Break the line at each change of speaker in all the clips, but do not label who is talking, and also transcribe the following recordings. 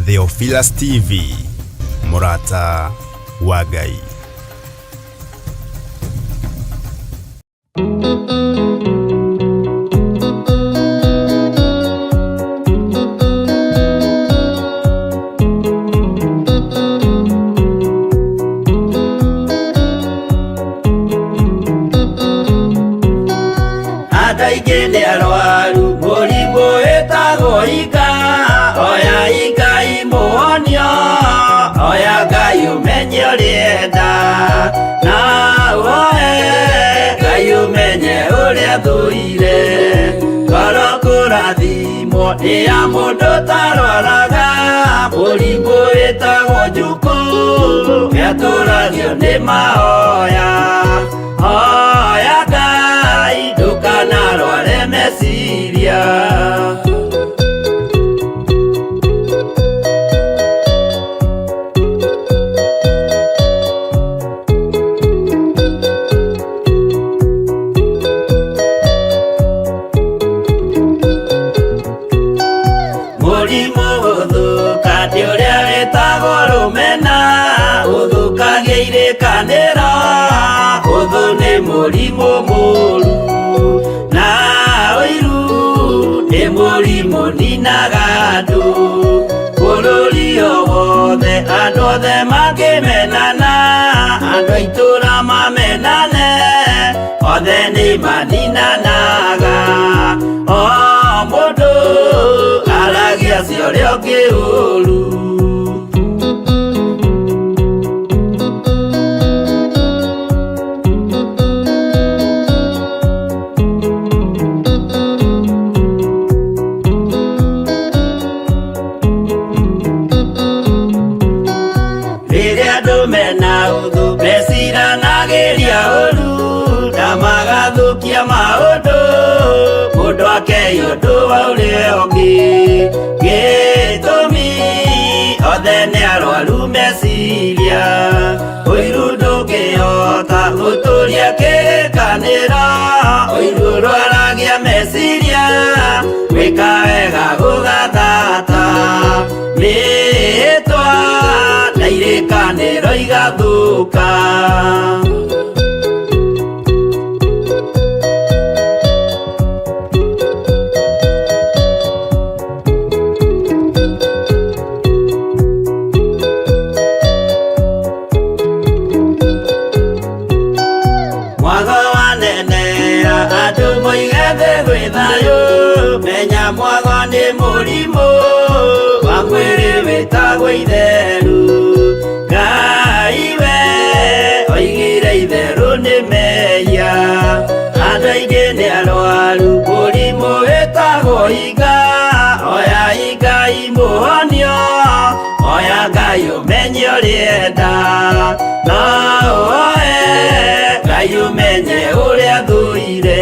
Theophilus TV, Murata wa Ngai.
Ataigende arwaru mũrimũ wĩtagwo ika, oya Ngai mũhonio, oya Ngai ũmenye ũrĩenda, na woe Ngai ũmenye ũrĩa thũire, ngoro kũrathimwo nĩ ya mũndũ tarwaraga, mũrimũ wĩtagwo njukũ, gĩatũragio nĩ mahoya, oya Ngai ndũkanarware meciria. Mũrimũ ũthũka nĩ ũrĩa wĩtagwo rũmena, ũthũkagia irĩkanĩro, ũthũ nĩ mũrimũ mũru, na ũiru nĩ mũrimũ ninaga andũ, bũrũri o wothe andũ othe mangĩmenana, andũ a itũra mamenane, othe nĩ maninanaga, o mũndũ aragia cio ũrĩa ũngĩ ũru. Rĩrĩa andũ mena ũthũ meciranagĩria ũru, na magathũkia maũndũ, mũndũ akei ũndũ wa ũrĩa ũngĩ, gĩtũmi othe nĩ arwaru meciria, ũiru ndũngĩhota gũtũria kĩrĩkanĩro, ũiru ũrwaragia meciria, gwĩka wega gũgathata, mĩĩtwa na irĩkanĩro igathũka. Mwago wanenera andũ moige thĩ gwĩ thayũ, menya mwago nĩ mũrimũ wa mwĩrĩ wĩtagwo itherũ, Ngai we oigire itherũ nĩ mehia, andũ aingĩ nĩ arwaru mũrimũ wĩtagwo ika, oya Ngai mũhonio, oya Ngai ũmenye ũrĩenda, na woe Ngai ũmenye ũrĩa thũire.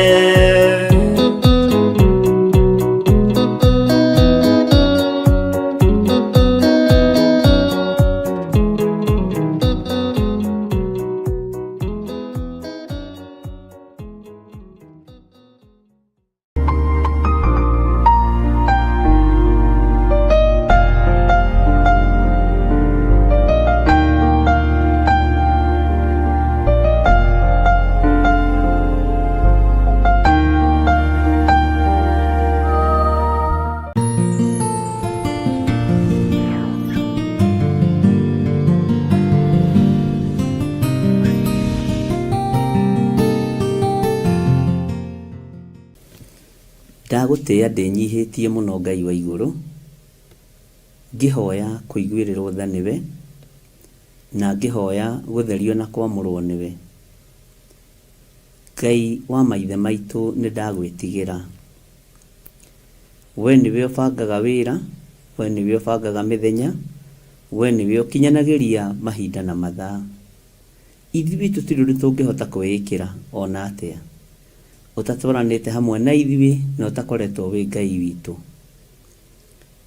Ndagũtĩĩa ndĩnyihĩtie mũno Ngai wa igũrũ, ngĩhoya kũiguĩrĩrwo tha nĩwe, na ngĩhoya gũtherio na kwamũrwo nĩwe. Ngai wa maithe maitũ nĩ ndagwĩtigĩra, we nĩwe ũbangaga wĩra, we nĩwe ũbangaga mĩthenya, we nĩwe ũkinyanagĩria mahinda na mathaa. Ithuĩ tũtirĩ ũndũ tũngĩhota kwĩĩkĩra ona atĩa, ũtatũranĩte hamwe na ithuĩ na ũtakoretwo wĩ Ngai witũ.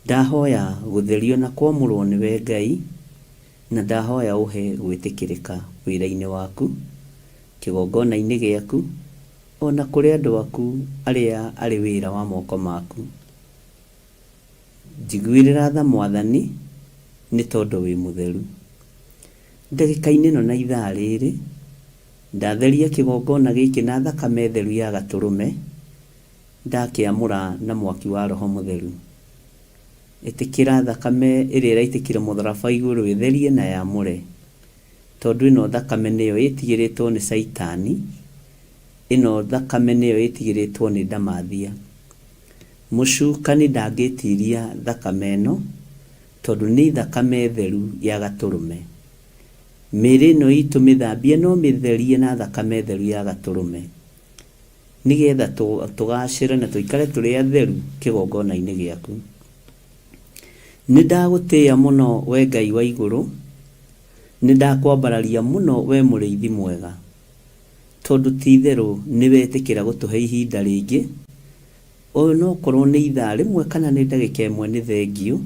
Ndahoya gũtherio na kwamũrwo nĩwe Ngai, na ndahoya ũhe gwĩtĩkĩrĩka wĩra-inĩ waku, kĩgongona-inĩ gĩaku, ona kũrĩ andũ aku arĩa wĩra wa moko maku. Njiguĩrĩra tha Mwathani nĩ tondũ wĩ mũtheru. Ndagĩka-inĩ ĩno na ithaa rĩrĩ ndatheria kĩgongona gĩkĩ na thakame theru ya Gatũrũme, ndakĩamũra na mwaki wa Roho Mũtheru. Ĩtĩkĩra thakame ĩrĩa ĩraitĩkire mũtharaba igũrũ ĩtherie na yamũre, tondũ ĩno thakame nĩyo ĩtigĩrĩtwo nĩ Saitani, ĩno thakame nĩyo ĩtigĩrĩtwo nĩ ndamathia. Mũcukani ndangĩtiria thakame ĩno tondũ nĩ thakame theru ya Gatũrũme. Mĩĩrĩ ĩno itũ mĩthambie no mĩtherie na thakame theru ya Gatũrũme, nĩgetha tũgacĩre na tũikare tũrĩ atheru kĩgongona-inĩ gĩaku. Nĩ ndagũtĩĩa mũno we Ngai wa igũrũ, nĩ ndakwambararia mũno we mũrĩithi mwega, tondũ ti-itherũ nĩ wetĩkĩra gũtũhe ihinda rĩngĩ, o no korwo nĩ ithaa rĩmwe kana nĩ ndagĩka ĩmwe. Nĩ thengio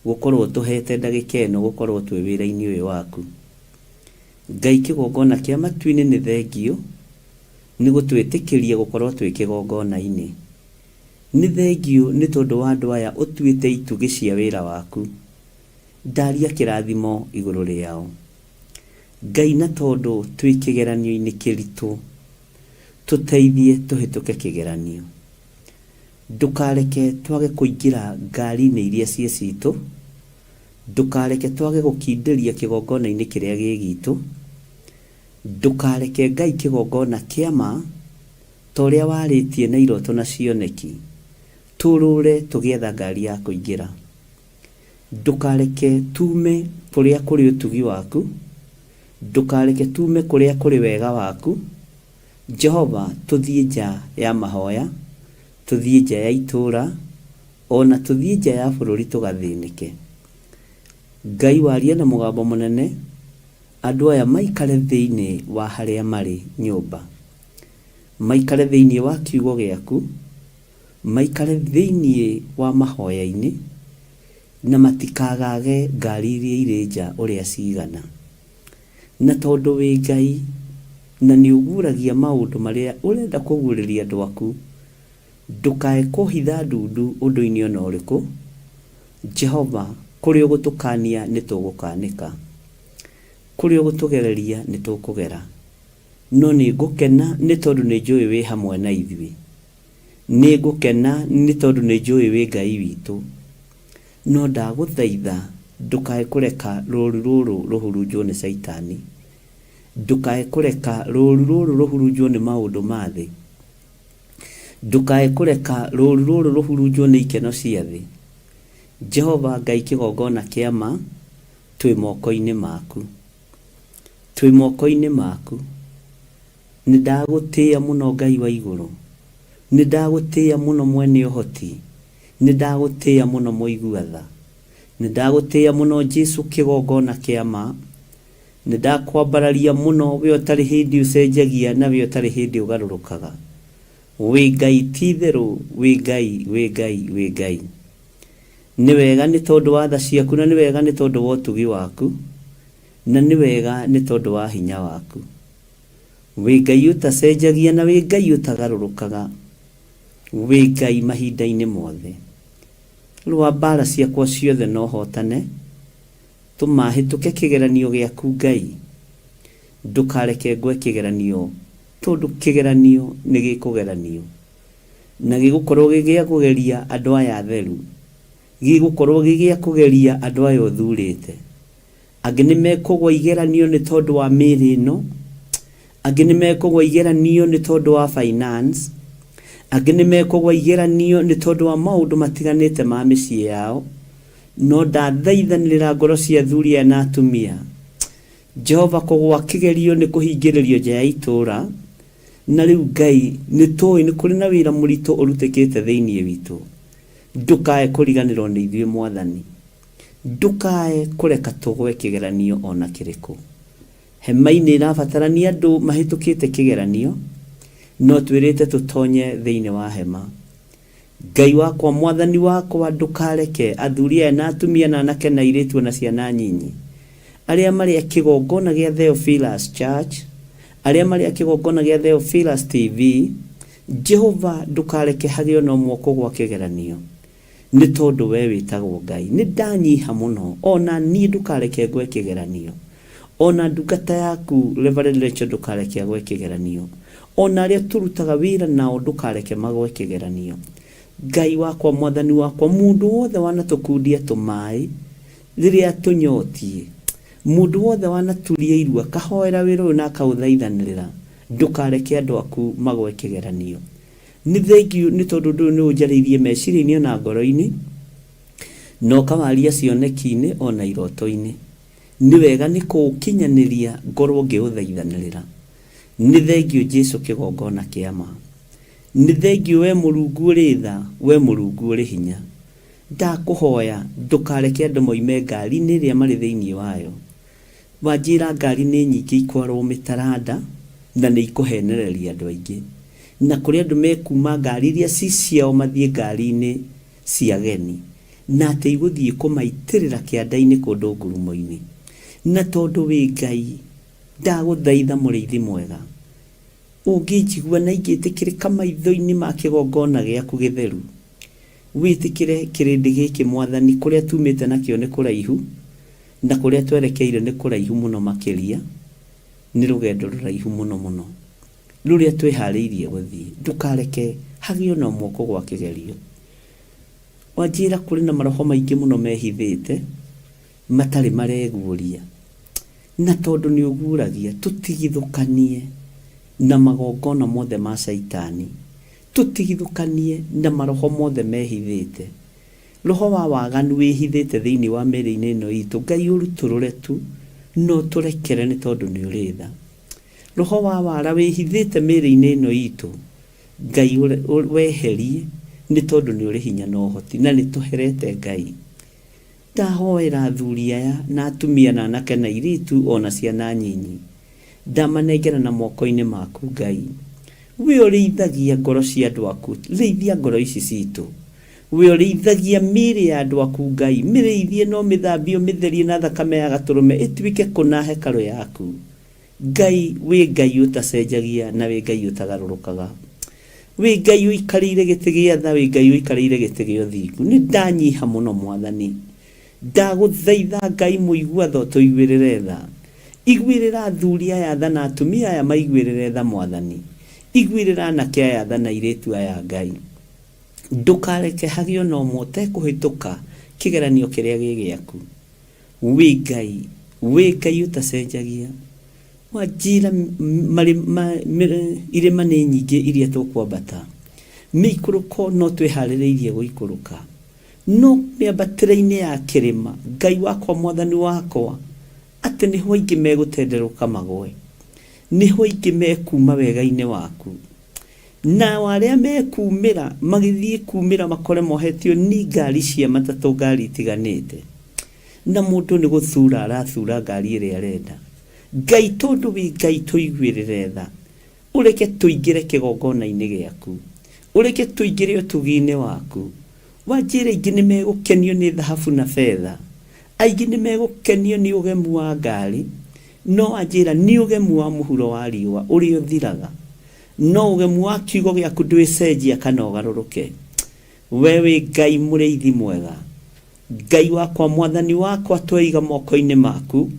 gũkorwo tũhete ndagĩka ĩno gũkorwo twĩ wĩra-inĩ ũyũ waku. Ngai kĩgongona kĩa matu-inĩ nĩ thengio nĩ gũtwĩtĩkĩria gũkorwo twĩ kĩgongona-inĩ. Nĩ thengio nĩ tondũ wa andũ aya ũtuĩte itugĩ cia wĩra waku. Ndaria kĩrathimo igũrũ rĩao. Ngai, na tondũ twĩ kĩgeranio-inĩ kĩritũ, tũteithie tũhĩtũke kĩgeranio. Ndũkareke twage kũingĩra ngari-inĩ iria ciĩ citũ, ndũkareke twage gũkindĩria kĩgongona-inĩ kĩrĩa gĩ gitũ, ndũkareke Ngai kĩgongona kĩama ta ũrĩa warĩtie na iroto na cioneki tũrũre tũgĩetha ngari ya kũingĩra. Ndũkareke tume kũrĩa kũrĩ ũtugi waku, ndũkareke tume kũrĩa kũrĩ wega waku. Jehova, tũthiĩ nja ya mahoya, tũthiĩ nja ya itũra, ona tũthiĩ nja ya bũrũri tũgathĩnĩke. Ngai, waria na mũgambo mũnene, andũ aya maikare thĩinĩ wa harĩa marĩ nyũmba, maikare thĩinĩ wa kiugo gĩaku, maikare thĩinĩ wa mahoya-inĩ, na matikagage ngari iria irĩ nja ũrĩa cigana. Na tondũ wĩ Ngai na nĩ ũguũragia maũndũ marĩa ũrenda kũguũrĩria andũ aku, ndũkae kũhitha ndundu ũndũ-inĩ ona ũrĩkũ. Jehova, kũrĩa ũgũtũkania nĩ tũgũkanĩka, kũrĩa ũgũtũgereria nĩ tũkũgera. No nĩ ngũkena nĩ tondũ nĩ njũĩ wĩ hamwe na ithuĩ. Nĩ ngũkena nĩ tondũ nĩ njũĩ wĩ Ngai witũ. No ndagũthaitha ndũkae kũreka rũũru rũrũ rũhurunjwo nĩ Saitani. Ndũkae kũreka rũũru rũrũ rũhurunjwo nĩ maũndũ ma thĩ. Ndũkae kũreka rũũru rũrũ rũhurunjwo nĩ ikeno cia thĩ. Jehova, Ngai kĩgongona kĩama, twĩ moko-inĩ maku, twĩ moko-inĩ maku. Nĩ ndagũtĩĩa mũno Ngai wa igũrũ, nĩ ndagũtĩĩa mũno mwene ũhoti, nĩ ndagũtĩĩa mũno mũigua-tha, nĩ ndagũtĩĩa mũno Jesũ kĩgongona kĩama. Nĩ ndakwambararia mũno we ũtarĩ hĩndĩ ũcenjagia na we ũtarĩ hĩndĩ ũgarũrũkaga. Wĩ Ngai ti-itherũ, wĩ Ngai, wĩ Ngai, wĩ Ngai. Nĩ wega nĩ tondũ wa tha ciaku, na nĩ wega nĩ tondũ wa ũtugi waku, na nĩ wega nĩ tondũ wa hinya waku. Wĩ Ngai ũtacenjagia na wĩ Ngai ũtagarũrũkaga. Wĩ Ngai mahinda-inĩ mothe. Rwa mbara ciakwa ciothe no hotane, tũmahĩtũke kĩgeranio gĩaku Ngai. Ndũkareke ngwe kĩgeranio, tondũ kĩgeranio nĩ gĩkũgeranio, na gĩgũkorwo gĩgĩa kũgeria andũ aya atheru, gĩgũkorwo gĩgĩa kũgeria andũ aya ũthurĩte. Angĩ nĩ mekũgwa igeranio nĩ tondũ wa mĩĩrĩ ĩno, angĩ nĩ mekũgwa igeranio nĩ tondũ wa finance, angĩ nĩ mekũgwa igeranio nĩ tondũ wa maũndũ matiganĩte ma mĩciĩ yao. No ndathaithanĩrĩra ngoro cia athuri aya na atumia, Jehova, kũgwa kĩgerio nĩ kũhingĩrĩrio nja ya itũra. Na rĩu Ngai, nĩ tũĩ nĩ kũrĩ na wĩra mũritũ ũrutĩkĩte thĩinĩ witũ. Ndũkae kũriganĩrwo nĩ ithuĩ Mwathani, ndũkae kũreka tũgwe kĩgeranio ona kĩrĩkũ. Hema-inĩ ĩrabatarania andũ mahĩtũkĩte kĩgeranio, no twĩrĩte tũtonye thĩinĩ wa hema. Ngai wakwa, Mwathani wakwa, ndũkareke athuri aya na atumia na anake na airĩtu na ciana nyinyi arĩa marĩ kĩgongona gĩa Theophilus Church, arĩa marĩ kĩgongona gĩa Theophilus TV, Jehova, ndũkareke hagĩe na ũmwe kũgwa kĩgeranio. nĩ tondũ we wĩtagwo Ngai. Nĩ ndanyiha mũno, ona niĩ ndũkareke ngwe kĩgeranio, ona ndungata yaku Reverend Rachel ndũkareke ngwe kĩgeranio, ona arĩa tũrutaga wĩra nao ndũkareke magwe kĩgeranio. Ngai wakwa, Mwathani wakwa, mũndũ wothe wanatũkundia tũmaĩ rĩrĩa tũnyotie, mũndũ wothe wanaturia irua kahoera wĩra ũyũ na akaũthaithanĩrĩra, ndũkareke andũ aku magwe kĩgeranio. Nĩ thengiũ nĩ tondũ ndũ nĩ ũnjarĩirie meciria-inĩ na ngoro-inĩ, no kawaria cioneki-inĩ ona iroto-inĩ. Nĩ wega nĩ kũũkinyanĩria ngorwo ngĩũthaithanĩrĩra. Nĩ thengiũ Jesũ kĩgongona kĩa ma. Nĩ thengiũ we Mũrungu ũrĩ tha, we Mũrungu ũrĩ hinya. Ndakũhoya ndũkareke andũ moime ngari-inĩ ĩrĩa marĩ thĩinĩ wayo. Wanjĩra ngari nĩ nyingĩ ikwarwo mĩtaranda na nĩ ikũhenereria andũ aingĩ. Na kũrĩ andũ mekuma ngari iria ci ciao mathiĩ ngari-inĩ cia ageni, na atĩ igũthiĩ kũmaitĩrĩra kĩanda-inĩ kũndũ ngurumo-inĩ. Na tondũ wĩ Ngai, ndagũthaitha mũrĩithi mwega, ũngĩnjigua na ingĩtĩkĩrĩka maitho-inĩ ma kĩgongona gĩaku gĩtheru, wĩtĩkĩre kĩrĩndĩ gĩkĩ Mwathani, kũrĩa tumĩte nakĩo nĩ kũraihu, na kũrĩa twerekeire nĩ kũraihu mũno makĩria, nĩ rũgendo rũraihu mũno mũno rũrĩa twĩharĩirie gũthiĩ. Ndũkareke hagĩe na moko gwa kĩgerio. Wanjĩra kũrĩ na maroho maingĩ mũno mehithĩte matarĩ mareguũria, na tondũ nĩ ũguũragia, tũtigithũkanie na magongona mothe ma Saitani, tũtigithũkanie na maroho mothe mehithĩte. Roho wa waganu wĩhithĩte thĩinĩ wa mĩĩrĩ-inĩ ĩno itũ, Ngai ũrutũrũre tu, no tũrekere nĩ tondũ nĩ ũrĩ tha. Roho wa wara wĩhithĩte mĩĩrĩ-inĩ ĩno itũ, Ngai weherie nĩ tondũ nĩ ũrĩ hinya na ũhoti, na nĩ tũherete Ngai. Ndahoera athuri aya na atumia na anake na airĩtu ona ciana nyinyi, ndamanengera na moko-inĩ maku Ngai. We ũrĩithagia ngoro cia andũ aku, rĩithia ngoro ici citũ. We ũrĩithagia mĩĩrĩ ya andũ aku Ngai, mĩrĩithie no mĩthambio mĩtherie na thakame ya gatũrũme ĩtuĩke kũna hekarũ yaku. Ngai, we Ngai ũtacenjagia na we Ngai ũtagarũrũkaga. We Ngai ũikarĩire gĩtĩ gĩa tha, we Ngai ũikarĩire gĩtĩ gĩa ũthingu. Nĩ ndanyiha mũno Mwathani, ndagũthaitha Ngai mũigua tho tũiguĩrĩre tha. Iguĩrĩra athuri aya tha na atumia aya maiguĩrĩre tha Mwathani. Iguĩrĩra anake aya tha na airĩtu aya Ngai. Ndũkareke hagĩe na ũmwe ũtekũhĩtũka kĩgeranio kĩrĩa gĩ gĩaku. We Ngai, we Ngai ũtacenjagia. Wanjĩra irĩma nĩ nyingĩ iria tũkwambata, mĩikũrũko no twĩharĩrĩirie gũikũrũka, no mĩambatĩre-inĩ ya kĩrĩma, Ngai wakwa, Mwathani wakwa, atĩ nĩho aingĩ megũtenderũka magwe, nĩho aingĩ mekuma wega-inĩ waku. Na arĩa mekumĩra magĩthiĩ kumĩra makore mohetio nĩ ngari cia matatũ, ngari itiganĩte, na mũndũ nĩ gũthura arathura ngari ĩrĩa arenda. Ngai, tondũ wĩ Ngai, tũiguĩrĩre tha, ũreke tũingĩre kĩgongona-inĩ gĩaku, ũreke tũingĩre ũtugi-inĩ waku. Wanjĩra aingĩ nĩ megũkenio nĩ thahabu na betha, aingĩ nĩ megũkenio nĩ ũgemu wa ngari, no wanjĩra nĩ ũgemu wa mũhuro wa riũa ũrĩa ũthiraga, no ũgemu wa kiugo gĩaku ndwĩcenjia kana ũgarũrũke. We wĩ Ngai mũrĩithi mwega, Ngai wakwa, Mwathani wakwa, twaiga moko-inĩ maku.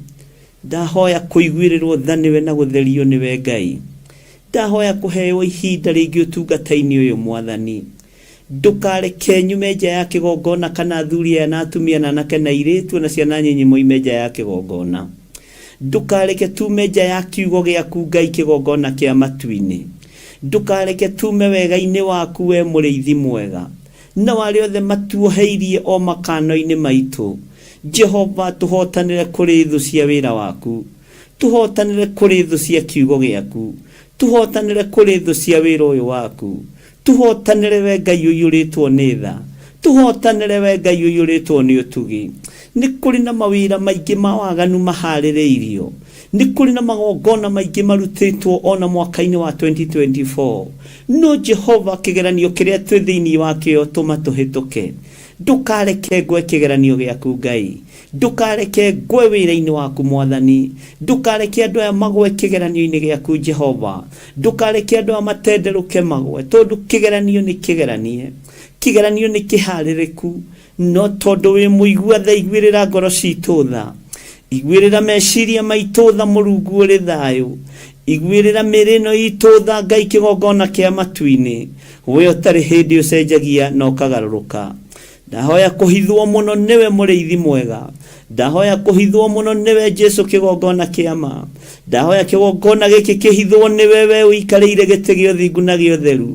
Ndahoya kũiguĩrĩrwo tha nĩwe na gũtherio nĩwe Ngai. Ndahoya kũheo ihinda rĩngĩ ũtungata-inĩ ũyũ Mwathani. Ndũkareke nyume nja ya kĩgongona kana athuri aya na atumia na anake na airĩtu na ciana nyinyi moime nja ya kĩgongona. Ndũkareke tume nja ya kiugo gĩaku Ngai, kĩgongona kĩa matu-inĩ. Ndũkareke tume wega-inĩ waku, we mũrĩithi mwega, na arĩa othe matuoheirie o makano-inĩ maitũ. Jehova, tũhotanĩre kũrĩ thũ cia wĩra waku, tũhotanĩre kũrĩ thũ cia kiugo gĩaku, tũhotanĩre kũrĩ thũ cia wĩra ũyũ waku, tũhotanĩre we Ngai ũiyũrĩtwo nĩ tha, tũhotanĩre we Ngai ũiyũrĩtwo nĩ ũtugi. Nĩ kũrĩ na mawĩra maingĩ ma waganu maharĩrĩirio, nĩ kũrĩ na magongona maingĩ marutĩtwo ona mwaka-inĩ wa 2024, no Jehova, kĩgeranio kĩrĩa twĩ thĩinĩ wakĩo tũmatũhĩtũke. Ndũkareke ngwe kĩgeranio gĩaku Ngai, ndũkareke ngwe wĩra-inĩ waku Mwathani, ndũkareke andũ aya magwe kĩgeranio-inĩ gĩaku Jehova, ndũkareke andũ aya matenderũke magwe, tondũ kĩgeranio nĩ kĩgeranie, kigeranio nĩ kĩharĩrĩku no tondũ wĩ mũigua tha iguĩrĩra ngoro citũ tha, iguĩrĩra meciria maitũ tha Mũrungu ũrĩ thayũ, iguĩrĩra mĩĩrĩ ĩno itũ tha Ngai kĩgongona kĩa matu-inĩ, we ũtarĩ hĩndĩ ũcenjagia na ũkagarũrũka. Ndahoya kũhithwo mũno nĩwe mũrĩithi mwega, ndahoya kũhithwo mũno nĩwe Jesu kĩgongona kĩa ma, ndahoya kĩgongona gĩkĩ kĩhithwo nĩwe we ũikarĩire gĩtĩ gĩa ũthingu na gĩa ũtheru.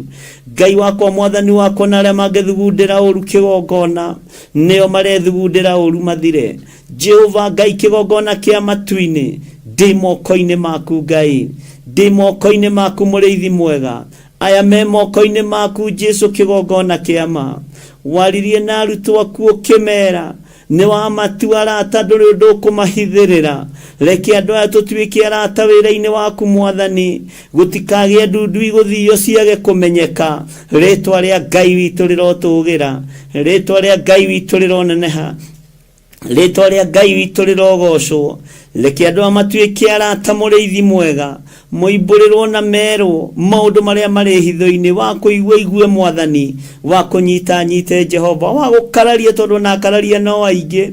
Ngai wakwa, mwathani wakwa, na arĩa mangĩthugundĩra ũru kĩgongona nĩo marethugundĩra ũru mathire. Jehova Ngai kĩgongona kĩa matu-inĩ, ndĩ moko-inĩ maku Ngai, ndĩ moko-inĩ maku mũrĩithi mwega, aya me moko-inĩ maku Jesu kĩgongona kĩa ma. Waririe na arutwo aku ũkĩmera nĩ wamatua arata ndũrĩ ũndũ ũkũmahithĩrĩra. Reke andũ aya tũtuĩke arata wĩra-inĩ waku Mwathani, gũtikagĩe ndundu igũthio ciage kũmenyeka. Rĩtwa rĩa Ngai witũ rĩrotũgĩra, rĩtwa rĩa Ngai witũ rĩroneneha, rĩtwa rĩa Ngai witũ rĩrogocwo. Reke andũ aya matuĩke arata mũrĩithi mwega, mũimbũrĩrwo na merwo maũndũ marĩa marĩ hitho-inĩ, wa kũigua igue Mwathani, wa kũnyita nyite Jehova, wa gũkararia tondũ na akararia no aingĩ,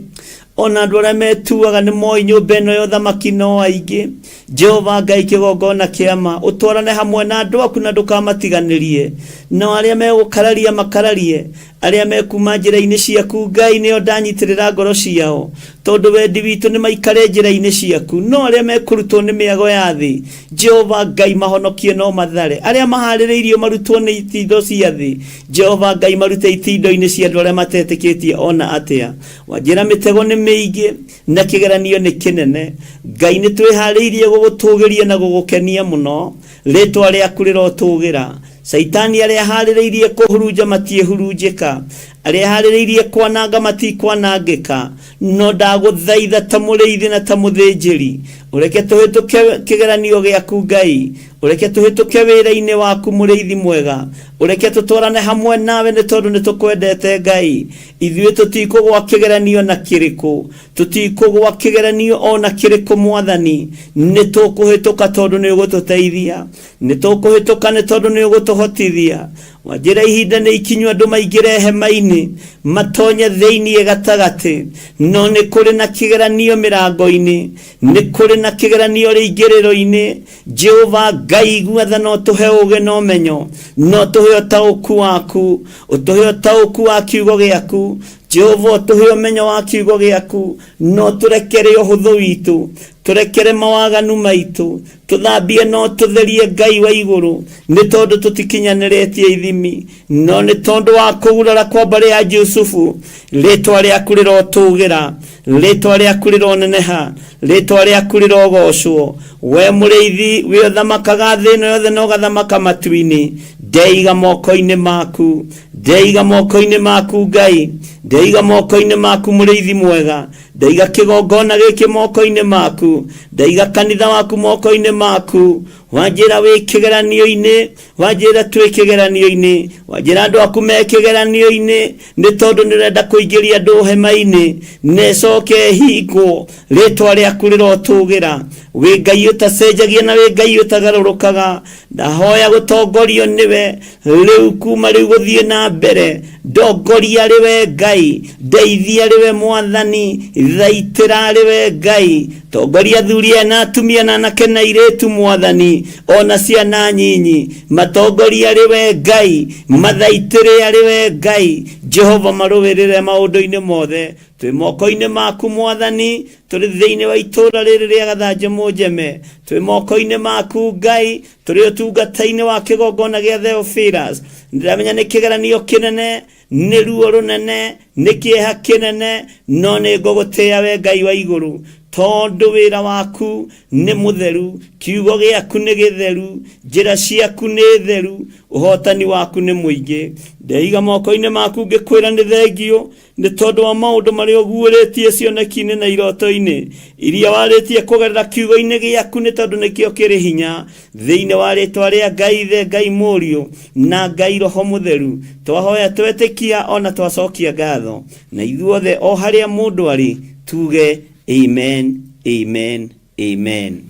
ona andũ arĩa metuaga nĩ moĩ nyũmba ĩno ya ũthamaki no aingĩ. Jehova Ngai kĩgongona kĩa ma, ũtwarane hamwe na andũ aku na ndũkamatiganĩrie, na arĩa megũkararia makararie, arĩa mekuma njĩra-inĩ ciaku Ngai nĩo ndanyitĩrĩra ngoro ciao, tondũ wendi witũ nĩ maikare njĩra-inĩ ciaku. No arĩa mekũrutwo nĩ mĩago ya thĩ, Jehova Ngai mahonokie no mathare. Arĩa maharĩrĩirio marutwo nĩ itindo cia thĩ, Jehova Ngai marute itindo-inĩ cia andũ arĩa matetĩkĩtie ona atĩa. Wanjĩra mĩtego nĩ mĩingĩ na kĩgeranio nĩ kĩnene. Ngai nĩ twĩharĩirie gũgũtũgĩria na gũgũkenia mũno, rĩtwa rĩaku rĩrotũgĩra. Saitani arĩa harĩrĩirie kũhurunja matiĩhurunjĩka, arĩa harĩrĩirie kwananga matikwanangĩka. No ndagũthaitha ta mũrĩithi na ta mũthĩnjĩri, ũreke tũhĩtũke kĩgeranio gĩaku Ngai, ũreke tũhĩtũke wĩra-inĩ waku mũrĩithi mwega, ũreke tũtwarane hamwe nawe nĩ tondũ nĩ tũkwendete Ngai. Ithuĩ tũtikũgwa kĩgeranio na kĩrĩkũ, tũtikũgwa kĩgeranio ona kĩrĩkũ Mwathani, nĩ tũkũhĩtũka tondũ nĩ ũgũtũteithia, nĩ tũkũhĩtũka nĩ tondũ nĩ ũgũtũhotithia. Wanjĩra ihinda nĩ ikinyu andũ maingĩre hema-inĩ, matonye thĩiniĩ gatagatĩ, no nĩ kũrĩ na kĩgeranio mĩrango-inĩ, nĩ kũrĩ na kĩgeranio rĩingĩrĩro-inĩ. Jehova Ngai igua tha, no tũhe ũũgĩ na ũmenyo, no tũhe ũtaũku waku, ũtũhe ũtaũku wa kiugo gĩaku. Jehova ũtũhe ũmenyo wa kiugo gĩaku, no tũrekere ũhũthũ witũ, tũrekere mawaganu maitũ, tũthambie no tũtherie Ngai wa igũrũ, nĩ tondũ tũtikinyanĩrĩtie ithimi, no nĩ tondũ wa kũgurara kwa mbarĩ ya Jusufu. Rĩtwa rĩaku rĩrotũgĩra, rĩtwa rĩaku rĩroneneha, rĩtwa rĩaku rĩrogocwo. We mũrĩithi wĩ ũthamakaga thĩ ĩno yothe na ũgathamaka matu-inĩ, ndeiga moko-inĩ maku, ndeiga moko-inĩ maku Ngai, ndeiga moko-inĩ maku mũrĩithi mwega, ndeiga kĩgongona gĩkĩ moko-inĩ maku, ndeiga kanitha waku moko-inĩ maku. Wanjĩra wĩ kĩgeranio-inĩ, wanjĩra twĩ kĩgeranio-inĩ, wanjĩra andũ aku me kĩgeranio-inĩ, nĩ tondũ nĩ ũrenda kũingĩria andũ hema-inĩ, nĩcoke hingwo. Rĩtwa rĩaku rĩrotũgĩra, wĩ Ngai ũtacenjagia na wĩ Ngai ũtagarũrũkaga. Ndahoya gũtongorio nĩwe rĩu, kuma rĩu gũthiĩ na mbere. Ndongoria rĩwe Ngai, ndeithia rĩwe Mwathani, thaitĩra rĩwe Ngai. Tongoria athuri na atumia na anake na airĩtu Mwathani, ona ciana nyinyi. Matongoria rĩwe Ngai, mathaitĩre rĩwe Ngai. Jehova marũwĩrĩre maũndũ-inĩ mothe. Twĩ moko-inĩ maku Mwathani, tũrĩ thĩinĩ wa itũũra rĩrĩ rĩa Gathanjĩ Mũnjeme. Twĩ moko-inĩ maku Ngai, tũrĩ ũtungata-inĩ wa kĩgongona gĩa Theophilus. Ndĩramenya nĩ kĩgeranio kĩnene, nĩ ruo rũnene, nĩ kĩeha kĩnene, no nĩ ngũgũtĩĩa we Ngai wa igũrũ, tondũ wĩra waku nĩ mũtheru, kiugo gĩaku nĩ gĩtheru, njĩra ciaku nĩ theru, ũhotani waku nĩ mũingĩ. Ndeiga moko-inĩ maku ngĩkwĩra nĩ thengio, nĩ tondũ wa maũndũ marĩa ũguũrĩtie cioneki-inĩ na iroto-inĩ, iria warĩtie kũgerera kiugo-inĩ gĩaku, nĩ tondũ nĩkĩo kĩrĩ hinya. Thĩinĩ wa rĩtwa rĩa Ngai Ithe, Ngai Mũriũ na Ngai Roho Mũtheru, twahoya twetĩkia ona twacokia ngatho. Na ithuothe o harĩa mũndũ arĩ tuge amen, amen, amen.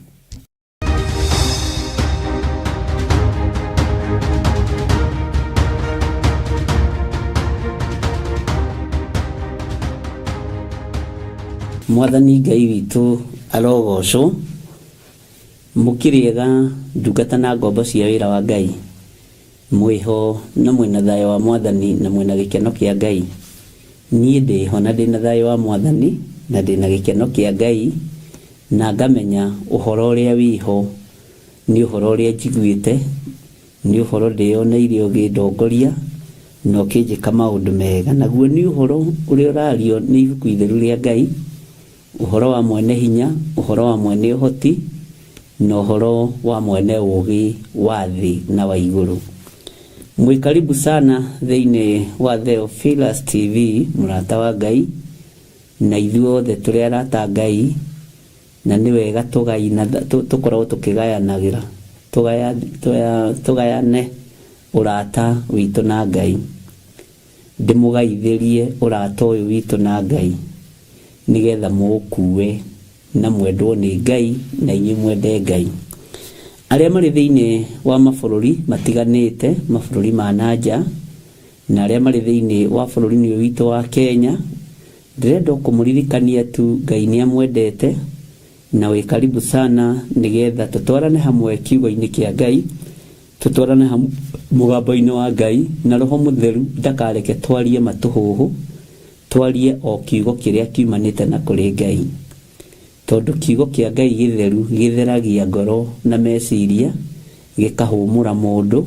Mwathani Ngai witũ arogocwo. Mũkĩrĩega ndungata na ngombo cia wĩra wa Ngai. Mwĩho na mwĩna thayũ wa Mwathani na mwĩna gĩkeno kĩa Ngai. Niĩ ndĩho na ndĩna thayũ wa Mwathani na ndĩna gĩkeno kĩa Ngai, na ngamenya ũhoro ũrĩa wĩho nĩ ũhoro ũrĩa njiguĩte, nĩ ũhoro ndĩyoneire ũgĩndongoria na ũkĩnjĩka maũndũ mega. Naguo nĩ ũhoro ũrĩa ũrario nĩ ibuku itheru rĩa Ngai, ũhoro wa mwene hinya, ũhoro wa mwene ũhoti, na ũhoro wa mwene ũũgĩ wa thĩ na wa igũrũ. Mwĩkaribu sana thĩinĩ wa Theophilus TV, mũrata wa Ngai, na ithuothe tũrĩ arata Ngai, na nĩ wega tũkoragwo tũkĩgayanagĩra, tũgayane ũrata witũ na Ngai. Ndĩmũgaithĩrie ũrata ũyũ witũ na Ngai, nĩgetha mũũkue na mwendwo nĩ Ngai na inyuĩ mwende Ngai. Arĩa marĩ thĩinĩ wa mabũrũri matiganĩte, mabũrũri ma nanja, na arĩa marĩ thĩinĩ wa bũrũri-inĩ ũyũ witũ wa Kenya, ndĩrenda kũmũririkania tu Ngai nĩ amwendete, na wĩ karibu sana nĩgetha tũtwarane hamwe kiugo-inĩ kĩa Ngai, tũtwarane hamwe mũgambo-inĩ wa Ngai, na Roho Mũtheru ndakareke twarie matũhũhũ, twarie o kiugo kĩrĩa kiumanĩte na kũrĩ Ngai. Tondũ kiugo kĩa Ngai gĩtheru gĩtheragia ngoro na meciria, gĩkahũmũra mũndũ,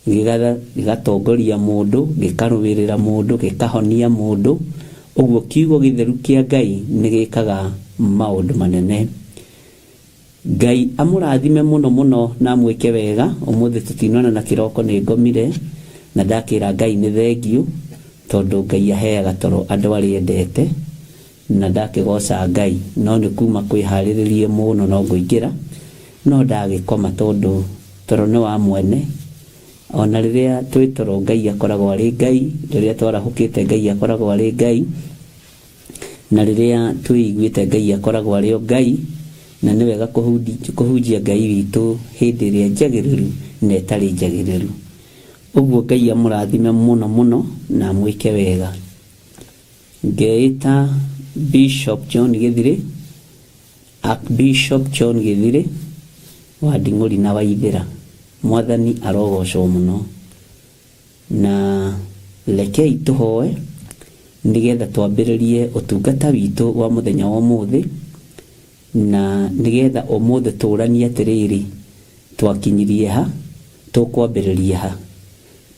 gĩgatongoria mũndũ, gĩkarũĩrĩra mũndũ, gĩkahonia mũndũ. Ũguo kiugo gĩtheru kĩa Ngai nĩ gĩkaga maũndũ manene. Ngai amũrathime mũno mũno na mwĩke wega. Ũmũthĩ tũtinona na kĩroko nĩ ngomire, na ndakĩra Ngai nĩ thengiũ, tondũ Ngai aheaga toro andũ arĩa endete, na ndakĩgoca Ngai. No nĩ kuma kwĩharĩrĩrie mũno no ngũingĩra, no ndagĩkoma tondũ toro nĩ wa mwene. Ona rĩrĩa twĩ toro Ngai akoragwo arĩ Ngai, rĩrĩa twarahũkĩte Ngai akoragwo arĩ Ngai, na rĩrĩa twĩiguĩte Ngai akoragwo arĩ o Ngai. Na nĩ wega kũhunjia Ngai witũ hĩndĩ ĩrĩa njagĩrĩru na ĩtarĩ njagĩrĩru. Ũguo Ngai amũrathime mũno mũno na mwĩke wega. Ngeĩta Bishop John Gĩthirĩ, Archbishop John Gĩthirĩ wa Nding'ũri na Waithĩra. Mwathani arogocwo mũno, na rekei tũhoe nĩgetha twambĩrĩrie ũtungata witũ wa mũthenya wa ũmũthĩ, na nĩgetha ũmũthĩ tũranie atĩrĩrĩ, twakinyirie ha, tũkwambĩrĩria ha,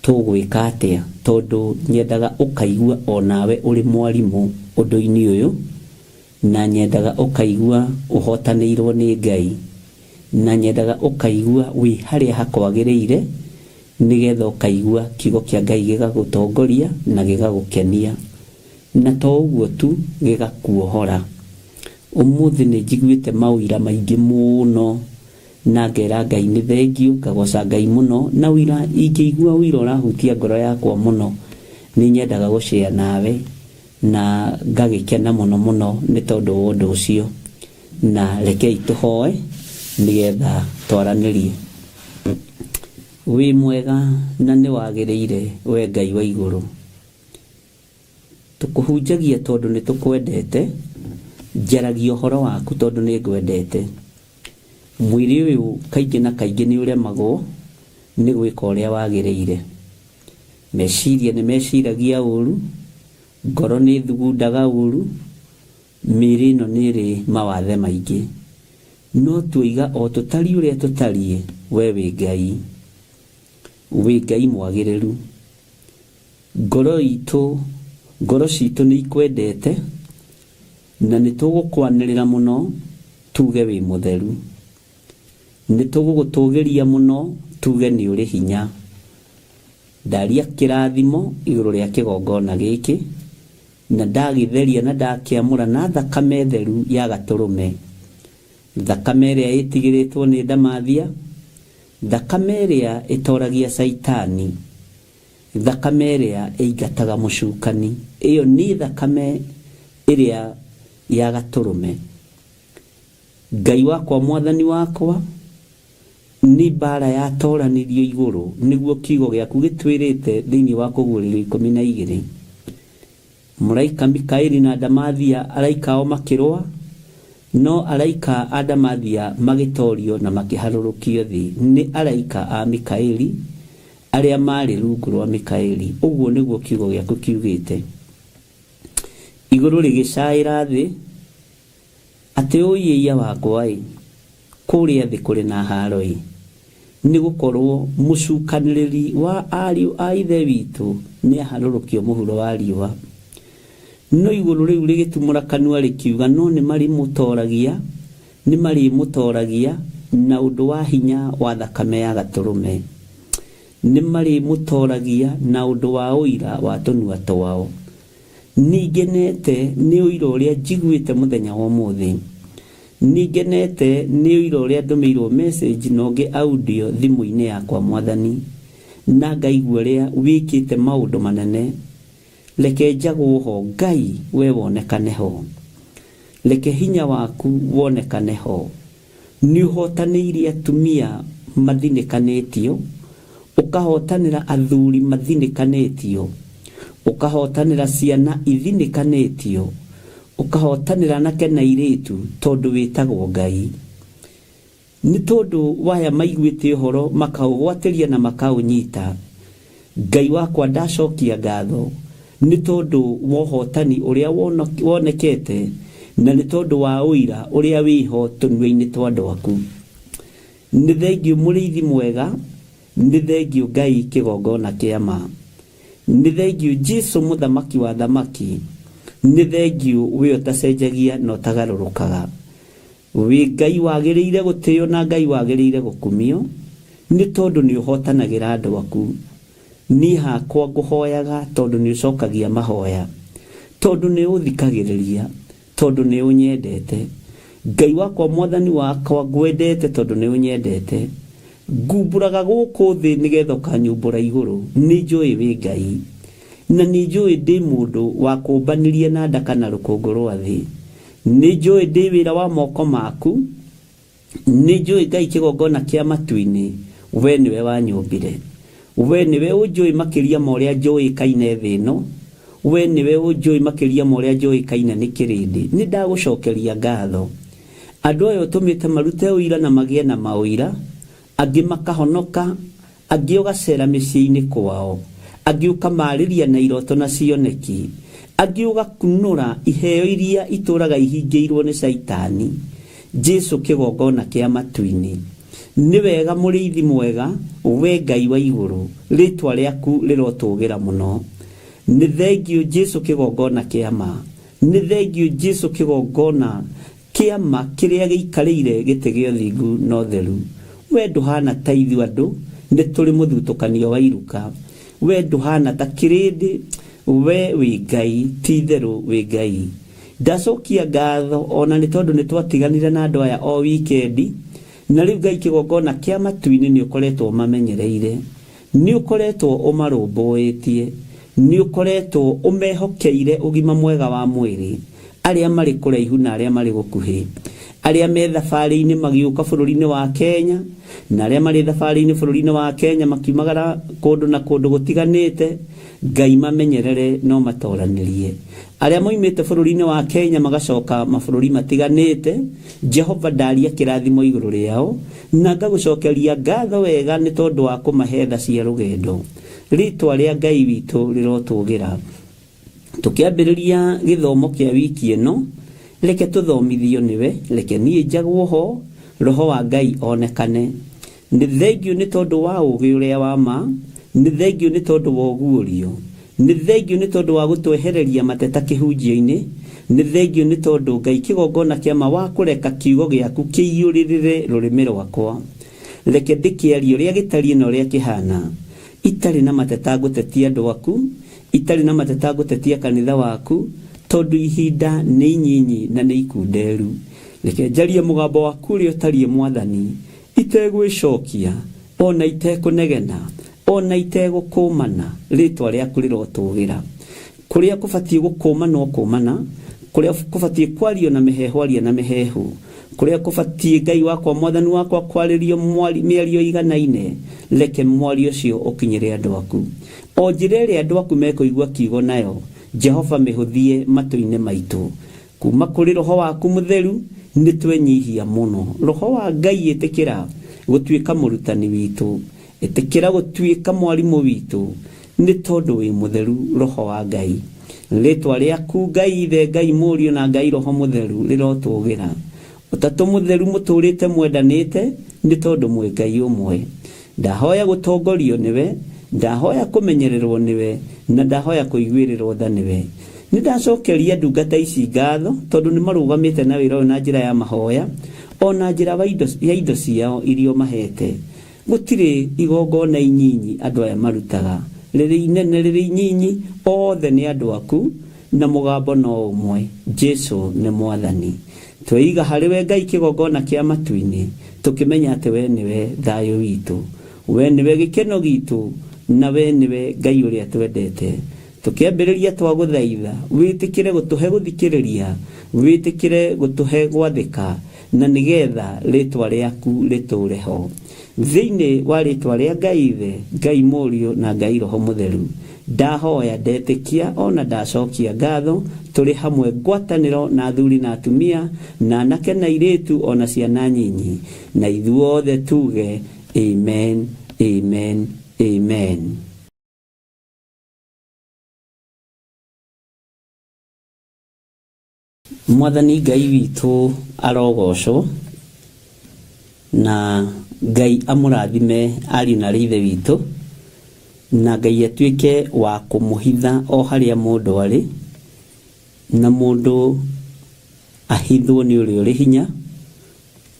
tũgwĩka atĩa. Tondũ nyendaga ũkaigua onawe ũrĩ mwarimũ ũndũ-inĩ ũyũ, na nyendaga ũkaigua ũhotanĩirwo nĩ Ngai, na nyendaga ũkaigua wĩ harĩa hakwagĩrĩire, nĩgetha ũkaigua kiugo kĩa Ngai gĩgagũtongoria na gĩgagũkenia, na to ũguo tu, gĩgakuohora. Ũmũthĩ nĩ njiguĩte maũira maingĩ mũno, na ngera Ngai nĩ thengiũ, ngagoca Ngai mũno, na ũira ingĩigua ũira ũrahutia ngoro yakwa mũno, nĩ nyendaga gũshare nawe, na ngagĩkena mũno mũno nĩ tondũ wa ũndũ ũcio. Na rekei tũhoe nĩgetha twaranĩrie. Wĩ mwega na nĩ wagĩrĩire we Ngai wa igũrũ. Tũkũhunjagia tondũ nĩ tũkwendete, njaragia ũhoro waku tondũ nĩ ngwendete. Mwĩrĩ ũyũ kaingĩ na kaingĩ nĩ ũremagwo nĩ gwĩka ũrĩa wagĩrĩire. Meciria nĩ meciragia ũru, ngoro nĩ thugundaga ũru, mĩĩrĩ ĩno nĩ ĩrĩ mawathe maingĩ. No tuiga o tũtari ũrĩa tũtariĩ, we wĩ Ngai, wĩ Ngai mwagĩrĩru. Ngoro citũ nĩ ikwendete, na nĩ tũgũkwanĩrĩra mũno tuge wĩ mũtheru. Nĩ tũgũgũtũgĩria mũno tuge nĩ ũrĩ hinya. Ndaria kĩrathimo igũrũ rĩa kĩgongona gĩkĩ, na ndagĩtheria na ndakĩamũra na thakame theru ya Gatũrũme, thakame ĩrĩa ĩtigĩrĩtwo nĩ ndamathia, thakame ĩrĩa ĩtoragia Saitani, thakame ĩrĩa ĩingataga mũcukani. Ĩyo nĩ thakame ĩrĩa ya Gatũrũme. Ngai wakwa, Mwathani wakwa, nĩ mbara yatoranirio igũrũ, nĩguo kiugo gĩaku gĩtwĩrĩte thĩinĩ wa Kũguũrĩrio 12. Mũraika Mikaeli na Damathia araika o makĩrũa, no araika a Damathia magĩtorio na makĩharũrũkio thĩ nĩ araika a Mikaeli arĩa marĩ rungu rwa Mikaeli. Ũguo nĩguo kiugo gĩaku kiugĩte. Igũrũ rĩgĩcaĩra thĩ, atĩ ũiya wakwa-ĩ, kũrĩa thĩ kũrĩ na haro-ĩ, nĩ gũkorwo mũcukanĩrĩri wa ariũ a ithe witũ nĩ aharũrũkio mũhuro wa riũa. No igũrũ rĩu rĩgĩtumũra kanua rĩkiuga no nĩ marĩmũtoragia na ũndũ wa hinya wa thakame ya gatũrũme. Nĩ marĩmũtoragia na ũndũ wa ũira wa tũnua twao. Nĩngenete nĩ ũira ũrĩa njiguĩte mũthenya wa ũmũthĩ. Nĩngenete nĩ ũira ũrĩa ndũmĩirwo message na ũngĩ audio thimũ-inĩ yakwa Mwathani, na ngaigua ũrĩa wĩkĩte maũndũ manene. Reke njagwo ho Ngai, we wonekane ho. Reke hinya waku wonekane ho. Nĩ ũhotanĩire atumia mathinĩkanĩtio, ũkahotanĩra athuri mathinĩkanĩtio, ũkahotanĩra ciana ithinĩkanĩtio, ũkahotanĩra anake na airĩtu tondũ wĩtagwo Ngai. Nĩ tondũ waya maiguĩte ũhoro makaũgwatĩria na makaũnyita, Ngai wakwa ndacokia ngatho nĩ tondũ wa ũhotani ũrĩa wonekete na nĩ tondũ wa ũira ũrĩa wĩho tũnua-inĩ twa andũ aku. Nĩ thengiũ mũrĩithi mwega, nĩ thengiũ Ngai kĩgongona kĩa ma, nĩ thengiũ Jesũ mũthamaki wa thamaki, nĩ thengiũ we ũtacenjagia na ũtagarũrũkaga. Wĩ Ngai wagĩrĩire gũtĩo na Ngai wagĩrĩire gũkumio, nĩ tondũ nĩ ũhotanagĩra andũ aku. Niĩ hakwa ngũhoyaga tondũ nĩ ũcokagia mahoya, tondũ nĩ ũthikagĩrĩria, tondũ nĩ ũnyendete. Ngai wakwa Mwathani wakwa ngwendete tondũ nĩ ũnyendete. Ngumbũraga gũkũ thĩ nĩgetha ũkanyumbũra igũrũ. Nĩ njũĩ wĩ Ngai, na nĩ njũĩ ndĩ mũndũ wa kũmbanĩria na ndaka na rũkũngũ rwa thĩ. Nĩ njũĩ ndĩ wĩra wa moko maku. Nĩ njũĩ Ngai kĩgongona kĩa matu-inĩ, we nĩwe wanyũmbire. We nĩwe ũnjũĩ makĩria ma ũrĩa njũĩkaine thĩ ĩno. We nĩwe ũnjũĩ makĩria ma ũrĩa njũĩkaine nĩ kĩrĩndĩ. Nĩ ndagũcokeria ngatho. Andũ aya ũtũmĩte marute ũira na magĩe na maũira, angĩ makahonoka, angĩ ũgacera mĩciĩ-inĩ kwao, angĩ ũkamarĩria na iroto na cioneki, angĩ ũgakunũra iheo iria itũraga ihingĩirwo nĩ Saitani. Jesũ kĩgongona kĩa matu-inĩ, nĩ wega mũrĩithi mwega, we Ngai wa igũrũ, rĩtwa rĩaku rĩrotũgĩra mũno. Nĩ thengiũ Jesũ kĩgongona kĩa ma, nĩ thengiũ Jesũ kĩgongona kĩa ma kĩrĩa gĩikarĩire gĩtĩ gĩa ũthingu na ũtheru. We ndũhana ta ithuĩ andũ, nĩ tũrĩ mũthutũkanio wa iruka. We ndũhana ta kĩrĩndĩ, we wĩ Ngai, ti itherũ wĩ Ngai. Ndacokia ngatho ona nĩ tondũ nĩ twatiganire na andũ aya o wikendi, na rĩu Ngai kĩgongona kĩa matu-inĩ nĩ ũkoretwo mamenyereire, nĩ ũkoretwo ũmarũmbũĩtie, nĩ ũkoretwo ũmehokeire ũgima mwega wa mwĩrĩ, arĩa marĩ kũraihu na arĩa marĩ gũkuhĩ, arĩa me thabarĩ-inĩ magĩũka bũrũri-inĩ wa Kenya, na arĩa marĩ thabarĩ-inĩ bũrũri-inĩ wa Kenya makiumagara kũndũ na kũndũ gũtiganĩte. Ngai mamenyerere no matoranĩrie. Arĩa moimĩte bũrũri-inĩ wa Kenya magacoka mabũrũri matiganĩte, Jehova ndaria kĩrathimo igũrũ rĩao, na ngagũcokeria ngatho wega nĩ tondũ wa kũmahe tha cia rũgendo. Rĩtwa rĩa Ngai witũ rĩrotũgĩra. Tũkĩambĩrĩria gĩthomo kĩa wiki ĩno, reke tũthomithio nĩwe, reke niĩ njagwo ho, Roho wa Ngai onekane. Nĩ thengiũ nĩ tondũ wa ũũgĩ ũrĩa wa ma, nĩ thengiũ nĩ tondũ wa ũguũrio, nĩ thengiũ nĩ tondũ wa gũtwehereria mateta kĩhunjio-inĩ, nĩ thengiũ nĩ tondũ Ngai kĩgongona kĩa ma wa kũreka kiugo gĩaku kĩiyũrĩrĩre rũrĩmĩ rwakwa. Reke ndĩkĩarie ũrĩa gĩtariĩ na ũrĩa kĩhana, itarĩ na mateta ngũtetia andũ aku, itarĩ na mateta ngũtetia kanitha waku, tondũ ihinda nĩ inyinyi na nĩ ikunderu. Reke njarie mũgambo waku ũrĩa ũtariĩ Mwathani, itegwĩcokia, ona itekũnegena, ona itegũkũmana. Rĩtwa rĩaku rĩrotũgĩra. Kũrĩa kũbatiĩ gũkũmana ũkũmana, kũrĩa kũbatiĩ kwario na mĩhehu aria na mĩhehu, kũrĩa kũbatiĩ Ngai wakwa Mwathani wakwa kwarĩrio mĩario iganaine, reke mwario ũcio ũkinyĩre andũ aku. O njĩra ĩrĩa andũ aku mekũigua kiugo nayo, Jehova mihuthie matu-ine maitu kuma kuri roho waku mutheru ni twenyihia muno. Roho wa Ngai etekira gutuika murutani witu, etekira gutuika mwarimu witu ni tondu wi mutheru roho wa Ngai. Ritwa riaku Ngai Ithe, Ngai Murio na Ngai Roho Mutheru rirotugira. Utatu mutheru muturite mwendanite ni tondu mwe Ngai umwe. Ndahoya gutongorio niwe, ndahoya kumenyererwo niwe, na ndahoya kuiguirirwo tha niwe. Nindacokeria ndungata ici ngatho tondu ni marugamite na wira na njira ya mahoya ona njira ya indo ciao irio mahete. Gutire igongona inyinyi andu aya marutaga, riri inene riri inyinyi othe ni andu aku na mugambo no umwe. Jesu ni mwathani. Tweiga hariwe Ngai kigongona kia matu-ini, tukimenya ati we niwe thayo witu, we niwe gikeno gitu, na we niwe Ngai uria twendete. Tukiambiriria twaguthaitha witikire gutuhe guthikiriria, witikire gutuhe gwathika, na nigetha ritwa riaku ritureho thiini wa ritwa ria Ngai Ithe, Ngai Murio na Ngai Roho Mutheru. Ndahoya ndetikia ona ndacokia ngatho turi hamwe ngwataniro na athuri na atumia na anake na iritu ona ciana nyinyi, na ithuothe tuge amen, amen, amen. Mwathani Ngai witu arogocwo, na Ngai amurathime ari na rithe witu, na Ngai atuike wa kumuhitha o haria mundu ari, na mundu ahithwo ni uri uri hinya,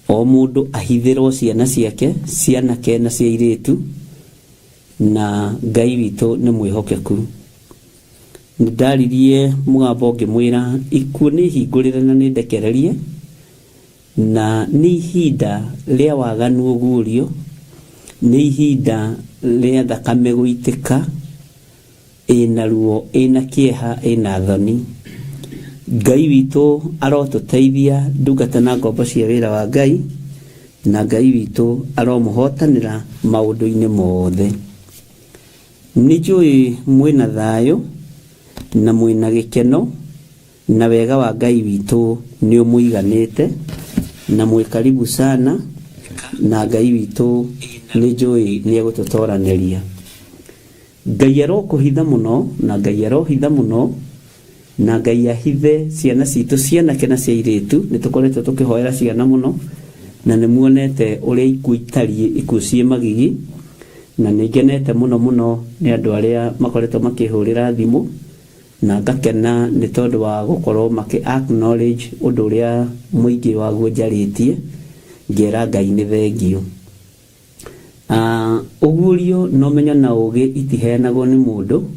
o mundu ahithirwo ciana ciake, cianake na cia iritu, na Ngai witu ni mwihokeku. Ndaririe mugambo ngimwira ikuo ni hingurire na ni ndekererie, na ni ihinda ria waganu ugurio, ni ihinda ria thakame guitika, ina ruo, ina kieha, ina thoni. Ngai witu arotuteithia ndungata na ngombo cia wira wa Ngai, na Ngai witu aromuhotanira maundu-ini mothe. Ni njui mwina thayo na mwina gikeno, na wega wa Ngai witu ni umuiganite, na mwi karibu sana, na Ngai witu ni njui ni agututoraniria. Ngai arokuhitha muno, na Ngai arohitha muno, na Ngai ahithe ciana citu, cianake na cia iritu. Nitukoretwo tukihoera ciana muno, na nimuonete uria ikuo itariĩ, ikuo cie magigi, na ningenete muno ni andu aria makoretwo makihurira thimu, na ngakena ni tondu wa gukorwo maki acknowledge undu uria muingi waguo njaritie. Ngera Ngai ni thengio. Ugurio no menya na ugi itiheanagwo ni mundu,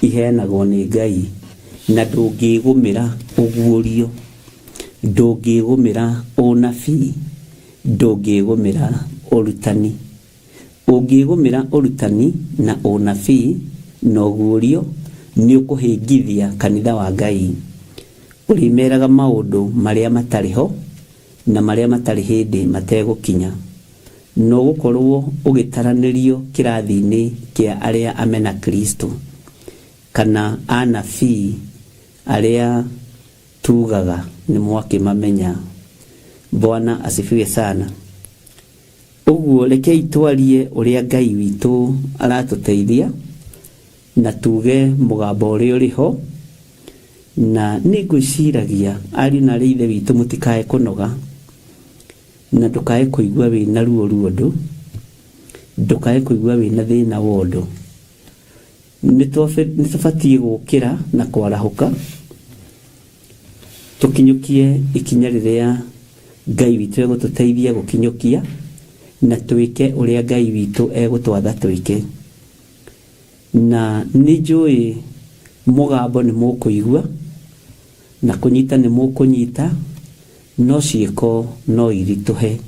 iheanagwo ni Ngai, na ndungigumira ugurio, ndungigumira unabii, ndungigumira urutani. Ungigumira urutani na unabii na ugurio ni ukuhingithia kanitha wa Ngai. Urimeraga maundu maria matariho na maria matari hindi mategukinya, no gukorwo ugitaranirio kirathi-ini kia aria amena Kristo, kana anabii aria tugaga ni mwakimamenya. Bwana asifiwe sana. Uguo rekei twarie uria Ngai witu aratuteithia, na tuge mugambo uria uriho, na ningwiciragia ari na rithe witu mutikae kunoga, na ndukae kuigua wina ruo ruondu, ndukae kuigua wina thina wondu. Nitubatie gukira na kwarahuka, tukinyukie ikinya riria Ngai witu egututeithia gukinyukia, na twike uria Ngai witu egutwatha twike. Na ni njui mugambo ni mukuigua, na kunyita ni mukunyita, no ciiko no irituhe.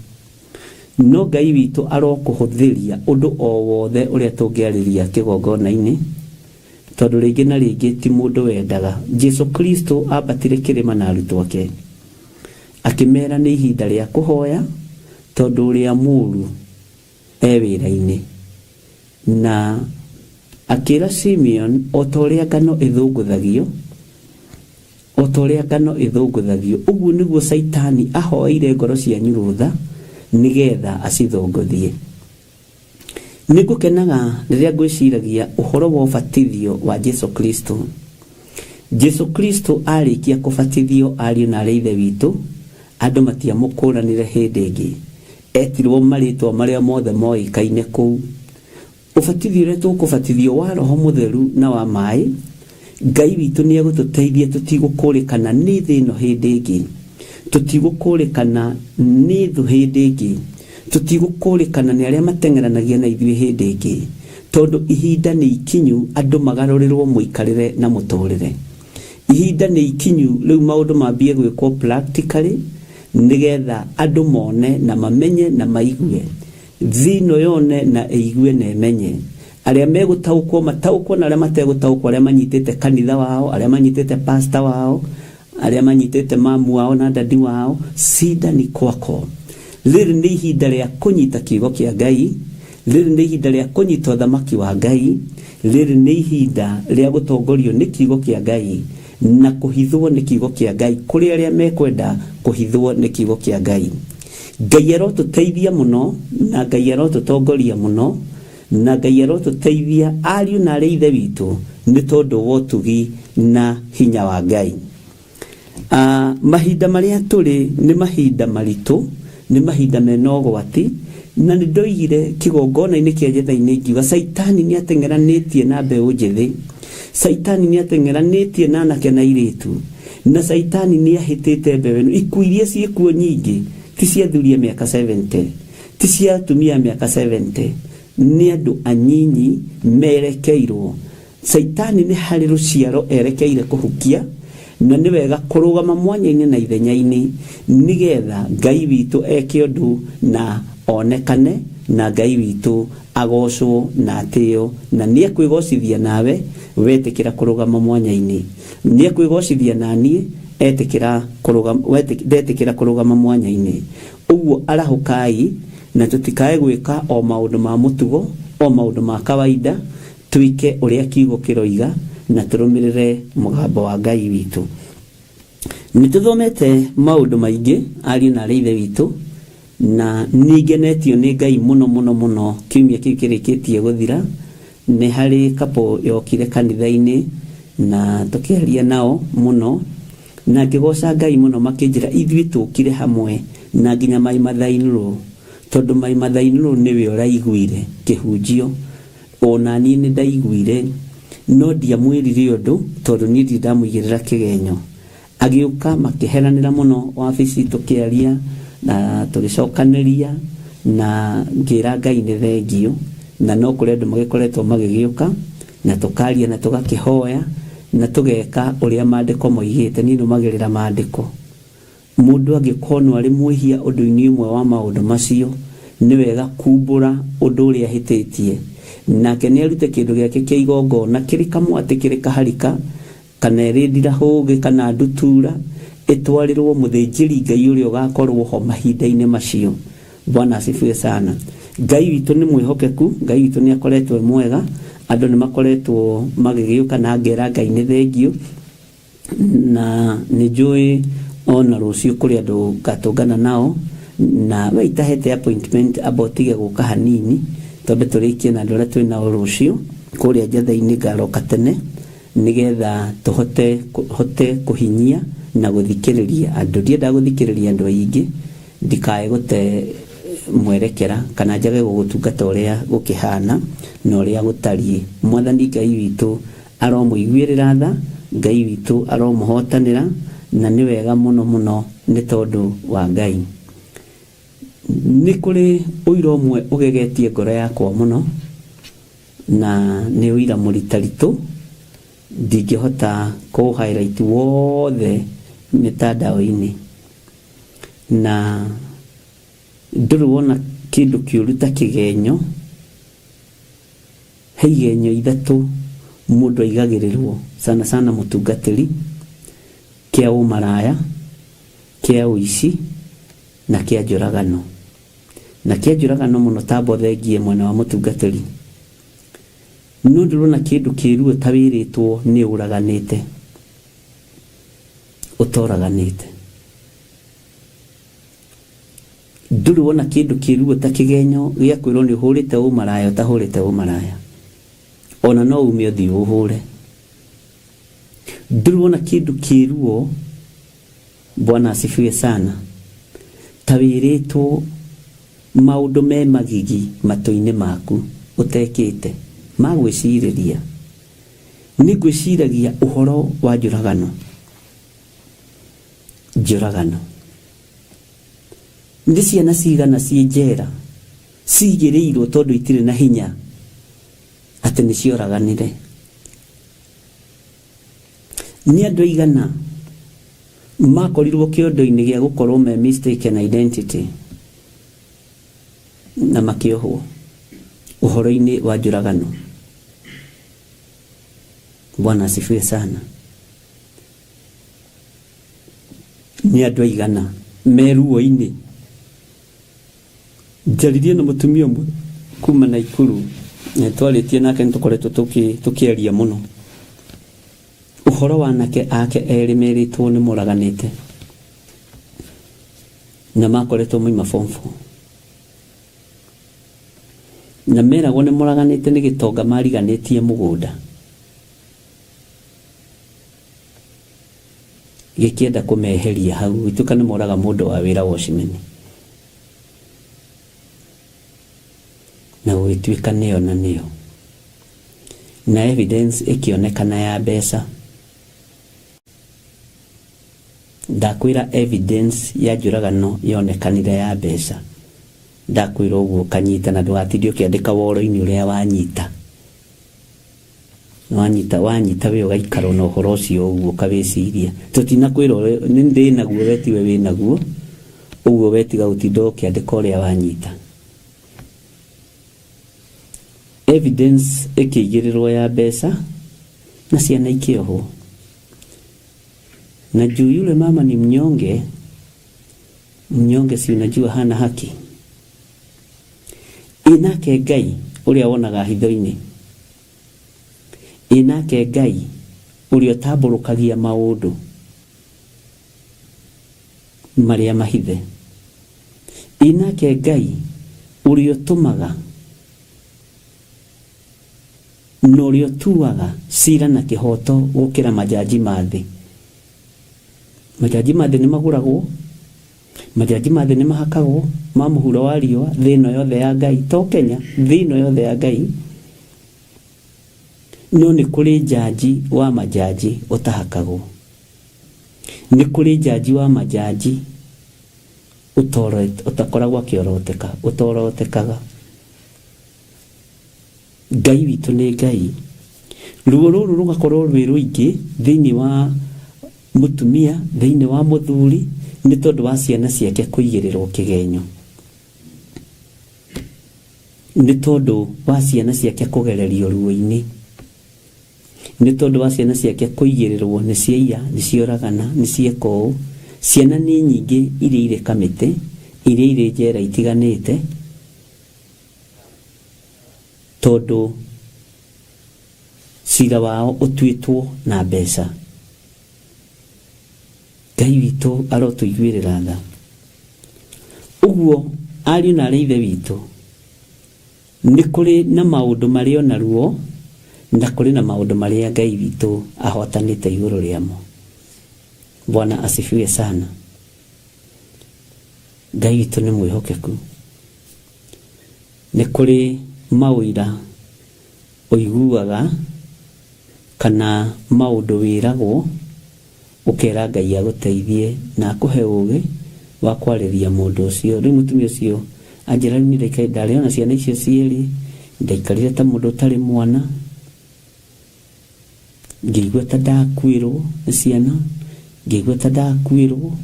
No Ngai witu arokuhuthiria undu o wothe uria tungiariria kigongona-ini, tondu ringi na ringi ti mundu wendaga. Jesu Kristo ambatire kirima na arutwo ake, akimera ni ihinda ria kuhoya, tondu uria muru e wira-ini, na akĩra Simeon o ta ũrĩa ngano ĩthũngũthagio ũguo nĩguo Saitani ahoire ngoro cianyu rũtha nĩgetha acithongothie. Nĩngũkenaga rĩrĩa ngwĩciragia ũhoro wa ũbatithio wa Jesu Kristo. Jesu Kristo arĩkia kũbatithio ariũ na aarĩ a Ithe witũ, andũ matiamũkũranire hĩndĩ ĩngĩ, etirwo marĩtwa marĩa mothe moĩkaine kũu. Ũbatithio ũrĩa tũkũbatithio wa Roho Mũtheru na wa maaĩ, Ngai witũ nĩ egũtũteithia tũtigũkũrĩkana nĩ thĩ ĩno hĩndĩ ĩngĩ, tũtigũkũrĩkana nĩ thũ hĩndĩ ĩngĩ, tũtigũkũrĩkana nĩ arĩa mateng'eranagia na ithuĩ hĩndĩ ĩngĩ, tondũ ihinda nĩ ikinyu andũ magarũrĩrwo mũikarĩre na mũtũrĩre. Ihinda nĩ ikinyu rĩu maũndũ mambie gwĩkwo practically nĩgetha andũ mone na mamenye na maigue, thino yone na ĩigue na ĩmenye. Arĩa megũtaũkwo mataũkwo na arĩa mategũtaũkwo, arĩa manyitĩte kanitha wao, arĩa manyitĩte pastor wao, arĩa manyitĩte mamu wao na dadi wao, sida ni kwako. Rĩrĩ nĩ ihinda rĩa kũnyita kiugo kĩa Ngai, rĩrĩ nĩ ihinda rĩa kũnyita ũthamaki wa Ngai, rĩrĩ nĩ ihinda rĩa gũtongorio nĩ kiugo kĩa Ngai na kũhithwo nĩ kiugo kĩa Ngai kũrĩ arĩa mekwenda kũhithwo nĩ kiugo kĩa Ngai. Ngai arotũteithia mũno na Ngai arotũtongoria mũno na Ngai arotũteithia ariũ na aarĩ a Ithe witũ nĩ tondũ wa ũtugi na hinya wa Ngai. Mahinda marĩa tũrĩ nĩ mahinda maritũ, nĩ mahinda mena ũgwati, na nĩ ndoigire kĩgongona-inĩ kĩa Jetha-inĩ ngiuga Saitani nĩ ateng'eranĩtie na mbeũ njĩthĩ, Saitani nĩ ateng'eranĩtie na anake na airĩtu, na Saitani nĩ ahĩtĩte mbeũ ĩno. Ikuũ iria ciĩkuo nyingĩ ti cia athuri a mĩaka 70, ti cia atumia a mĩaka 70, nĩ andũ anyinyi merekeirwo. Saitani nĩ harĩ rũciaro erekeire kũhukia, na nĩ wega kũrũgama mwanya-inĩ na ithenya-inĩ nĩgetha Ngai witũ eke ũndũ na onekane, na Ngai witũ agocwo na atĩo, na nĩ ekwĩgocithia nawe wetĩkĩra kũrũgama mwanya-inĩ, nĩ ekwĩgocithia naniĩ ndetĩkĩra kũrũgama mwanya-inĩ. Ũguo arahũkai na tũtikae gwĩka o maũndũ ma mũtugo, o maũndũ ma kawaida, twĩke ũrĩa kiugo kĩroiga na tũrũmĩrĩre mũgambo wa Ngai witũ. Nĩtũthomete maũndũ maingĩ ariũ na aarĩ a Ithe witũ, na nĩngenetio nĩ Ngai mũno mũno mũno. Kiumia kĩu kĩrĩkĩtie gũthira, nĩ harĩ couple yokire kanitha-inĩ na tũkĩaria nao mũno, na ngĩgoca Ngai mũno makĩnjĩra ithuĩ tũkire hamwe na nginya Mai Mathainũrũ, tondũ Mai Mathainũrũ nĩwe ũraiguire kĩhunjio, ona niĩ nĩ ndaiguire, no ndiamwĩrire ũndũ tondũ niĩ ndirĩ ndamũigĩrĩra kĩgenyo. Agĩũka makĩheranĩra mũno wabici, tũkĩaria na tũgĩcokanĩria, na ngĩra Ngai nĩ thengio, na no kũrĩ andũ magĩkoretwo magĩgĩũka na tũkaria na tũgakĩhoya na tũgeka ũrĩa maandĩko moigĩte. Niĩ nũmagĩrĩra maandĩko. Mũndũ angĩkorwo arĩ mwĩhia ũndũ-inĩ ũmwe wa maũndũ macio, nĩ wega kumbũra ũndũ ũrĩa ahĩtĩtie, nake nĩ arute kĩndũ gĩake kĩa igongona, kĩrĩ kamwatĩ, kĩrĩ kaharika, kana ĩrĩ ndirahũgĩ, kana ndutura, ĩtwarĩrwo mũthĩnjĩri Ngai ũrĩa ũgakorwo ho mahinda-inĩ macio. Bwana asifiwe sana. Ngai witũ nĩ mwĩhokeku, Ngai witũ nĩ akoretwo mwega, andũ nĩ makoretwo magĩgĩũka na ngera Ngai nĩ thengio, na nĩ njũĩ ona rũciũ kũrĩ andũ ngatũngana nao, na we itahete appointment abotige gũka hanini, tondũ tũrĩkie na andũ arĩa twĩ nao rũciũ kũrĩa Jetha-inĩ ngaroka tene, nĩgetha tũhote kũhinyia na gũthikĩrĩria andũ. Ndiendaga gũthikĩrĩria andũ aingĩ, ndikae gũte mwerekera kana njage gũgũtungata ũrĩa gũkĩhana na ũrĩa gũtariĩ. Mwathani Ngai witũ aromũiguĩrĩra tha, Ngai witũ aromũhotanĩra, na nĩ wega mũno mũno nĩ tondũ wa Ngai. Nĩ kũrĩ ũira ũmwe ũgegetie ngoro yakwa mũno, na nĩ ũira mũritaritũ, ndingĩhota kũ-highlight wothe mitandao-inĩ, na ndũrĩ wona kĩndũ kĩũru ta kĩgenyo. He igenyo ithatũ mũndũ aigagĩrĩrwo sana sana mũtungatĩri: kĩa ũmaraya, kĩa ũici na kĩa njũragano. Na kĩa njũragano mũno tambo thengie mwena wa mũtungatĩri. no ndurona kindu kiru utawiritwo ni uraganite utoraganite ndurona kindu kiru utakigenyo gya kwirwo ni hurite umaraya utahurite umaraya ona no ume uthi uhure ndurona kindu kiru Bwana asifiwe sana tawiritwo maundu me magigi matoine maku utekite magwiciriria ni gwiciragia uhoro wa njuragano ndi ciana cigana cienjera cigirirwo tondu itire na hinya ati ni cioraganire ni andu igana makorirwo kiondo-ini gia gukorwo me mistaken identity na makiohwo uhoro-ini wa njuragano. Bwana asifiwe sana. Ni andu aigana meruo-ini njaririe na mutumia umwe kuma Naikuru twaritie nake nitukoretwo tukiaria muno uhoro wanake ake eri meritwo ni muraganite na makoretwo moima form 4 na meragwo ni muraganite ni gitonga mariganitie mugunda gikienda kumeheria hau ituka ni moraga mundu wa wira wocimeni na gwituika neo na neo na evidence ikionekana ya besa ndakwira evidence ya njuragano yonekanire ya besa ndakwira uguo kanyita na ndwatidio kiandika woro-ini uria wanyita we ugaikaro no horo cio uguo kawiciria tutina kwira ni ndi naguo wetiwe wi naguo uguo wetiga utindo kiandika uria wanyita evidence ikigirirwo ya besa na ciana ikioho na juu yule mama ni mnyonge si unajua hana haki inake Ngai uria wonaga hitho-ini inake Ngai uria taburukagia maundu maria mahithe inake Ngai uria tumaga no uria tuaga cira na kihoto gukira majaji mathi ni maguragwo majaji mathi ni mahakagwo mamuhuro wa riwa thino yothe ya Ngai to Kenya thino yothe ya Ngai no ni kuri jaji wa majaji utahakagwo ni kuri jaji wa majaji utakoragwo akioroteka utorotekaga Ngai witu ni Ngai ruo ruru rugakorwo rwi ruingi thiini wa mutumia thiini wa muthuri ni tondu wa ciana ciake kuigirirwo kigenyo ni tondu wa ciana ciake kugererio ruo-ini ni tondu wa ciana ciake kuigirirwo ni ciaiya ni cioragana ni cieko ciana ni nyingi iria ire kamite iria ire njera itiganite tondu cira wao utuitwo na mbeca Ngai witu arotuiguirira tha uguo ariu na ithe witu ni kuri na maundu mario na ruo na kuri na maundu maria Ngai witu ahotanite iguru riamo. Bwana asifiwe sana. Ngai witu ni mwihokeku ni kuri mawira uiguaga kana maundu wiragwo ukera Ngai aguteithie na akuhe ugi wa kwariria mundu ucio ri mutumia ucio anjira ni ndari ona ciana icio cieri ndaikarire ta mundu utari mwana ngigwa ta ndakwirwo ni ciana ngigwa ta ndakwirwo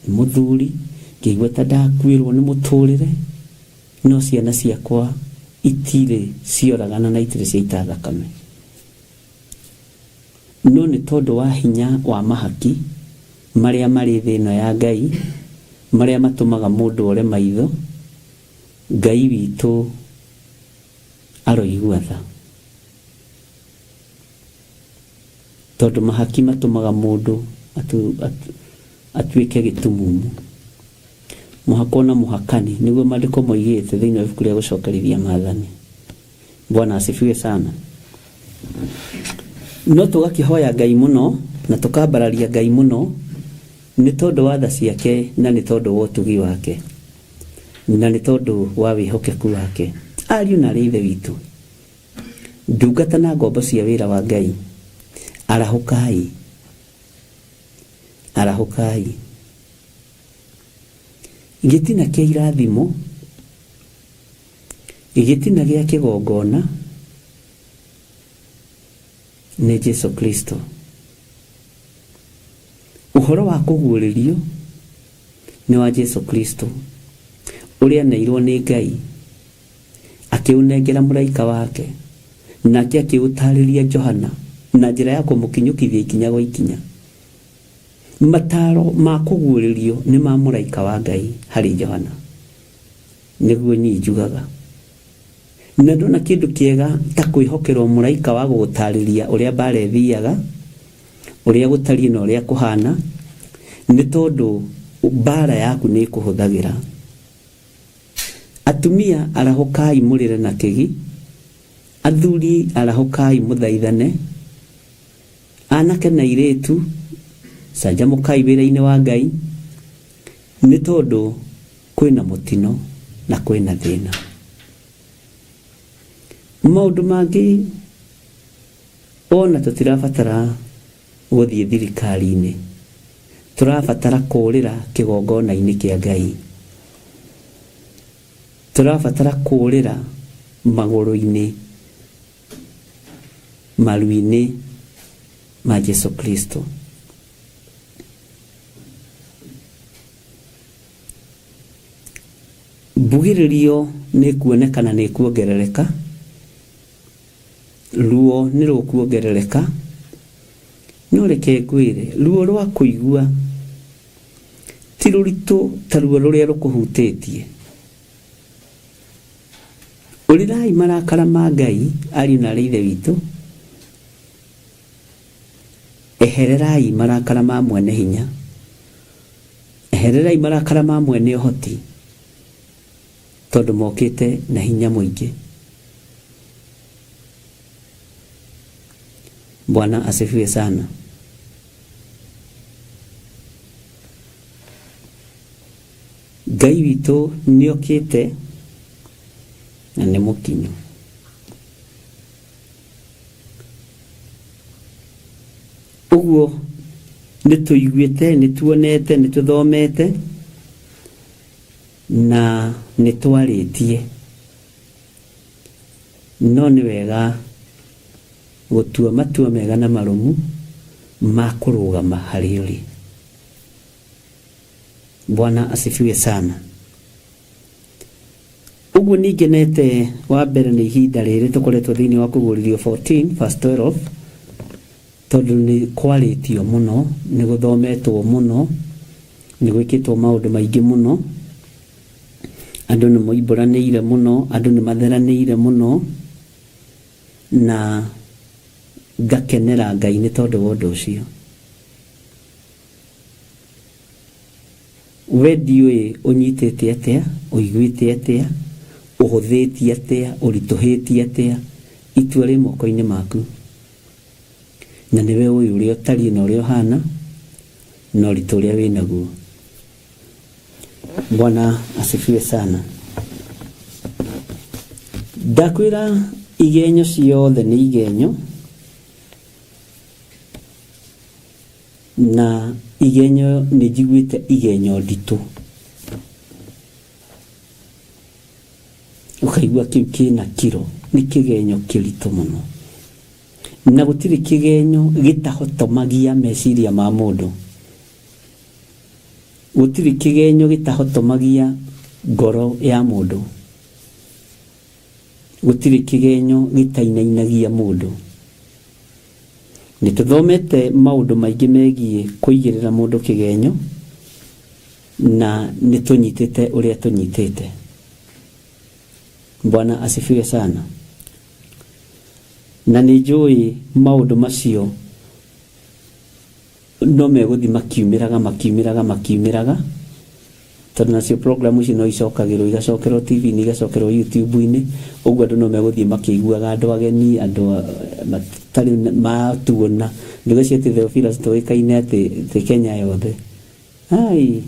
ni muthuri ngigwa ta ndakwirwo ni muturire no ciana ciakwa itire cioragana na itire ciita thakame no ni tondu wa hinya wa mahaki maria mari thino ya Ngai maria matumaga mundu ore maitho Ngai witu aroigua tha tondu mahaki matumaga mundu atuike gitumumu. Muhako na muhakani niguo maandiko moigite thiini wa ibuku ria gucokerithia maathani. Bwana asifiwe sana. No tugakihoya Ngai muno na tukambararia Ngai muno ni tondu wa tha ciake na ni tondu wa utugi wake na ni tondu wa wihokeku wake. Ariu na ithe witu, ndungata na ngombo cia wira wa Ngai, arahukai gitina kia irathimo, gitina gia kigongona ni Jesu Kristo. Uhoro wa kuguririo ni wa Jesu Kristo, uria neirwo ni Ngai akiunengera muraika wake na akiutariria Johana na njira ya kumukinyukithia ikinya gwa ikinya. Mataro ma kuguririo ni ma muraika wa Ngai hari Johana, niguo ni njugaga. Na ndona kindu kiega ta kwihokerwo muraika wa gutariria uria bare thiaga, uria gutari na uria kuhana, ni tondu bara yaku ni kuhuthagira. Atumia arahukai murire na kigi, athuri arahukai muthaithane, anake na iretu sanjamukai wira-ini wa Ngai, ni tondu kwina mutino na kwina thina. Maundu mangi ona tutirabatara guthie thirikari-ini, turabatara kurira kigongona-ini kia Ngai, turabatara kurira maguru-ini maru-ini ma Jesu Kristo. Mbugiririo ni kuonekana ni kuongerereka, ruo ni rukuongerereka. No reke ngwire, ruo rwa kuigua ti ruritu ta ruo ruria rukuhutitie. Urirai marakara ma Ngai, ariu na ithe witu, ehererai marakara ma mwene hinya, ehererai marakara ma mwene uhoti, tondu mokite na hinya muingi. Bwana asifiwe sana. Ngai witu niokite na ni mukinyu. Uguo nituiguite, nituonete, nituthomete na nitwaritie. No ni wega gutua matua mega na marumu ma kurugama hari uri. Bwana asifiwe sana. Uguo ningenete wa mbere ni ihinda riri tukoretwo thiini wa kuguririo 14 verse 12, tondu ni kwaritio muno, ni guthometwo muno, ni gwikitwo maundu maingi muno, andu ni moimburanire muno, andu ni matheranire muno, na ngakenera Ngai ni tondu wa undu ucio. We ndiũĩ unyitĩte atia, uiguĩte atia, uhuthitie atia, urituhitie atia, itua ri moko-ini maku. Na niwe ũĩ uria utari na uria uhana na uritu uria winaguo. Bwana asifiwe sana. Ndakwira igenyo ciothe ni igenyo, na igenyo ni njiguite igenyo nditu. Ukaigua kiu kina kiro, ni kigenyo kiritu muno, na gutiri kigenyo gitahotomagia meciria ma mundu, gutiri kigenyo gitahotomagia ngoro ya mundu, gutiri kigenyo gitainainagia mundu. Nituthomete maundu maingi megie kuigirira mundu kigenyo, na nitunyitite uria tunyitite. Bwana asifiwe sana. Na nijui maundu macio no meguthi makiumiraga tondu nacio program ici no icokagirwo igacokerwo TV ni igacokerwo YouTube ini uguo andu no meguthi makiguaga andu ageni andu matari matuona nduga cia Theophilus toikaine ati Kenya yothe ai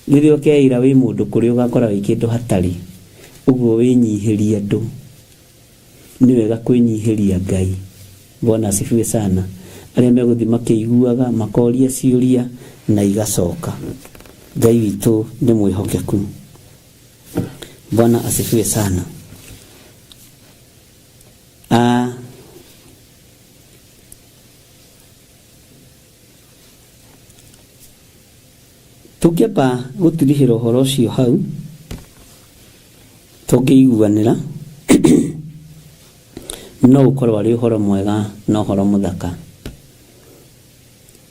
ririo keira wi mundu kuri ugakora wi kindu hatari uguo winyihiria andu ni wega kwinyihiria Ngai. Bwana asifiwe sana. Aria meguthi makiguaga makoria ciuria na igacoka. Ngai witu ni mwihokeku. Bwana asifiwe sana. Tukiamba gutirihira uhoro ucio hau tungiguanira no ukorwo ari uhoro mwega no uhoro muthaka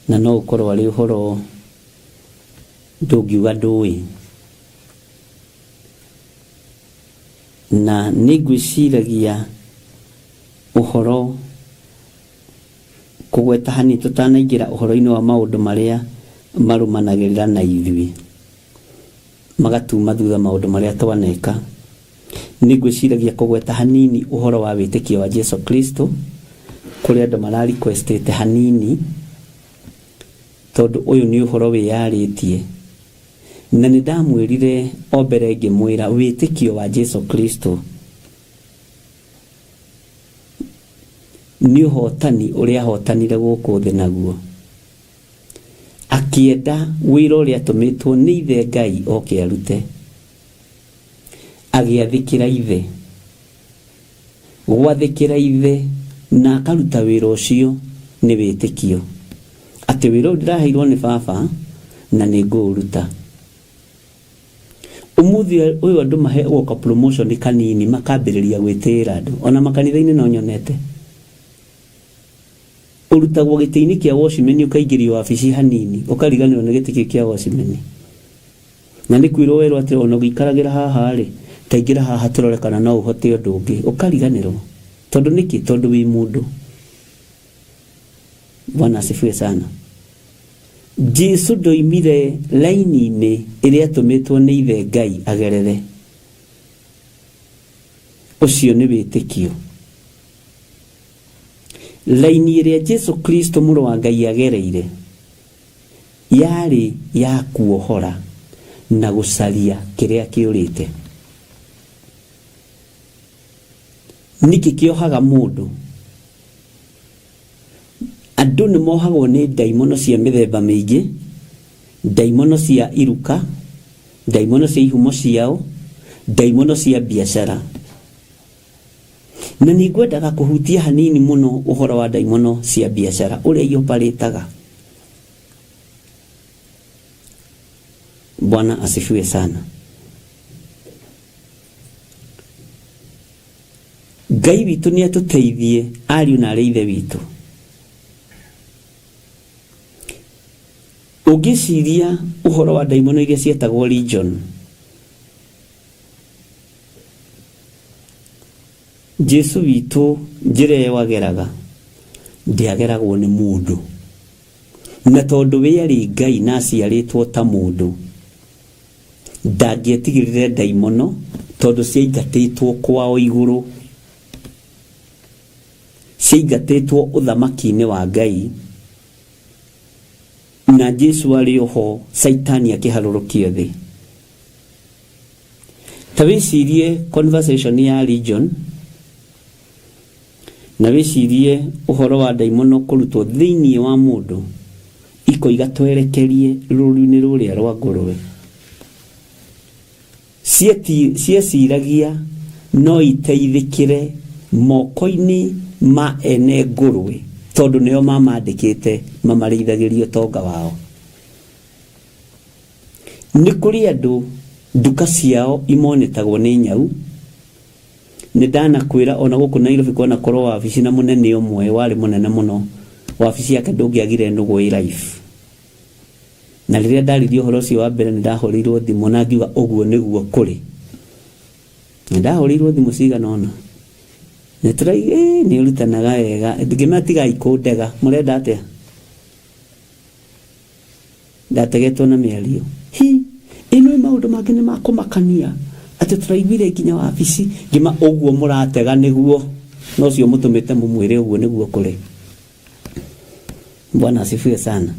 na no ukorwo ari uhoro ndungiuga ndui na nigwiciragia uhoro kugweta hani tutanaingira uhoro-ini wa maundu maria marumanagirira na ithui magatuma thutha maundu maria twaneka. Nigwiciragia kugweta hanini uhoro wa witikio wa Jesu Kristo kuri andu mara requestete hanini tondu uyu ni uhoro wiyaritie na ni ndamwirire ombere ngimwira witikio wa Jesu Kristo ni uhotani uria hotanire guku thi naguo akienda wira uria atumitwo ni ithe Ngai oke arute agiathikira ithe gwathikira ithe na akaruta wira ucio ni witikio ati wira ndiraheirwo ni baba na ni nguruta umuthi uyu andu mahe woka promotion kanini makambiriria gwitira andu ona makanitha-ini no nyonete urutagwo giti-ini kia washimeni ukaigirio wabici hanini ukariganirwo ni giti kia washimeni na ni kwirwo werwo ati ona gikaragira haha ri taingira haha turore kana no uhote undu ungi ukariganirwo tondu niki tondu wi mundu. Bwana asifiwe sana. Jesu ndoimire laini-ini iria atumitwo ni ithe Ngai agerere ucio ni witikio. Laini iria Jesu Kristo muru wa Ngai agereire yari ya kuohora na gucaria kiria kiurite. Niki kiohaga mundu andu ni mohagwo ni daimono cia mithemba mingi, daimono cia iruka, daimono cia ihumo ciao, daimono cia biashara. Na nigwendaga kuhutia hanini muno uhoro wa daimono cia biashara uria ioparetaga. Bwana asifiwe sana. Ngai witu ni atuteithie ariu na ari ithe witu. Ugiciria uhoro wa daimono iria cietagwo legion, Jesu witu njire wageraga ndiageragwo ni mundu na tondu we ari Ngai na aciaritwo ta mundu ndangietigirire daimono tondu ciaingatitwo kwao iguru, ciaingatitwo uthamaki-ini wa Ngai na Jesu ari oho Saitani akiharurukio thi. Tawicirie conversation ya legion na wicirie uhoro wa daimono kurutwo thiini wa mundu iko igatwerekerie ruru-ini ruria rwa ngurwe. Cieciragia no iteithikire moko-ini ma ene ngurwe tondu nio mamandikite mamarithagirio tonga wao. Ni kuri andu nduka ciao imonetagwo ni nyau. Ni ndana kwira ona guku Nairobi kona korwo wabici na munene umwe wari munene muno wabici yake ndungiagire ndugu i life. Na riria ndaririo horo cio wa mbere ni ndahorirwo thimu na ngiuga uguo niguo kuri. Ni ndahorirwo thimu cigana ona niturai ni urutanaga wega ngimatiga ikundega murenda atia ndategetwo na mĩario ĩno maũndũ mangĩ nĩ makũmakania atĩ tũraiguire nginya wabici ngima ũguo mũratega nĩguo no cio mũtũmĩte mũmwĩre ũguo nĩguo kũrĩ. Bwana asifiwe sana.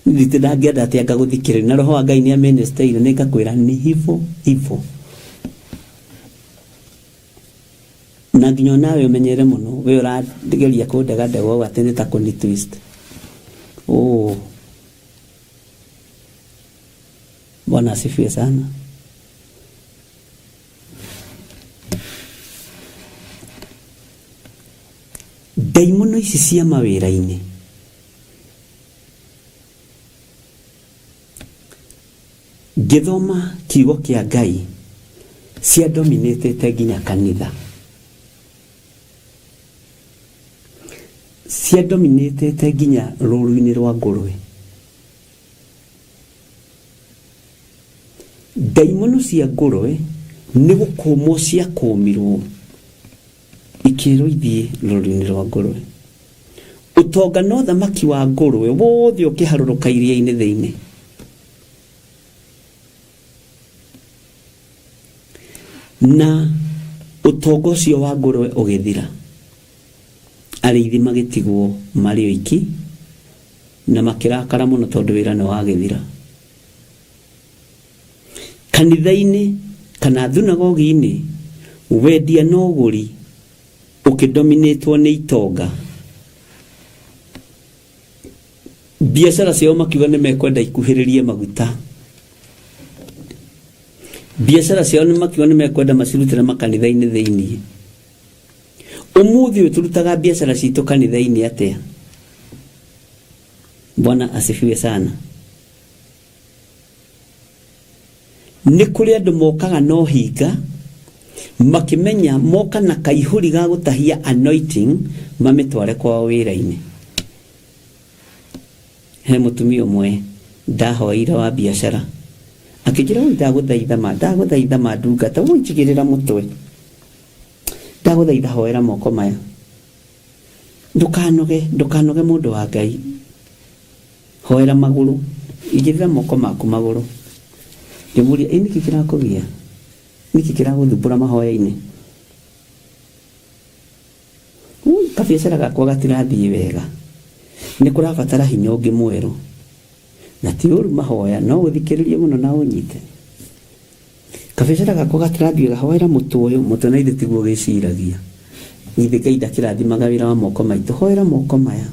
Ndite ndangĩenda atĩ anga gũthikĩrĩria na roho wa Ngai nĩ amenesteire nĩ ngakwĩra nĩ hivyo na nginya nawe ũmenyere mũno we ũrageria kũndega ndego atĩ nĩ ta kũni twist. Bwana asifiwe sana. Daimono ici cia mawĩra-inĩ ngĩthoma kiugo kĩa Ngai cia dominatete nginya kanitha, cia dominatete nginya rũru-inĩ rwa ngũrwe. Daimono cia ngũrwe nĩ gũkũmwo cia kũmirwo ikĩrwo ithiĩ rũru-inĩ rwa ngũrwe. Ũtonga na ũthamaki wa ngũrwe wothe ũkĩharũrũka iria-inĩ thĩinĩ, na ũtonga ũcio wa ngũrwe ũgĩthira, arĩithi magĩtigwo marĩ oiki na makĩrakara mũno tondũ wĩra nĩ wagĩthira. Kanitha-inĩ kana thunagogi-inĩ wendia na ũgũri ũkĩdominatwo nĩ itonga, biacara ciao makiuga nĩ mekwenda ikuhĩrĩrie maguta, biacara ciao nĩ makiuga nĩ mekwenda macirutĩre makanitha-inĩ thĩinĩ. Ũmũthĩ ũyũ tũrutaga biacara citũ kanitha-inĩ atĩa? Bwana asifiwe sana. Nĩ kũrĩ andũ mokaga no hinga makimenya moka na kaihuri ga gũtahia anointing mamitware kwao wĩra-inĩ. He mũtumia ũmwe ndahoire wa biacara akĩnjĩra ndagũthaitha ma ndungata ũnjigĩrĩra mũtwe, ndagũthaitha hoera moko maya, ndũkanoge mũndũ wa Ngai, hoera magũrũ, igĩrĩra moko maku magũrũ. Ngĩmũria nĩkĩ kĩrakũgia, nĩkĩ kĩragũthumbũra mahoya-inĩ? Kabiacara gakwa gatirathiĩ wega, nĩ kũrabatara hinya ũngĩ mwerũ, na ti ũru mahoya no ũthikĩrĩrie mũno na ũnyite. Kabiacara gakwa gatirathiĩ wega, hoera mũtwe ũyũ, mũtwe na ithe tiguo gĩciragia. Githĩ Ngai ndakĩrathimaga wĩra wa moko maitũ? Hoera moko maya,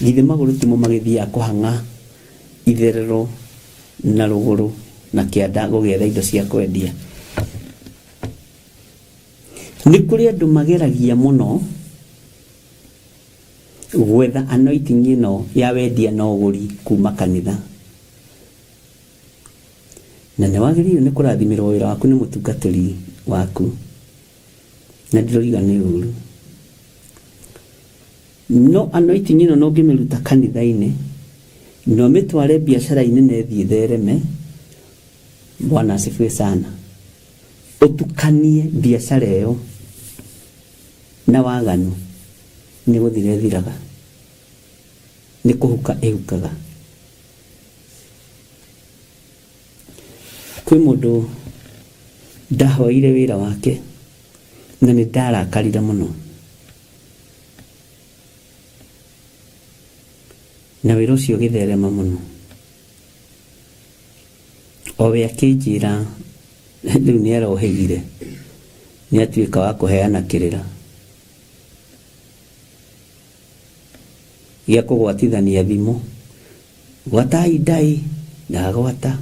githĩ magũrũ timo magĩthiaga kũhang'a itherero na rũgũrũ na kĩanda gũgetha indo cia kwendia. Nĩ kũrĩ andũ mageragia mũno gwetha anointing ĩno ya wendia na ũgũri kuma kanitha, na nĩ wagĩrĩirwo nĩ kũrathimirwo wĩra waku nĩ mũtungatĩri waku, na ndiroiga nĩ ũru. No anointing ĩno no ngĩmĩruta kanitha-inĩ, no mĩtware biacara-inĩ na ĩthiĩ thereme. Bwana asifiwe sana. Ũtukanie biacara ĩyo na waganu, nĩ gũthira thiraga, nĩ kũhuka ĩhukaga. Kwĩ mũndũ ndahoire wĩra wake na nĩ ndarakarire mũno, na wĩra ũcio ũgĩtherema mũno. Owe akĩnjĩra rĩu nĩ arohĩgire, nĩ atuĩka wa kũheana kĩrĩra gĩa kũgwatithania thimũ, gwatai ndai ndagwata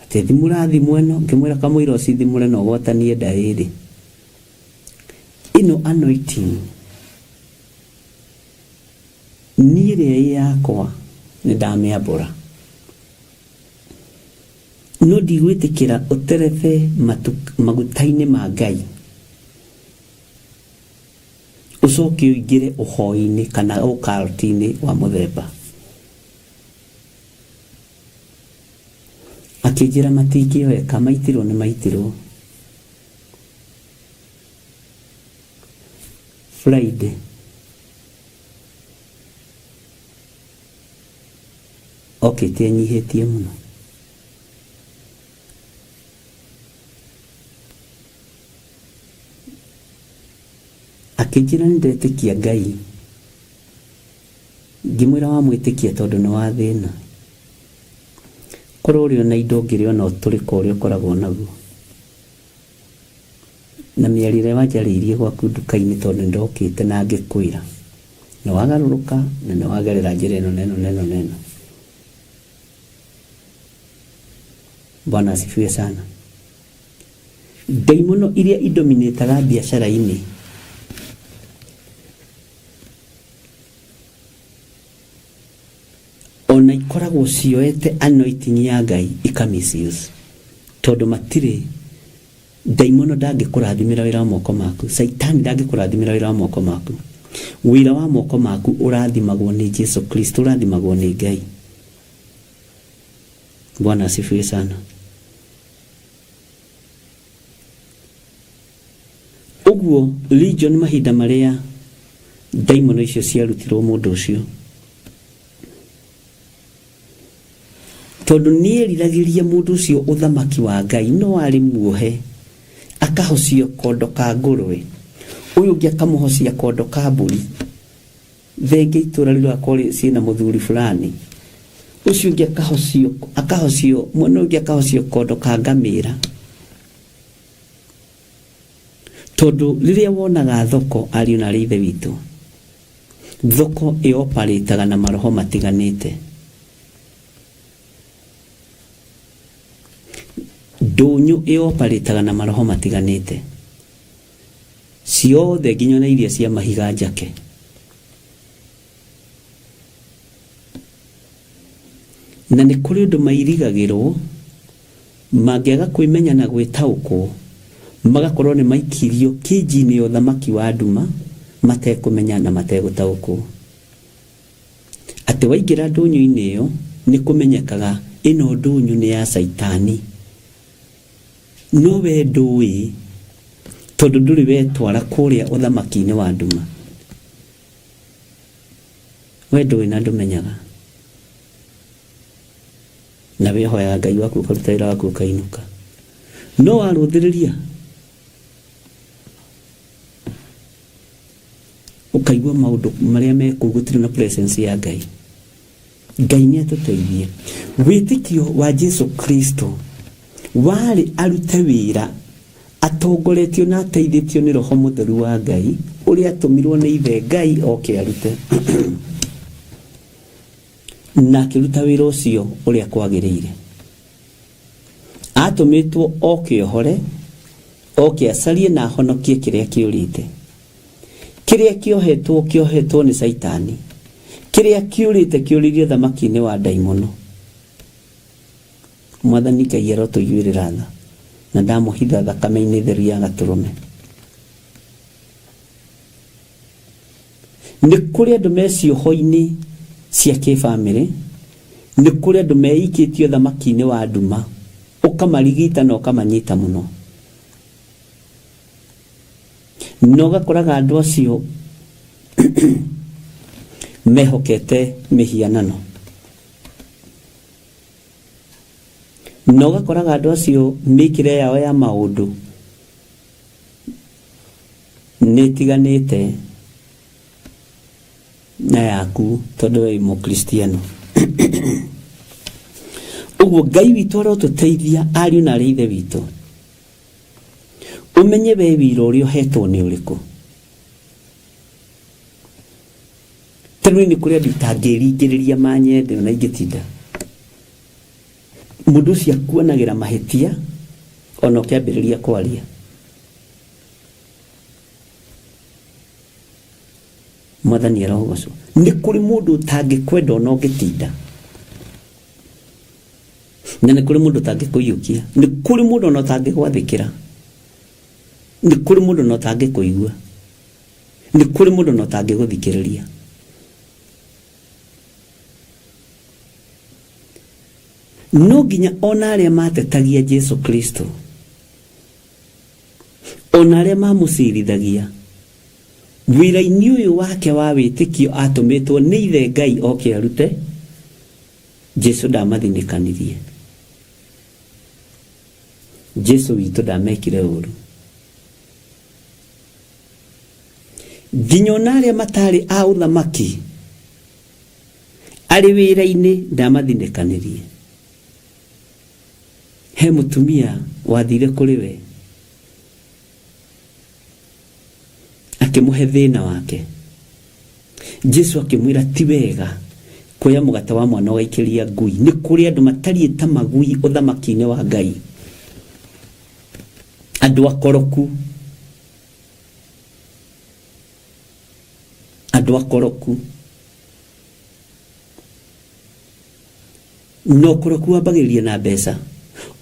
atĩ thimũra thimũ ĩno, ngĩmwĩra kamũira ũci thimũre na ũgwatanie nda ĩrĩ. Ĩno anointing niĩ ĩrĩa yakwa nĩ ndamĩambũra, no ndigwĩtĩkĩra ũterebe maguta-inĩ ma Ngai ucoke ũingĩre ũhoi-inĩ kana ũkaroti-inĩ wa mũthemba. Akĩnjĩra matingĩoeka, maitirwo nĩ maitirwo. Friday okĩte anyihĩtie mũno. Akĩnjĩra nĩndetĩkia Ngai. Ngĩmwĩra wa mwĩtĩkia tondũ nĩ wa thĩna. Korwo ũrĩ na indo ngĩrĩ ona ũtũrĩko ũrĩa ũkoragwo naguo. Na mĩarĩre wanjarĩirie gwaku nduka-inĩ tondũ ndokĩte na ngĩkwĩra. Nĩ wagarũrũka na nĩ wagerera njĩra ĩno neno. Bwana asifiwe sana. Ndaimono iria idominataga biacara-inĩ ona ikoragwo cioete anointing ya Ngai ikamisiuse tondũ matirĩ. Ndaimono ndangĩkũrathimĩra wĩra wa moko maku, Saitani ndangĩkũrathimĩra wĩra wa moko maku. Wĩra wa moko maku ũrathimagwo nĩ Jesu Kristo, ũrathimagwo nĩ Ngai. Bwana asifiwe sana. Ũguo Legion mahinda marĩa ndaimono icio ciarutirwo mũndũ ũcio, tondũ nĩeriragĩria mũndũ ũcio ũthamaki wa Ngai, no arĩ muohe akahocio kondo ka ngũrwe, ũyũ ũngĩ akamũhocia kondo ka mbũri. Thenge itũra rĩu akorĩ ciĩna mũthuri fulani, ũcio ũngĩ akahocio mwena ũngĩ akahocio kondo ka ngamĩra. Tondũ rĩrĩa wonaga thoko ariũ na arĩ ithe witũ, thoko ĩoparĩtaga na maroho matiganĩte. Ndũnyũ ĩoparĩtaga na maroho matiganĩte. Ciothe nginya na iria cia mahiga njake. Na nĩ kũrĩ ũndũ mairigagĩrwo mangĩaga kwĩmenya na gwĩtaũkwo, magakorwo nĩ maikirio kĩnji-inĩ ya ũthamaki wa nduma matekũmenya na mategũtaũkwo. Atĩ waingĩra ndũnyũ-inĩ ĩyo nĩ kũmenyekaga ĩno ndũnyũ nĩ ya Saitani. No we ndũĩ tondũ ndũrĩ wetwara kũrĩa ũthamaki-inĩ wa nduma. We ndũĩ na ndũmenyaga. Na wĩhoyaga Ngai waku ũkaruta wĩra waku ũkainũka. No warũthĩrĩria ũkaigua maũndũ marĩa mekũu gũtirĩ na presence ya Ngai. Ngai nĩatũteithie. Wĩtĩkio wa Jesu Kristo warĩ arute wĩra atongoretio na ateithĩtio nĩ Roho Mũtheru wa Ngai ũrĩa atũmirwo nĩ ithe Ngai oke arute. Na akĩruta wĩra ũcio ũrĩa kwagĩrĩire. Atũmĩtwo oke ohore, oke acarie na ahonokie kĩrĩa kĩũrĩte. Kĩrĩa kĩohetwo nĩ Saitani. Kĩrĩa kĩũrĩrie thamaki-inĩ wa ndaimono. Mwathani Ngai arotũiguĩrĩra tha na ndamũhitha thakame-inĩ theru ya Gatũrũme. Nĩ kũrĩ andũ me cioho-inĩ cia kĩbamĩrĩ, nĩ kũrĩ andũ meikĩtio thamaki-inĩ wa nduma, ũkamarigita na ũkamanyita mũno. Na ũgakoraga andũ acio mehokete mĩhianano. Na ũgakoraga andũ acio mĩkĩre yao ya maũndũ nĩtiganĩte na yaku tondũ wĩ mũkristiano. Ũguo Ngai witũ arotũteithia ariũ na arĩ ithe witũ. Ũmenye we wĩra ũrĩa ũhetwo nĩ ũrĩkũ. Tene nĩ kũrĩ andũ itangĩringĩrĩria manyende na ingĩtinda. Mũndũ ũcio akuonagĩra mahĩtia ona ũkĩambĩrĩria kwaria. Mwathani arogocwo. Nĩ kũrĩ mũndũ ũtangĩkwenda ona ũngĩtinda. Na nĩ kũrĩ mũndũ ũtangĩkũiyũkia. Nĩ kũrĩ mũndũ ona ũtangĩgwathĩkĩra. Nĩ kũrĩ mũndũ ona ũtangĩkũigua. Nĩ kũrĩ mũndũ ona ũtangĩgũthikĩrĩria. No nginya ona arĩa matetagia Jesu Kristo, ona arĩa mamũcirithagia, wĩra-inĩ ũyũ wake wa wĩtĩkio atũmĩtwo nĩ ithe Ngai oke arute, Jesu ndamathinikanirie. Jesu witũ ndamekire ũru. Nginya ona arĩa matarĩ a ũthamaki arĩ wĩra-inĩ ndamathinikanirie. He mũtumia wathire kũrĩ we akĩmũhe thĩna wake. Jesu akĩmwĩra ti wega kuoya mũgate wa mwana ũgaikĩria ngui. Nĩ kũrĩ andũ matariĩ ta magui ũthamaki-inĩ wa Ngai. Andũ akoroku. Andũ akoroku. No ũkoroku wambagĩrĩria na mbeca.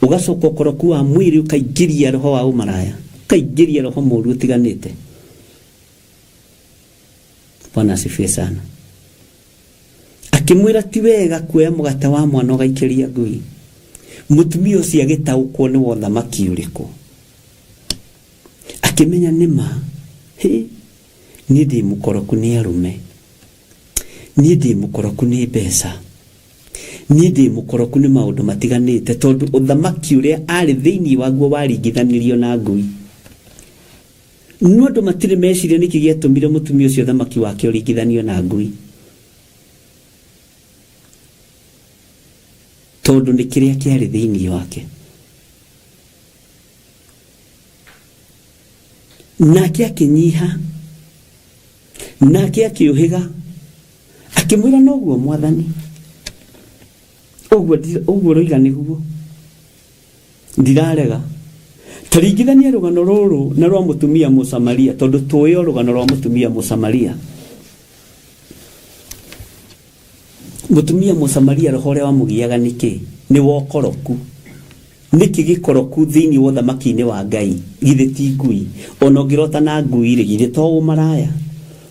Ũgacoka ũkoroku wa mwĩrĩ ũkaingĩria roho wa ũmaraya. Ũkaingĩria roho mũũru ũtiganĩte. Bwana asifiwe sana. Akĩmwĩra ti wega kuoya mũgate wa mwana ũgaikĩria ngui. Mũtumia ũcio agĩtaũkwo nĩ wa ũthamaki ũrĩkũ. Akĩmenya nĩma, niĩ ndĩ mũkoroku nĩ arũme. Niĩ ndĩ mũkoroku nĩ mbeca. Niĩ ndĩ mũkoroku nĩ maũndũ matiganĩte, tondũ ũthamaki ũrĩa arĩ thĩinĩ waguo waringithanirio na ngui. No andũ matirĩ meciria nĩkĩ gĩatũmire mũtumia ũcio ũthamaki wake ũringithanio na ngui. Tondũ nĩ kĩrĩa kĩarĩ thĩinĩ wake. Nake akĩnyiha. Nake akĩũhĩga. Akĩmwĩra noguo Mwathani. Ũguo roiga nĩguo. Ndirarega. Taringithania rũgano rũrũ na rwa mũtumia Mũsamaria, tondũ tũĩ rũgano rwa mũtumia Mũsamaria. Mũtumia Mũsamaria roho ũrĩa wamũgiaga nĩkĩ? Nĩ wokoroku. Nĩkĩ gĩkoroku thĩinĩ wa ũthamaki-inĩ wa Ngai? Githĩ ti ngui? Ona ũngĩrota na ngui rĩ, githĩ to ũmaraya?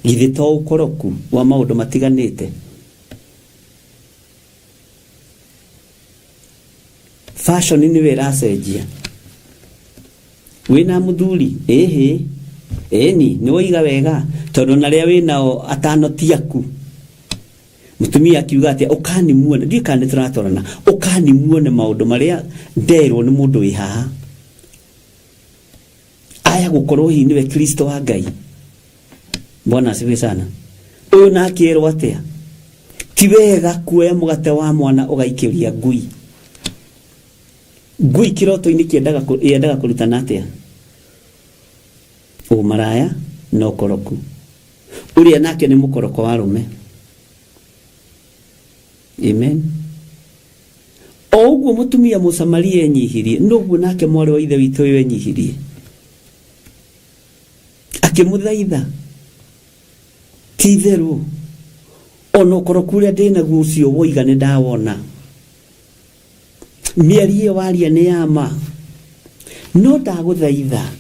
Githĩ to ũkoroku wa maũndũ matiganĩte? Fashion nĩwe ĩracenjia. Wĩna mũthuri, ĩni, nĩ woiga wega, tondũ narĩa wĩnao atano tiaku. Mũtumia akiuga atĩ ũkani muone, ndiĩ kana tũratwarana, ũkani muone maũndũ marĩa nderwo nĩ mũndũ wĩ haha. Aya gũkorwo hihi nĩwe Kristo wa Ngai. Bwana asifiwe sana. Ũyũ nake erwo atĩa? Ti wega kuoya mũgate wa mwana ũgaikĩria ngui. Ngui kĩroto-inĩ kĩendaga kũrutana atĩa? Ũmaraya na ũkoroku. Ũrĩa nake nĩ mũkoroko wa arũme. Amen. O ũguo mũtumia Mũsamaria enyihirie, noguo nake mwarĩ wa ithe witũ ũyũ enyihirie. Akĩmũthaitha. Ti itherũ. Ona ũkoroku ũrĩa ndĩnaguo ũcio woiga nĩ ndawona. Mĩario ĩyo waria nĩ yama. No ndagũthaitha.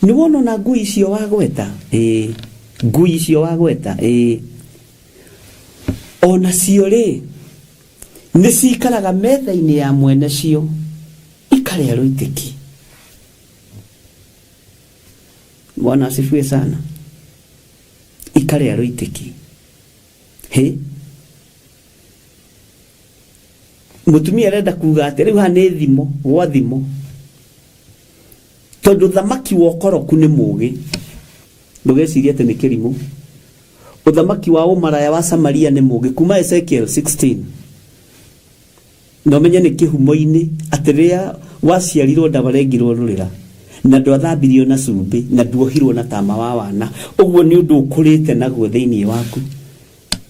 Nĩ wona ona ngui icio wagweta? Ngui icio wagweta? Ona cio rĩ, nĩ cikaraga metha-inĩ ya mwene cio. Ikarĩa rũitĩki. Bwana asifiwe sana. Ikarĩa rũitĩki. Mũtumia arenda kuga atĩ rĩu haha nĩ thimo, gwa thimo. Tondũ thamaki wa ũkoroku nĩ mũũgĩ. Ndũgecirie atĩ nĩ kĩrimũ. Ũthamaki wa ũmaraya wa Samaria nĩ mũũgĩ. Kuma Ezekiel 16. Na ũmenye nĩ kĩhumo-inĩ atĩ rĩrĩa waciarirwo ndabarengirwo rũrĩra. Na ndwathambirio na cumbĩ, na nduohirwo na tama wa wana. Ũguo nĩ ũndũ ũkũrĩte naguo thĩinĩ waku.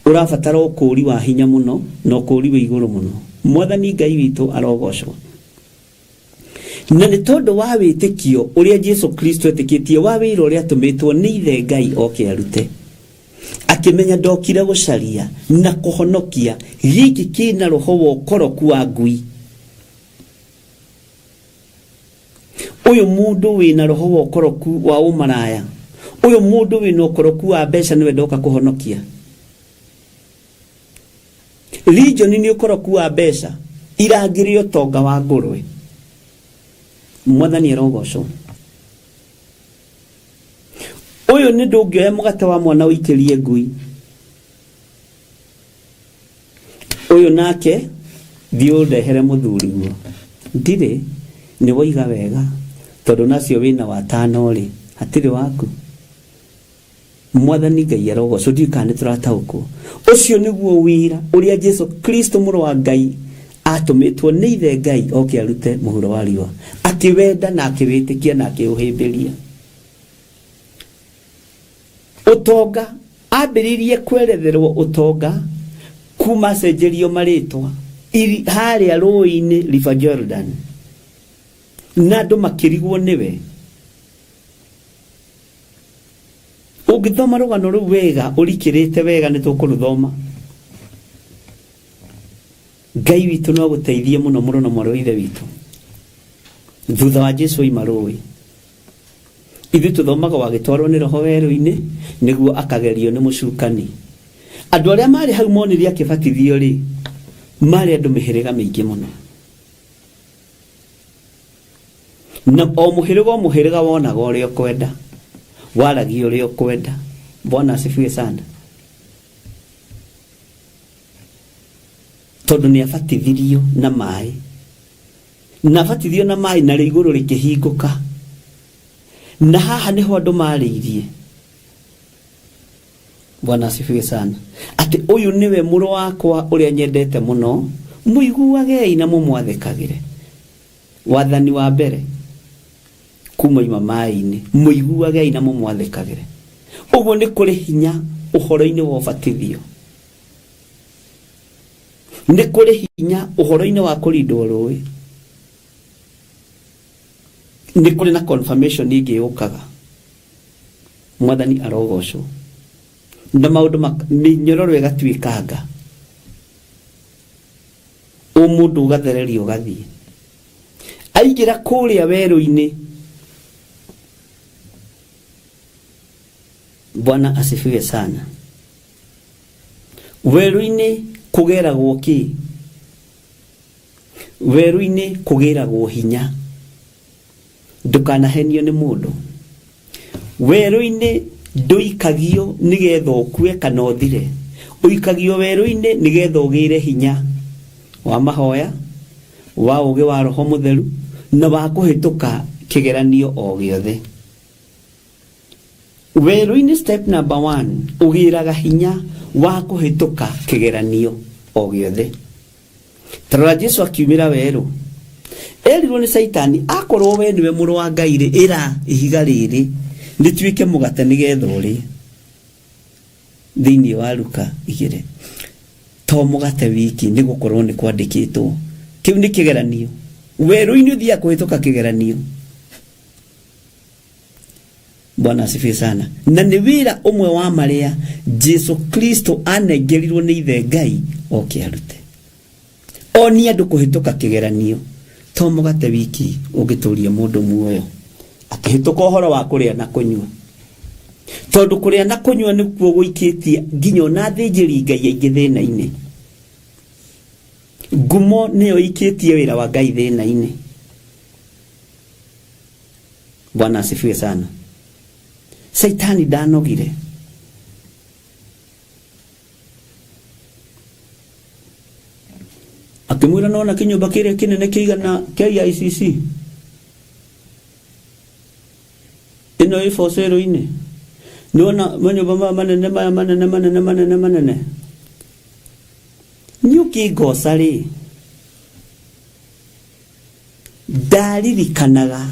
Ũrabatara ũkũũri wa hinya mũno na ũkũũri wa igũrũ mũno. Mwathani Ngai witũ arogocwo. Na nĩ tondũ wa wĩtĩkio ũrĩa Jesu Kristo etĩkĩtie, wa wĩra ũrĩa atũmĩtwo nĩ ithe Ngai oke arute. Akĩmenya ndokire gũcaria na kũhonokia gĩkĩ kĩna roho wa ũkoroku wa ngui. Ũyũ mũndũ wĩna roho wa ũkoroku wa ũmaraya. Ũyũ mũndũ wĩna ũkoroku wa mbeca nĩwe ndoka kũhonokia. Religion nĩ ũkoroku wa mbeca. Irangĩrĩ ũtonga wa ngũrwe. Mwathani arogocwo. Ũyũ nĩ ndũngĩoya mũgate wa mwana ũikĩrie ngui. uyu nake thiu ndehere muthuri guo ndire ni woiga wega tondu nacio wina watano ri hatiri waku mwathani Ngai arogoco ndikane turatauko ucio niguo wira uria Jesu Kristo muru wa Ngai atumitwo ni ithe Ngai oke arute muhuro wa riwa akiwenda na akiwitikia na akiuhimbiria utonga ambiririe kweretherwo utonga kuma cenjerio maritwa iri haria rũĩ-inĩ River Jordan na andũ makĩrigwo nĩwe. Ũngĩthoma rũgano rũu wega ũrikĩrĩte wega nĩtũkũrũthoma. Ngai witũ no gũteithie mũno mũno na mwarĩ wa ithe witũ thutha wa Jesũ oima rũĩ. Ithuĩ tũthomaga wagĩtwarwo nĩ roho werũ-inĩ nĩguo akagerio nĩ mũcukani. Andũ arĩa marĩ hau monire akĩbatithio rĩ marĩ andũ mĩhĩrĩga mĩingĩ mũno. Na o mũhĩrĩga wonaga ũrĩa ũkwenda waragia ũrĩa ũkwenda. Bwana asifiwe sana. Tondũ nĩ abatithirio na maĩ na abatithio na maĩ na igũrũ rĩkĩhingũka na haha nĩho andũ marĩirie. Bwana asifiwe sana. Ati ũyũ nĩwe mũrũ wakwa ũrĩa nyendete mũno mũiguagei na mũmwathĩkagĩre. Wathani wa mbere kuma ima maĩ-inĩ mũiguagei na mũmwathĩkagĩre. Ũguo nĩ kũrĩ hinya ũhoro-inĩ wa ũbatithio. Nĩ kũrĩ hinya ũhoro-inĩ wa kũrindwo rũĩ. Nĩ kũrĩ na confirmation ingĩ yũkaga. Mwathani arogocwo na maũndũ mĩnyororo ĩgatuĩkanga. Mũndũ ũgathererio ũgathiĩ. Aingĩra kũrĩa werũ-inĩ. Bwana asifiwe sana. Werũ-inĩ kũgeragwo kĩ? Werũ-inĩ kũgeragwo hinya. Ndũkanahenio nĩ mũndũ. Werũ-inĩ ndũikagio nĩgetha ũkue kana ũthire. Ũikagio werũ-inĩ nĩgetha ũgĩre hinya wa mahoya wa ũgĩ wa Roho Mũtheru na wa kũhĩtũka kĩgeranio o gĩothe. Werũ-inĩ step number 1 ũgĩraga hinya wa kũhĩtũka kĩgeranio o gĩothe. Tarora Jesũ akiumĩra werũ. Erirwo nĩ Saitani akorwo we nĩwe mũrũ wa Ngai rĩ ĩra ihiga rĩrĩ rĩtuĩke mũgate nĩgetha ũrĩe. Thĩinĩ wa Luka 2. To mũgate wiki nĩ gũkorwo nĩ kwandĩkĩtwo. Kĩu nĩ kĩgeranio. Werũ-inĩ ũthiaga kũhĩtũka kĩgeranio. Bwana asifiwe sana. Na nĩ wĩra ũmwe wa marĩa Jesũ Kristo anengerirwo nĩ ithe Ngai oke arute. Oni andũ kũhĩtũka kĩgeranio. To mũgate wiki ũngĩtũria mũndũ muoyo. Akĩhĩtũka ũhoro wa kũrĩa na kũnyua. Tondũ kũrĩa na kũnyua nĩkuo gũikĩtie nginya na thĩnjĩri Ngai aingĩ thĩna-inĩ. Ngumo nĩyo ikĩtie wĩra wa Ngai thĩna-inĩ. Bwana asifiwe sana. Saitani ndanogire. Akĩmwĩra nona kĩnyũmba kĩrĩa kĩnene kĩigana kĩa ICC. Ino ĩ forcero-inĩ. Nona manyũmba manene. Nĩũkĩngoca rĩ. Ndaririkanaga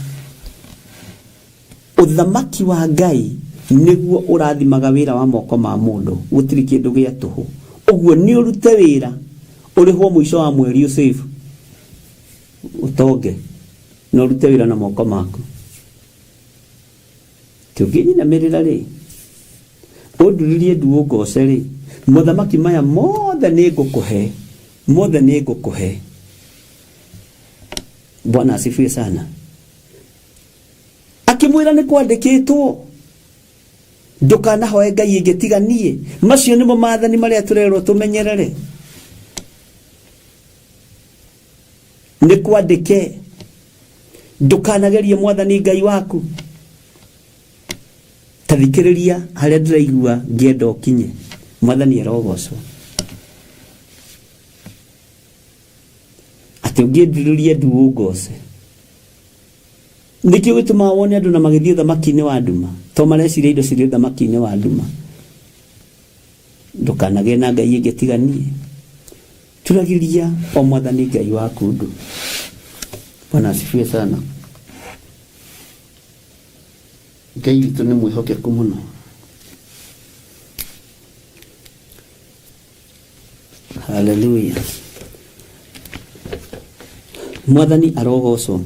ũthamaki wa Ngai nĩguo ũrathimaga wĩra wa moko ma mũndũ. Gũtirĩ kĩndũ gĩa tũhũ. Ũguo nĩ ũrute wĩra ũrĩhwo mũico wa mweri ũsave. Ũtonge. Na ũrute wĩra na moko maku. Tũngĩnyinamĩrĩra rĩ. Ũndũrĩrie ndu ũngoce rĩ. Mũthamaki maya mothe nĩ ngũkũhe. Bwana asifiwe sana. Akĩmwĩra nĩ kwandĩkĩtwo. Ndũkanahoe Ngai ĩngĩ tiga niĩ. Macio nĩmo maathani marĩa tũrerwo tũmenyerere. Nĩ kwandĩke. Ndũkanagerie Mwathani Ngai waku. Tathikĩrĩria harĩa ndĩraigua ngĩenda ũkinye. Mwathani arogocwo. tũngĩendereria ndu ũngose nikio gĩtũma wone andũ na magĩthiĩ thamaki-inĩ wa nduma to mareciria indo cirĩ thamaki-inĩ wa nduma ndũkanagĩe na ngai ĩngĩ tiganie turagĩria o Mwathani Ngai waku ndu. Bwana asifiwe sana. Ngai witũ nĩ mwĩhokeku mũno. Hallelujah. Mwathani arogocwo.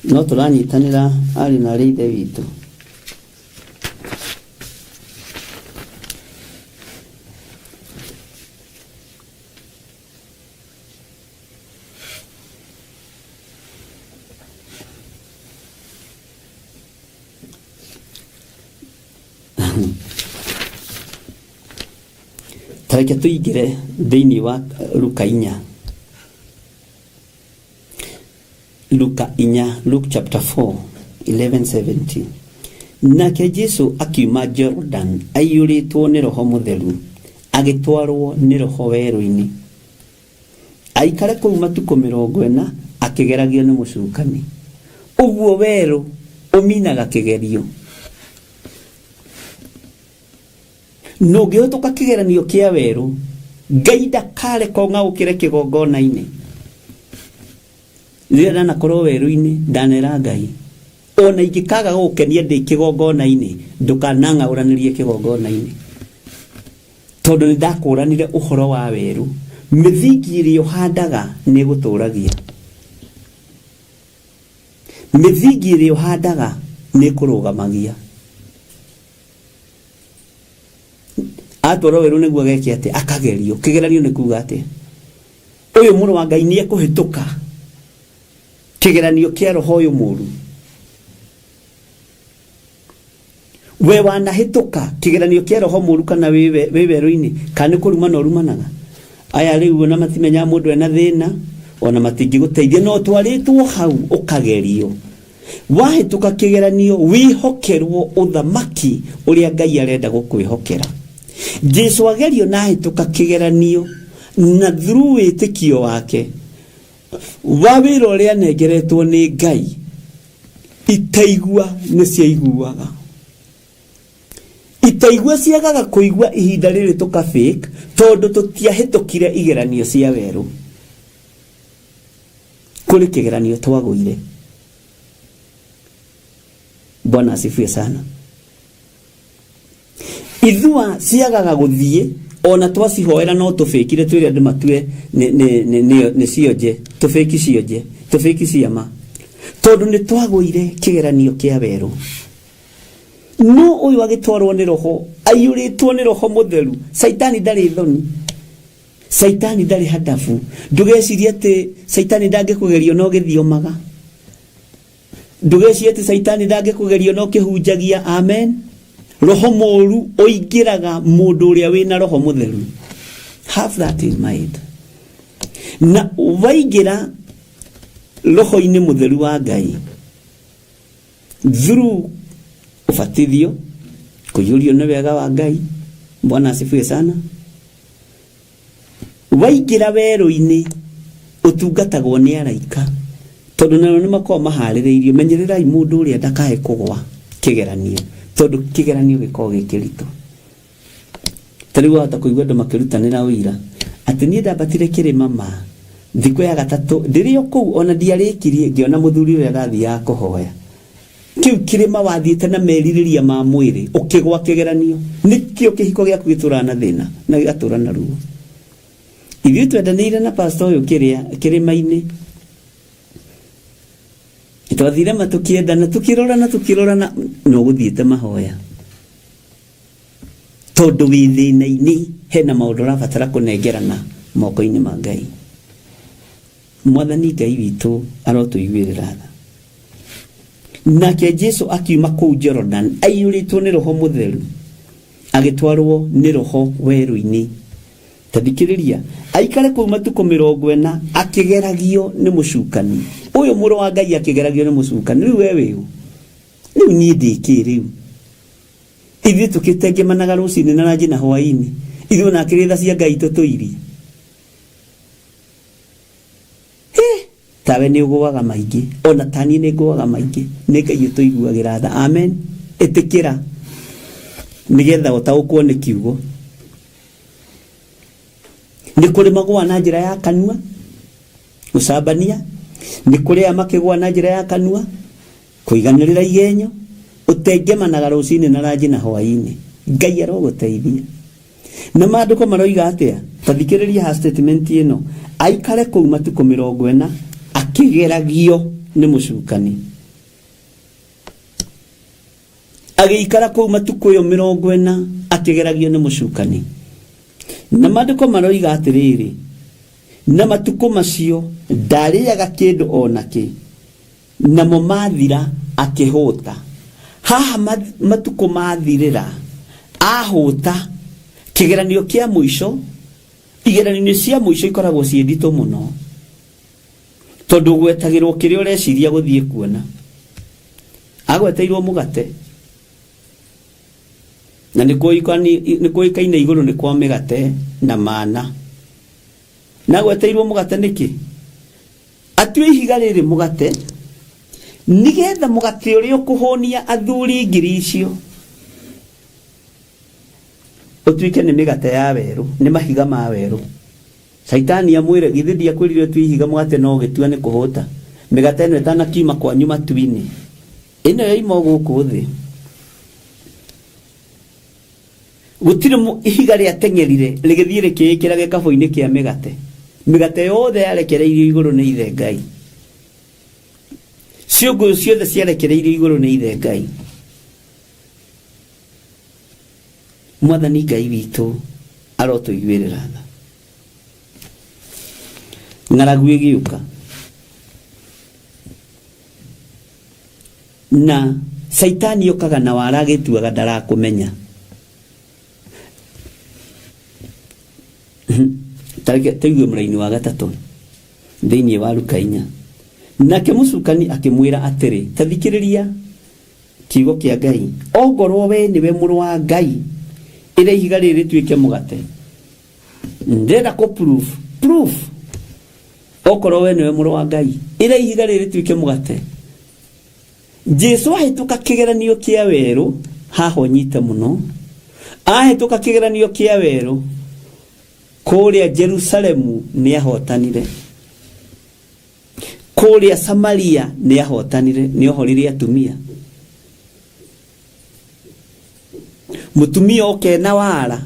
No tũranyitanĩra arĩ na arĩ ithe witũ. Tareke tuingĩre thĩinĩ wa Luka 4. Luke chapter 4 11:17. Nake Jesu akiuma Jordan aiyũrĩtwo nĩ Roho Mũtheru agĩtwarwo nĩ Roho werũ-inĩ aikare kũu matukũ 40 akĩgeragio nĩ mũcukani. Ũguo werũ ũminaga kĩgerio. Nũngĩhĩtũka kĩgeranio kĩa werũ, Ngai ndakareka ũng'aũkĩre kĩgongona-inĩ. Rĩrĩa ndanakorwo werũ-inĩ ndanera Ngai, ona ingĩkaga gũkenia ndĩ kĩgongona-inĩ, ndũkanang'aũranĩrie kĩgongona-inĩ. Tondũ nĩndakũranire ũhoro wa werũ, mĩthingi ĩrĩa ũhandaga nĩ gũtũragia. Mĩthingi ĩrĩa ũhandaga nĩ kũrũgamagia. Atwara werũ nĩguo geke atĩ akagerio. Kĩgeranio nĩ kuuga atĩ ũyũ mũrũ wa Ngai nĩ ekũhĩtũka kĩgeranio kĩa roho ũyũ mũũru. We wanahĩtũka kĩgeranio kĩa roho mũũru kana wĩ werũ-inĩ kana nĩ kũruma na ũrumanaga. Aya rĩu ona matimenya mũndũ ena thĩna ona matingĩgũteithia no twarĩtwo hau ũkagerio. Wahĩtũka kĩgeranio wĩhokerwo ũthamaki ũrĩa Ngai arenda gũkwĩhokera. Jesu agerio na hĩtũka kĩgeranio na through wĩtĩkio wake wa wĩra ũrĩa anengeretwo nĩ Ngai itaigua nĩ ciaiguaga. Itaigua ciagaga kũigua ihinda rĩrĩ tũkafake tondũ tũtiahĩtũkire igeranio cia werũ. Kũrĩ kĩgeranio twagũire. Bwana asifiwe sana. Ithua ciagaga gũthiĩ ona twacihoera no tũfĩkire twĩre andũ matue nĩ cionje tũfĩki cionje tũfĩki ciama tondũ nĩ twagũire kĩgeranio kĩa werũ. No ũyũ agĩtwarwo nĩ Roho aiyũrĩtwo nĩ Roho Mũtheru. Saitani ndarĩ thoni, Saitani ndarĩ hadafu. Ndũgecirie atĩ Saitani ndangĩkũgerio no gĩthiomaga. Ndũgecirie atĩ Saitani ndangĩkũgerio no kĩhunjagia. Amen. Roho mũũru ũingĩraga mũndũ ũrĩa wĩna Roho Mũtheru. Have that in mind. Na waingĩra Roho-inĩ Mũtheru wa Ngai through ubatithio, kũiyũrio nĩ wega wa Ngai. Bwana asifiwe sana. Waingĩra werũ-inĩ ũtungatagwo nĩ araika tondũ nao nĩ makoragwo maharĩrĩirio. Menyererai mũndũ ũrĩa ndakae kũgwa kĩgeranio tondũ kĩgeranio gĩkoragwo gĩkĩritũ. Tarĩu wahota kũigua andũ makĩrutanĩra ũira atĩ niĩ ndambatire kĩrĩma ma thikũ ya gatatũ ndĩrĩ o kũu ona ndiarĩkirie ngĩona mũthuri ũrĩa agathiaga kũhoya. Kĩu kĩrĩma wathiĩte na merirĩria ma mwĩrĩ ũkĩgwa kĩgeranio nĩkĩo kĩhiko gĩaku gĩtũraga na thĩna na gĩgatũra na ruo. Ithuĩ twendanĩire na pastor ũyũ kĩrĩma-inĩ twathire matũkĩendana tũkĩrorana no gũthiĩte mahoya tondũ wĩ thĩna-inĩ hena maũndũ ũrabatara kũnengerana moko-inĩ ma Ngai. Mwathani Ngai witũ arotũiguĩrĩra tha. Nake Jesu akiuma kũu Jordan aiyũrĩtwo nĩ Roho Mũtheru agĩtwarwo nĩ Roho werũ-inĩ. Tathikĩrĩria aikare kũu matukũ 40 akĩgeragio nĩ mũcukani. Ũyũ mũrũ wa Ngai akĩgeragio nĩ mũcukani. Rĩu we wĩũ rĩu niĩ ndĩkĩ rĩu ithuĩ tũkĩtengemanaga rũcinĩ na ranji na hwaĩ-inĩ ithuĩ na kĩrĩtha cia Ngai tũtũiri. tawe nĩ ũgũaga maingĩ, ona tani nĩ ngũaga maingĩ, nĩ Ngai ũtũiguagĩra tha. Amen. Ĩtĩkĩra nĩgetha ũtaũkwo nĩ kiugo. Nĩ kũrĩ magũa na njĩra ya kanua, gũcambania. Nĩ kũrĩ a makĩgũa na njĩra ya kanua, kũiganĩrĩra igenyo, ũtengemanaga rũcinĩ na ranji na hwainĩ. Ngai arogũteithia. Na maandĩko maroiga atĩa? Tathikĩrĩria ha statement ĩno. Aikare kũu matukũ 40 akĩgeragio nĩ mũcukani. Agĩikara kũu matukũ 40 akĩgeragio nĩ mũcukani. Na maandĩko maroiga atĩrĩrĩ, na matukũ macio ndarĩaga kĩndũ onakĩ, namo mathira akĩhũta. Haha matukũ mathirĩra, ahũta. Kĩgeranio kĩa mũico, igeranio cia mũico ikoragwo ciĩ nditũ mũno, tondũ gwetagĩrwo kĩrĩa ũreciria gũthiĩ kuona. Agweteirwo mũgate, na nĩ kũĩkaine igũrũ nĩ kwa mĩgate na mana. Na agweteirwo mũgate nĩkĩ? Atue ihiga rĩrĩ mũgate, nĩgetha mũgate ũrĩa ũkũhũnia athuri ngiri icio ũtuĩke nĩ mĩgate ya werũ, nĩ mahiga ma werũ. Saitani amwĩre githĩ ndiakwĩrire ũtue ihiga mũgate no gĩtua nĩ kũhũta. Mĩgate ĩno ĩtanakiuma kwanyu matu-inĩ, ĩno yaima gũkũ thĩ. Gũtirĩ ihiga rĩateng'erire rĩgĩthiĩ rĩkĩĩkĩra gĩkabũ-inĩ kĩa mĩgate. Mĩgate yothe yarekereirio igũrũ nĩ ithe Ngai. Ciũngũ ciothe ciarekereirio igũrũ nĩ ithe Ngai. Mwathani Ngai witũ arotũiguĩrĩra tha. Ng'aragu ĩgĩũka, na Saitani okaga na wara agĩtuaga ndarakũmenya. Taigue mũraini wa 3 thĩinĩ wa Luka 4. Nake mũcukani akĩmwĩra atĩrĩ, tathikĩrĩria kiugo kĩa Ngai, ongorwo we nĩwe mũrũ wa Ngai, ĩrĩa ihiga rĩrĩ rĩtuĩke mũgate. Ndĩrenda kũ proof. Okorwo we nĩwe mũrũ wa Ngai, ĩrĩa ihiga rĩrĩ rĩtuĩke mũgate. Jesu ahĩtũka kĩgeranio kĩa werũ, haha ũnyite mũno. Ahĩtũka kĩgeranio kĩa werũ, kũrĩa Jerusalemu nĩ ahotanire. Kũrĩa Samaria nĩ ahotanire, nĩ ohorire atumia. Mutumia oke na wara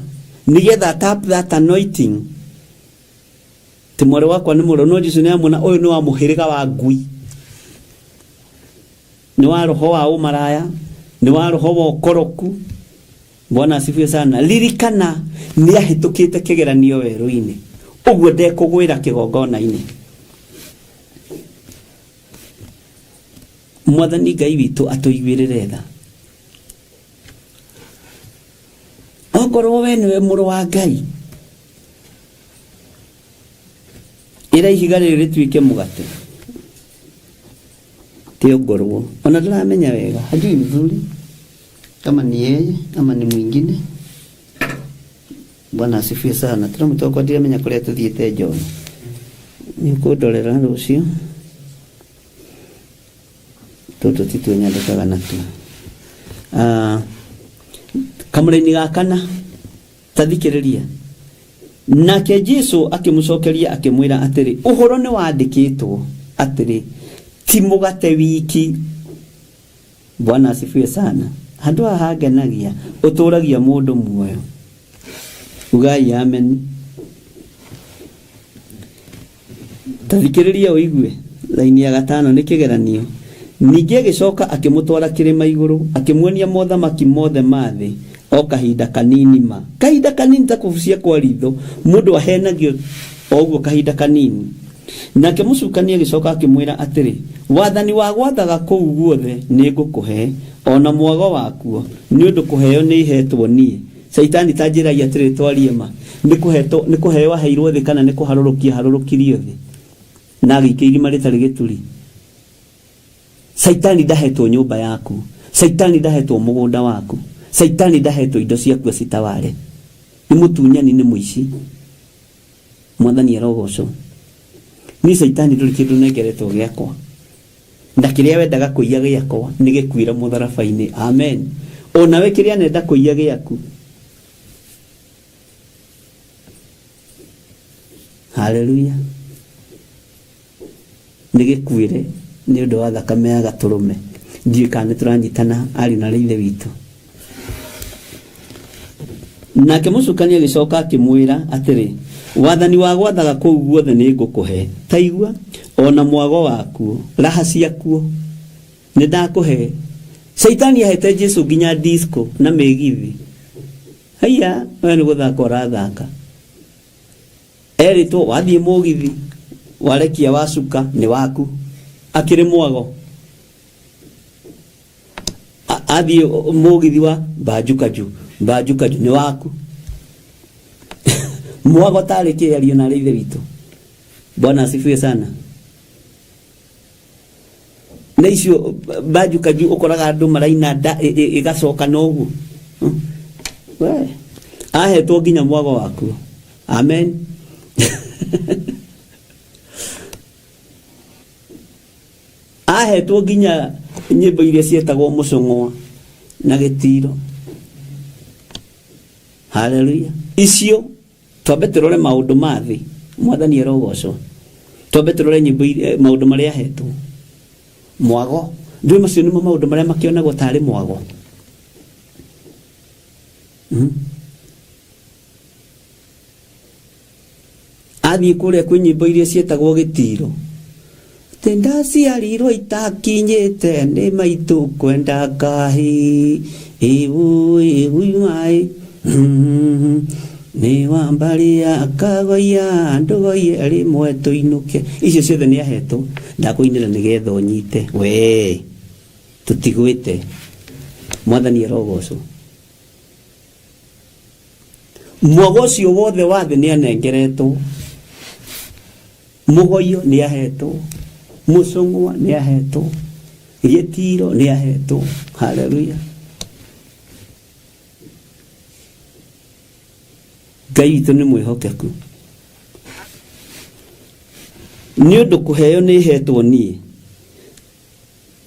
nĩgetha tap that anointing. Timware wakwa nĩ mũro, no Jesu nĩ amwona ũyũ nĩ wa mũhĩrĩga wa ngui. Nĩ wa roho wa ũmaraya, nĩ wa roho wa ũkoroku. Bwana asifiwe sana. Ririkana nĩ ahĩtũkĩte kĩgeranio werũ-inĩ, ũguo ndekũgwĩra kĩgongona-inĩ. Mwathani Ngai witũ atũiguĩrĩre tha. Ongorwo we nĩwe mũrũ wa Ngai, ĩra ihiga rĩrĩ rĩtuĩke mũgate. Ti ongorwo, ona ndaramenya wega, hajui vizuri kama ni yeye ama ni mwingine. Bwana asifiwe sana. Tunamtoka ndiramenya kũrĩa tuthiĩte John. Nĩ kũndorera rũciũ. Toto titũ nyandĩkaga natu. Kamũraini ga 4 tathikĩrĩria. Nake Jesu akĩmũcokeria akĩmwĩra atĩrĩ, ũhoro nĩ wandĩkĩtwo atĩrĩ, ti mũgate wiki. Bwana asifiwe sana. Handũ haha ngenagia, ũtũragia mũndũ muoyo. Ugai amen. Tathikĩrĩria ũigue laini ya 5 nĩ kĩgeranio. Ningĩ agĩcoka akĩmũtwara kĩrĩma igũrũ, akĩmuonia mothamaki mothe mathĩ o kahinda kanini ma. Kahinda kanini ta kũbucia kwa ritho, mũndũ ahenagio o ũguo kahinda kanini. Nake mũcukani agĩcoka akĩmwĩra atĩrĩ, wathani wa gwathaga kũu guothe nĩ ngũkũhe, ona mwago wakuo nĩ ũndũ kũheo nĩ ihetwo niĩ. Saitani tanjĩragia atĩrĩ twarie ma, nĩ kũheo aheirwo thĩ kana nĩ kũharũrũkia harũrũkirio thĩ, na agĩikia irima rĩtarĩ gĩturi. Saitani ndahetwo nyũmba yaku, Saitani ndahetwo mũgũnda waku, Saitani ndahetwo indo ciaku citaware. Nĩ mũtunyani, nĩ mũici. Mwathani arogocwo. ni Saitani nduri kindu nengeretwo giakwa na kiria wendaga kuiya giakwa ni gikuira mutharabaini. Amen. Ona we kiria nenda kuiya giaku, haleluya, ni gikuire ni undu wa thakame ya gaturume. Ndiye kana turanyitana ari na leithe witu. Nake mucukania gicoka akimwira atiri, wathani wa gwathaga kuu guothe ni ngukuhe, taigua ona mwago waku raha ciakuo ni ndakuhe. Saitani ahete Jesu nginya disco na megithi. Haya we ni guthaka urathaka, eritwo wathie mugithi warekia wacuka ni waku, akiri mwago athie mugithi wa mbajukaju ni waku. Mwago tariki alio na leithe witu. Bwana asifiwe sana. Na icio mbajukaju ukoraga andu maraina nda igacoka nogu we ahetwo nginya mwago waku. Amen. Ahetwo nginya nyimbo iria cietagwo mucungwa na gitiro. Haleluya. Icio twambe turore maundu mathi mwathani erogocwo, twambe turore nyimbo maundu maria ahetwo mwago. Ndui macio nimo maundu maria makionagwo tari mwago. Athie kuria kwi nyimbo iria cietagwo gitiro. Tendaciarirwo itakinyite ni maitu kwenda Ngai, ibu mai ni wambaria kagoya ndogoye rimwe tuinuke. Icio ciothe ni ahetwo ndakuinira nigetha unyite. We tutigwite mwathani erogocwo. Mwago cio wothe wathe ni anengeretwo. Mugoyo ni ahetwo, mucungwa ni ahetwo, gitiro ni ahetwo. Haleluya. Ngai witu ni mwihokeku. Ni undu kuheo ni hetwo nie,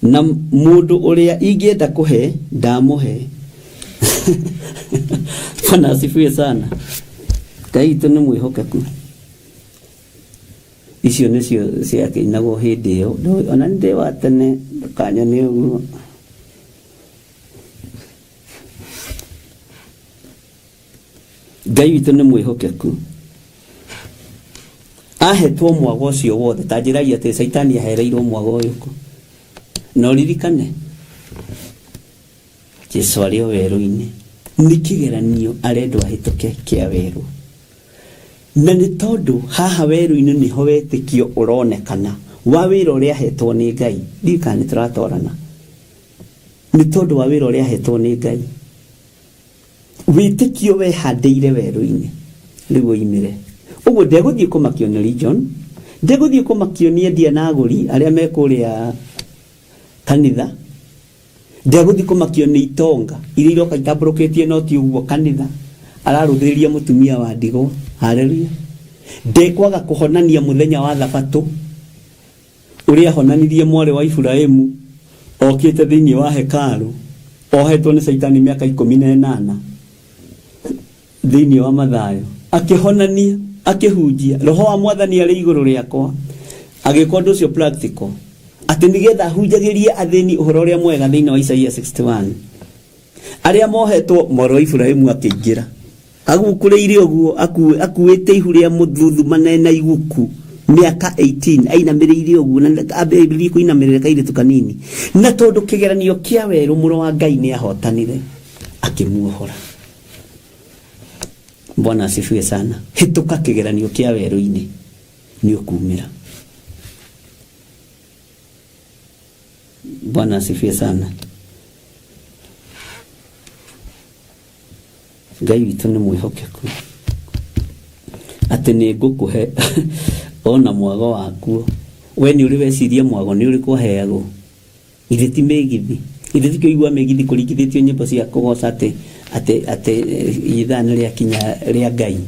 na mundu uria ingienda kuhe ndamuhe. Bwana asifiwe sana. Ngai witu ni mwihokeku. Icio nicio ciakinagwo hindi iyo. Ona ndi wa tene kanya ni uguo. Ngai witu ni mwihokeku. Ahetwo mwago cio wothe. Tanjiragia ati Saitani ahereirwo mwago uyu ku. No ririkane Jesu ari o weru-ini, ni kigeranio arendwo ahituke kia weru. Na ni tondu haha weru-ini niho wetikio uronekana wa wira uria ahetwo ni Ngai. Ndikani turatorana. Ni tondu wa wira uria ahetwo ni Ngai. Witikio we handeire weru-ini riu imire. Uguo ndeguthie kumakio ni region, ndeguthie kumakio ni endia na aguri aria mekuria kanitha, ndeguthie kumakio ni itonga iria iroka itamburukitie no ti uguo kanitha araruthiriria mutumia wa ndigwa. Haleluya. Ndekwaga kuhonania muthenya wa thabato uria honanirie mwari wa Ibrahimu okite thiini wa hekalu, ohetwo ni Saitani miaka 18 thiini wa mathayo, akihonania akihunjia roho wa mwathani ari iguru riakwa, agikonda ucio practical ati nigetha hunjagirie athini uhoro uria mwega thiini wa Isaia 61. Aria mohetwo mwari wa Ibrahimu akiingira agukureire uguo akuite ihu ria muthuthu manena iguku miaka 18 ainamiriire uguo na abeli kuinamirira kaire tukanini, na tondu kigeranio kia weru muro wa Ngai ni ahotanire akimuohora. Bwana asifiwe sana. Hituka kigeranio kia weru-ini ni ukumira. Bwana asifiwe sana. Ngai witu ni mwihokeku ati ni ngukuhe ona mwago waku. We ni uri weciria mwago ni uri kuheagwo ithiti megithi ithiti kuigua megithi kurigithitio nyimbo cia kugoca ati ithana ria kinya ria Ngai.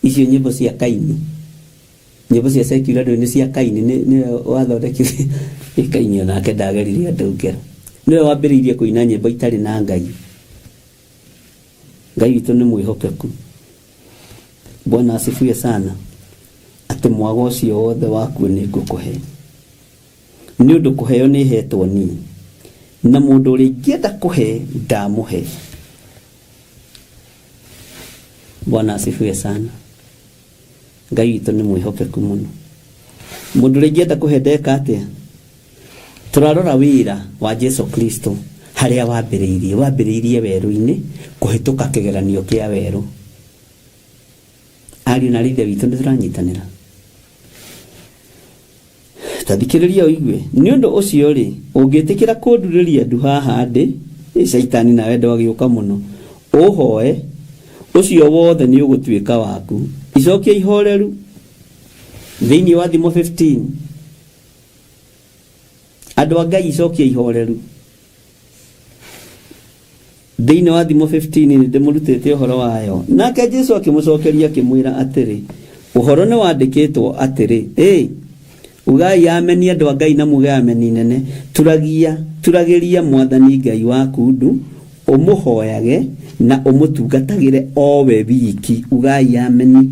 Icio nyimbo cia Kaini nyimbo cia secular ni cia Kaini ni wathondekire Kaini onake ndageririe ndungera niwe wambiriirie kuina nyimbo itari na Ngai. Ngai witũ nĩ mwĩhokeku. Bwana asifiwe sana. Atĩ mwago ũcio wothe waku nĩ ngũkũhe. Nĩ ũndũ kũheo nĩ hetwo ni. Na mũndũ ũrĩa ingĩenda kũhe ndamũhe. Bwana asifiwe sana. Ngai witũ nĩ mwĩhokeku mũno. Mũndũ ũrĩa ingĩenda kũhe ndeka atĩa? Turarora wĩra wa Jesu Kristo haria wambĩrĩirie werũ-inĩ kũhĩtũka kĩgeranio kĩa werũ. Ari na rithe witũ nĩ tũranyitanĩra. Tathikĩrĩria ũigue. Nĩ ũndũ ũcio rĩ, ũngĩtĩkĩra kũndurĩria ndu haha ndĩ, Saitani nawe ndwagĩũka mũno. Ũhoe, ũcio wothe nĩ ũgũtuĩka waku. Icokia ihoreru. Thĩinĩ wa Thimo 15. Andũ a Ngai icokia ihoreru. Thĩinĩ wa Thimo 15 nĩ ndĩmũrutĩte ũhoro wayo. Nake Jesu akĩmũcokeria akĩmwĩra atĩrĩ, ũhoro nĩ wandĩkĩtwo atĩrĩ, ugai ameni andũ a Ngai na muge ameni nene, turagĩria Mwathani Ngai waku ndu, ũmũhoyage na ũmũtungatagĩre o we wiki. Ugai ameni.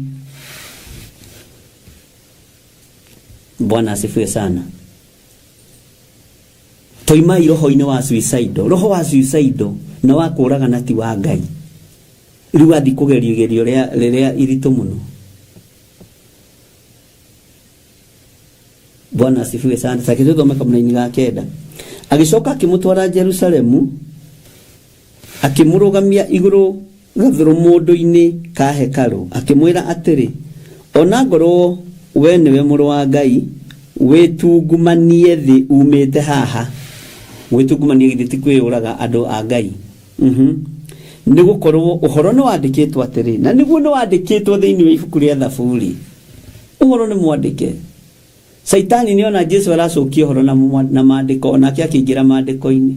Bwana asifiwe sana. Toimai roho-inĩ wa suicide. Roho wa suicide na wa kũũragana ti wa Ngai. Rĩu athi kũgerio rĩrĩa iritũ mũno. Bwana asifiwe sana. Takĩtũ thome kamũna-inĩ ga 9. Agĩcoka akĩmũtwara Jerusalemu, akĩmũrũgamia igũrũ gathũrũmũndũ-inĩ ka hekarũ, akĩmwĩra atĩrĩ, ona ngorwo we nĩwe mũrũ wa Ngai, wĩtungumanie thĩ umĩte haha. Wĩtungumanie githĩ ti kwĩyũraga andũ a Ngai. Nĩgũkorwo ũhoro nĩ wandĩkĩtwo atĩrĩ, na nĩguo nĩ wandĩkĩtwo thĩinĩ wa ibuku rĩa Thaburi. Ũhoro nĩ mwandĩke. Saitani nĩona Jesu aracokia ũhoro na maandĩko, onake akĩingĩra maandĩko-inĩ.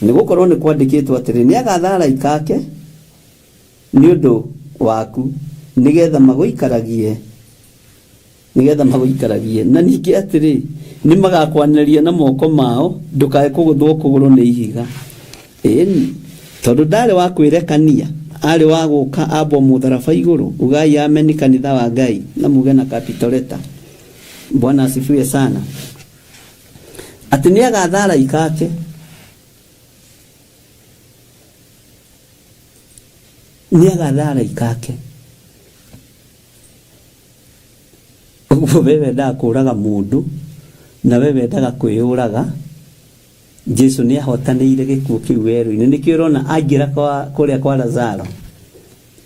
Nĩgũkorwo nĩ kwandĩkĩtwo atĩrĩ, nĩagatha araika ake nĩ ũndũ waku, nĩgetha magũikaragie. Na ningĩ atĩrĩ, nĩ magakwanĩria na moko mao, ndũkae kũgũthwo kũgũrũ nĩ ihiga. Ĩni, tondũ ndarĩ wa kwĩrekania, arĩ wa gũka ambwo mũtharaba igũrũ. Ugai ameni kanitha wa Ngai na muge na capital letter. Bwana asifiwe sana. Atĩ nĩagatha araika ake. Nĩagatha araika ake. Ũguo we wendaga kũũraga mũndũ na we wendaga kwĩyũraga, Jesu nĩ ahotanĩire gĩkuũ kĩu werũ-inĩ. Nĩkĩo ũrona aingĩra kũrĩa kwa Lazaro,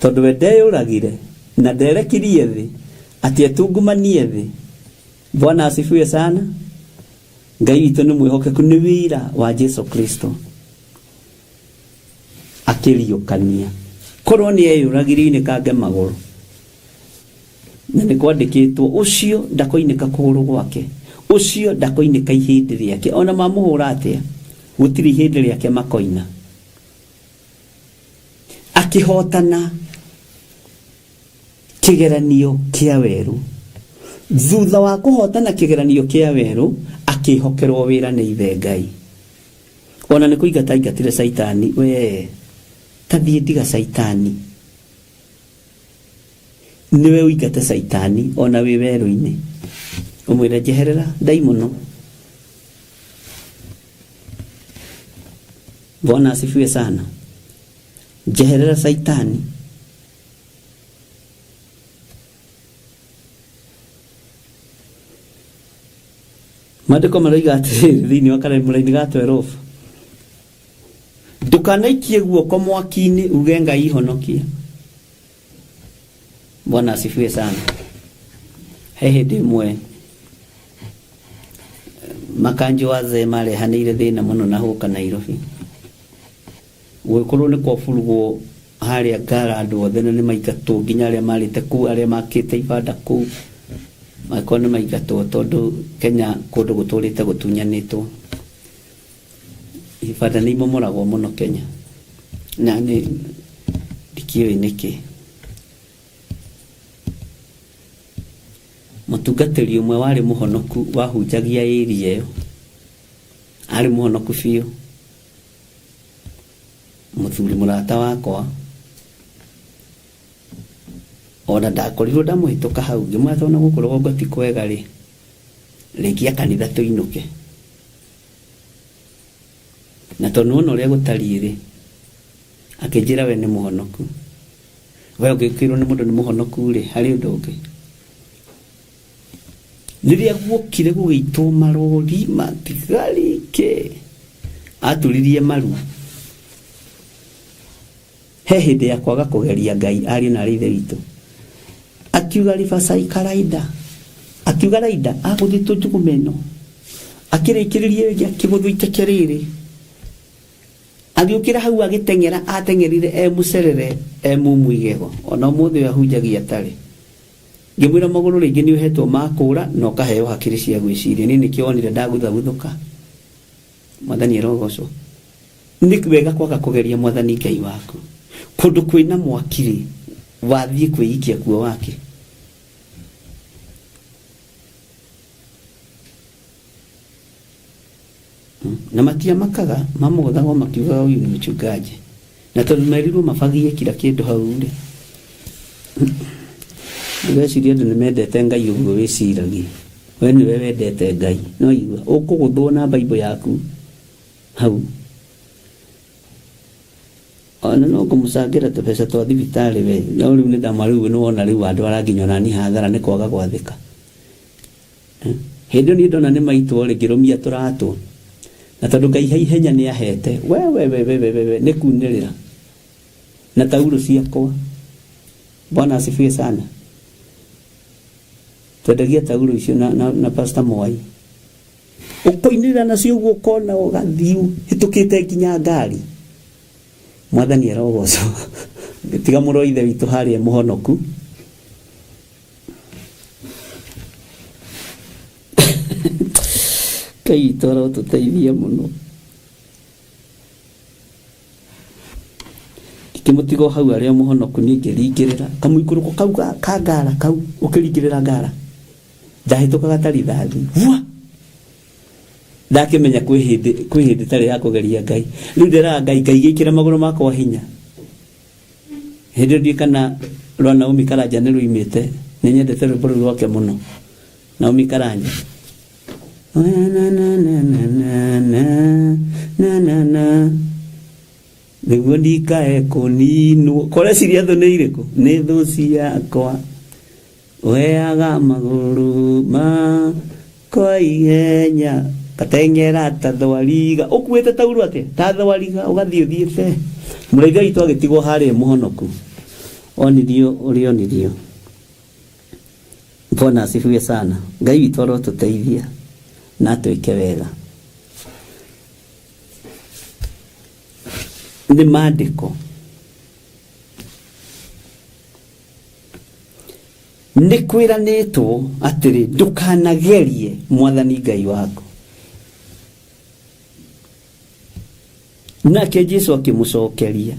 tondũ we ndeyũragire na nderekirie thĩ atĩ etungumanie thĩ. Bwana asifiwe sana. Ngai witũ nĩ mwĩhokeku. Nĩ wĩra wa Jesu Kristo akĩriũkania. Korwo nĩ eyũragire kange magũrũ, na nĩ kwandĩkĩtwo ũcio ndakoinĩka kũgũrũ gwake, ũcio ndakoinĩka ihĩndĩ rĩake, ona mamũhũra atĩa gũtirĩ ihĩndĩ rĩake makoina. Akĩhotana kĩgeranio kĩa werũ. Thutha wa kũhotana kĩgeranio kĩa werũ, akĩhokerwo wĩra nĩ ithe Ngai. Ona nĩ kũingata aingatire Saitani. We tathiĩ ndiga Saitani. Niwe ũingate Saitani ona wĩ werũ-inĩ, ũmwĩre njeherera ndaimono. Bwana asifiwe sana. Njeherera Saitani. Maandĩko maroiga atĩrĩrĩ thĩinĩ wa Karemũra-inĩ ga 12, ndũkanaikie guoko mwaki-inĩ uge Ngai ihonokia. Bwana asifiwe sana. Hĩndĩ ĩmwe makanjũ wazee marehanĩire thĩna mũno na hũka Nairobi. Gũgĩkorwo nĩ kwabũrũgwo harĩa Ngara, andũ othe nĩ maingatwo, nginya arĩa marĩte kũu, arĩa makĩte ibanda kũu makorwo nĩ maingatwo, tondũ Kenya kũndũ gũtũrĩte gũtunyanĩtwo. Ibanda nĩ imomoragwo mũno Kenya, na nĩ ndikĩũĩ nĩkĩ. mutungatĩri ũmwe warĩ mũhonoku wahunjagia area ĩyo, arĩ mũhonoku biũ, mũthuri mũrata wakwa, ona ndakorirwo ndamũhĩtũka hau, ngĩmwatha ona gũkũ rũgongo ti kwega rĩ, rĩngĩ kanitha tũinũke. Na tondũ ona ũrĩa gũtariĩ rĩ, akĩnjĩra we nĩ mũhonoku. We ũngĩkwĩrwo nĩ mũndũ nĩ mũhonoku rĩ, harĩ ũndũ ũngĩ. Rĩrĩa guokire gũgĩitwo marori matigari ke, atũririe maru. He hĩndĩ ya kwaga kũgeria Ngai ariũ na arĩ ithe witũ. Akiuga Riverside Karaida, akiuga Raida agũthĩtwo Njugumeno, akĩrĩkĩrĩrie wĩngĩ akĩgũthwo iteke rĩrĩ, agĩũkĩra hau agĩteng'era, ateng'erire mũcerere mumu igego, ona ũmũthĩ ahunjagia atarĩ. Ngĩmwĩra magũrũ rĩngĩ nĩ ũhetwo makũra na ũkaheo hakiri cia gwĩciria, niĩ nĩkĩo wonire ndagũthagũthũka. Mwathani arogocwo. Nĩ wega kwaga kũgeria Mwathani Ngai waku. Kũndũ kwĩna mwaki rĩ, wathiĩ kwĩikia kuo wake. Na matiamakaga, mamũgũthaga makiugaga ũyũ nĩ mchungaji. Na tondũ merirwo mabagie kila kĩndũ hau rĩ, ndĩreciria andũ nĩmendete Ngai ũguo wĩciragia. We nĩwe wendete Ngai, no igua ũkũgũthwo na Bible yaku hau. Ona no kũmũcangĩra tũbeca twa thibitarĩ we, no rĩu nĩ ndama rĩu nĩ wona rĩu andũ aranginya nani hathara nĩ kwaga gwathĩka. Hĩndĩ niĩ ndona nĩ maitwo rĩ, ngĩrũmia tũratũ. Na tondũ Ngai ihenya nĩ ahete, we nĩ kunĩrĩra. Na tauro ciakwa, Bwana asifiwe sana. Twendagia tauro icio na Pastor Mwai. Ũkoinĩrĩra nacio ũguo ũkona ũgathiĩ hĩtũkĩte nginya ngari. Mwathani arogocwo. Tiga mũrũ ithe witũ harĩa mũhonoku. Ngai toro tũteithie mũno. Ikĩmũtiga hau arĩa mũhonoku ningĩringĩrĩra kamũikũrũko kau ka ngara kau ũkĩringĩrĩra ngara. Ndahĩtũka gatari thathi. Vua! Ndakĩmenya kwĩ hĩndĩ tarĩ ya kũgeria Ngai. Rĩu ndĩraga Ngai gĩkĩra magũrũ makwa hinya. Hĩndĩ ndĩ kana rwa Naomi Karanja nĩ ruimĩte, nĩ nyendete rwĩmbo rũu rwake mũno. Naomi Karanja. Nĩguo ndikae kũninwo. Kũreciria thũ nĩ irĩkũ? Nĩ thũ ciakwa. Weaga magũrũ makwa ihenya. Katengera ta thwariga. Ũkuĩte tauro atĩa? Ta thwariga ũgathiĩ ũthiĩte. Mũraitha witũ agĩtigwo harĩa mũhonoku. Onirio ũrĩa onirio. Bwana asifiwe sana. Ngai witũ arotũteithia na twĩke wega. Nĩ maandĩko. Nĩ kwĩranĩtwo atĩrĩ ndũkanagerie Mwathani Ngai waku. Nake Jesũ akĩmũcokeria,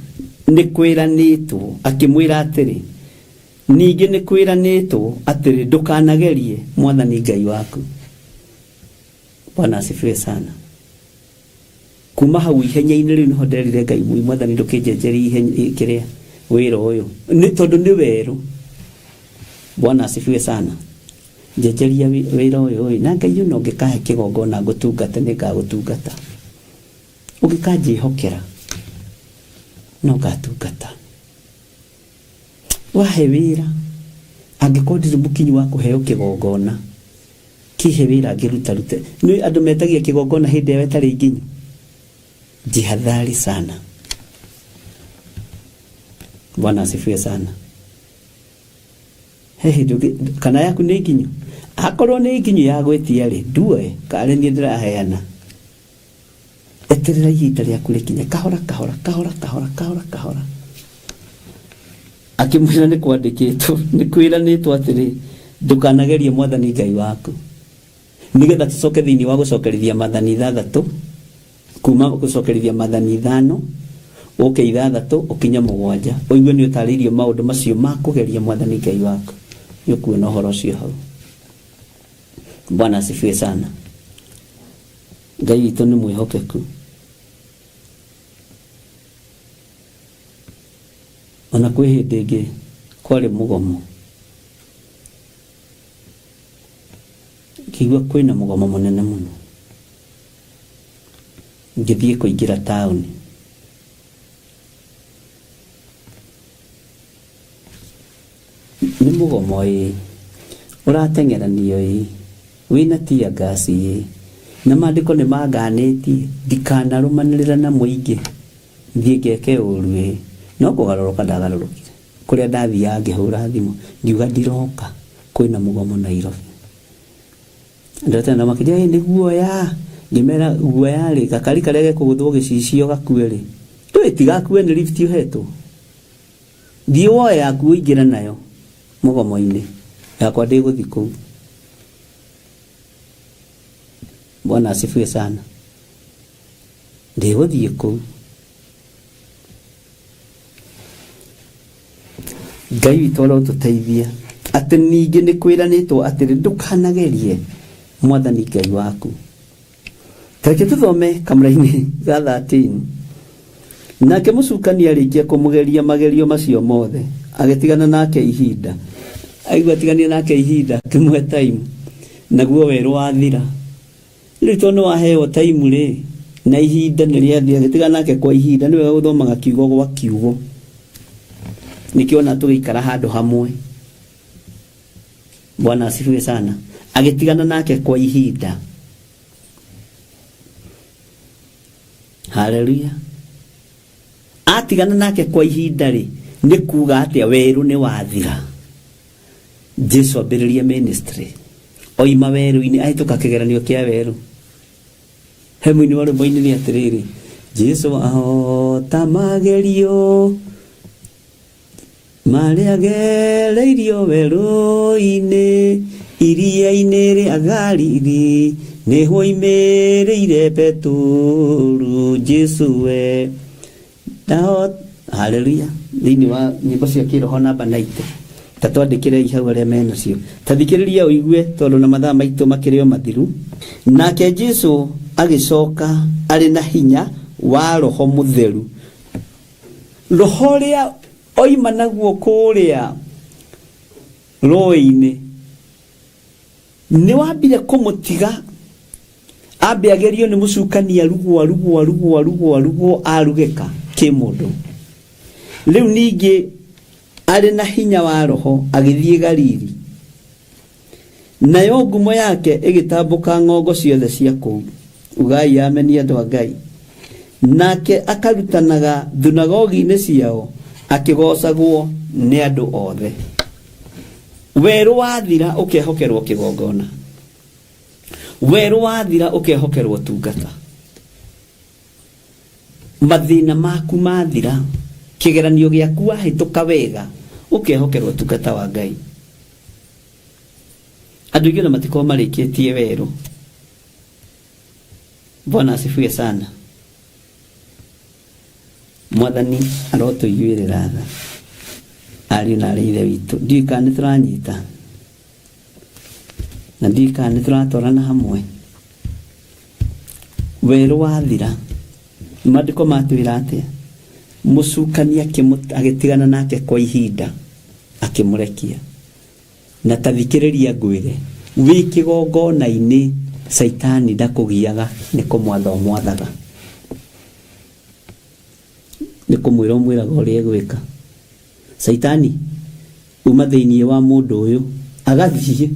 nĩ kwĩranĩtwo, akĩmwĩra atĩrĩ, ningĩ nĩ kwĩranĩtwo atĩrĩ ndũkanagerie Mwathani Ngai waku. Bwana asifiwe sana. Kuma hau ihenya-inĩ rĩu nĩho nderire Ngai Mwathani ndũkĩnjenjerie ihenya kĩrĩa wĩra ũyũ. Nĩ tondũ nĩ werũ. Bwana asifiwe sana. Njenjeria wĩra ũyũ na Ngai no ngĩkahe kĩgongona ngũtungata nĩ ngagũtungata. Ũngĩkanjĩhokera no ngatungata. Wahe wĩra angĩkorwo ndirĩ mũkinyi wa kũheo kĩgongona, kĩhe wĩra ngĩruta rute. Nĩ andũ metagia kĩgongona hĩndĩ ĩyo ĩtarĩ nginyu. Jihadhari sana. Bwana asifiwe sana. Hĩndĩ kana yaku nĩ nginyu. Akorwo nĩ nginyu ya gwĩtia rĩ, nduoe karĩ niĩ ndĩraheana. Eterera ihinda rĩaku rĩkinye kahora kahora kahora kahora kahora kahora. Akĩmwĩra nĩ kwandĩkĩtwo, nĩ kwĩranĩtwo atĩrĩ ndũkanagerie Mwathani Ngai waku. Nĩgetha tũcoke thĩinĩ wa gũcokerithia Maathani 6, kuma gũcokerithia Maathani 5, ũke 6 ũkinya 7. Ũigue nĩ ũtarĩirio maũndũ macio ma kũgeria Mwathani Ngai waku. Nĩũkuona ũhoro ũcio hau. Bwana asifiwe sana. Ngai witũ nĩ mwĩhokeku. Ona kwĩ hĩndĩ ĩngĩ kwarĩ mũgomo, ngĩigua kwĩna mũgomo mũnene mũno, ngĩthiĩ kũingĩra taũni. Nĩ mũgomo ũrateng'eranio wĩna tia ngasi na maandĩko nĩ manganĩtie ndikanarũmanĩrĩra na mũingĩ thiĩ ngeke ũru no kũgarũrũka ndagarũrũkire. Kũrĩa ndathiaga ngĩhũra thimũ ngiuga ndiroka, kwĩna mũgomo Nairobi. Ndĩreta na makĩria nĩ guoya, ngĩmera guoya rĩ, gakari karĩa gekũgũthwo gĩcicio gakue rĩ, twĩtigakue nĩ lift ũhetwo, thiĩ woya yaku ũingĩre nayo mũgomo-inĩ, yakwa ndĩgũthiĩ kũu. Bwana asifiwe sana. Ndĩgũthiĩ kũu. Ngai witũ arotũteithia atĩ ningĩ nĩ kwĩranĩtwo atĩrĩ ndũkanagerie Mwathani Ngai waku. Reke tũthome kamũra-inĩ ga 13. Nake mũcukani arĩkia kũmũgeria magerio macio mothe, agĩtigana nake ihinda. Aigua atigania nake ihinda, kĩmwe time, naguo werũ wathira. Rĩu tondũ nĩwaheo time rĩ, na ihinda nĩrĩathira, agĩtigana nake kwa ihinda. Nĩ wega gũthomaga kiugo gwa kiugo, nikiona tũgĩikara handũ hamwe. Bwana asifiwe sana. Agĩtigana nake kwa ihinda. Haleluya. Atigana nake kwa ihinda rĩ, nĩ kuuga atĩa werũ nĩ wathira. Jesu ambĩrĩria ministry, oima werũ-inĩ ahĩtũka kĩgeranio kĩa werũ. Hemu-inĩ wa rwĩmbo-inĩ nĩ atĩrĩrĩ, Jesu ahota magerio marĩa agereirio werũ-inĩ, iria-inĩ rĩa Galili nĩho oimĩrĩire Petero. Jesu we haleluya. Thĩinĩ wa nyĩmbo cia kĩroho namba 90, ta twandĩkĩre ihau arĩa menacio, ta thikĩrĩria ũigue tondũ na mathaa maitũ makĩrĩ o mathiru. Nake Jesu agĩcoka arĩ na hinya wa Roho Mũtheru. Roho ũrĩa oima naguo kũrĩa rũĩ-inĩ nĩ wambire kũmũtiga, ambe agerio nĩ mũcukani arugwo arugĩka kĩmũndũ. Rĩu ningĩ arĩ na hinya wa Roho agĩthiĩ Galili, nayo ngumo yake ĩgĩtambũka ng'ongo ciothe cia kũu. Ugai ameni andũ a Ngai. Nake akarutanaga thunagogi-inĩ ciao, akĩgocagwo nĩ andũ othe. Werũ wathira ũkehokerwo kĩgongona, werũ wathira ũkehokerwo tungata, mathĩna maku mathira, kĩgeranio gĩaku wahĩtũka wega, ũkehokerwo tungata wa Ngai. Andũ aingĩ matikoragwo marĩkĩtie werũ. Bwana asifiwe sana. Mwathani arotũiguĩrĩra tha. Ariũ na aarĩ ithe witũ, ndiũĩ kana nĩ tũranyita na ndiũĩ kana nĩ tũratwarana hamwe. Werũ wathira, maandĩko matwĩra atĩa? Mũcukani agĩtigana nake kwa ihinda, akĩmũrekia. Na ta thikĩrĩria ngwĩre, wĩ kĩgongona-inĩ Saitani ndakũgiaga, nĩ kũmwatha ũmwathaga, nĩ kũmwĩra ũmwĩraga ũrĩa egwĩka. Saitani uma thĩinĩ wa mũndũ ũyũ agathiĩ,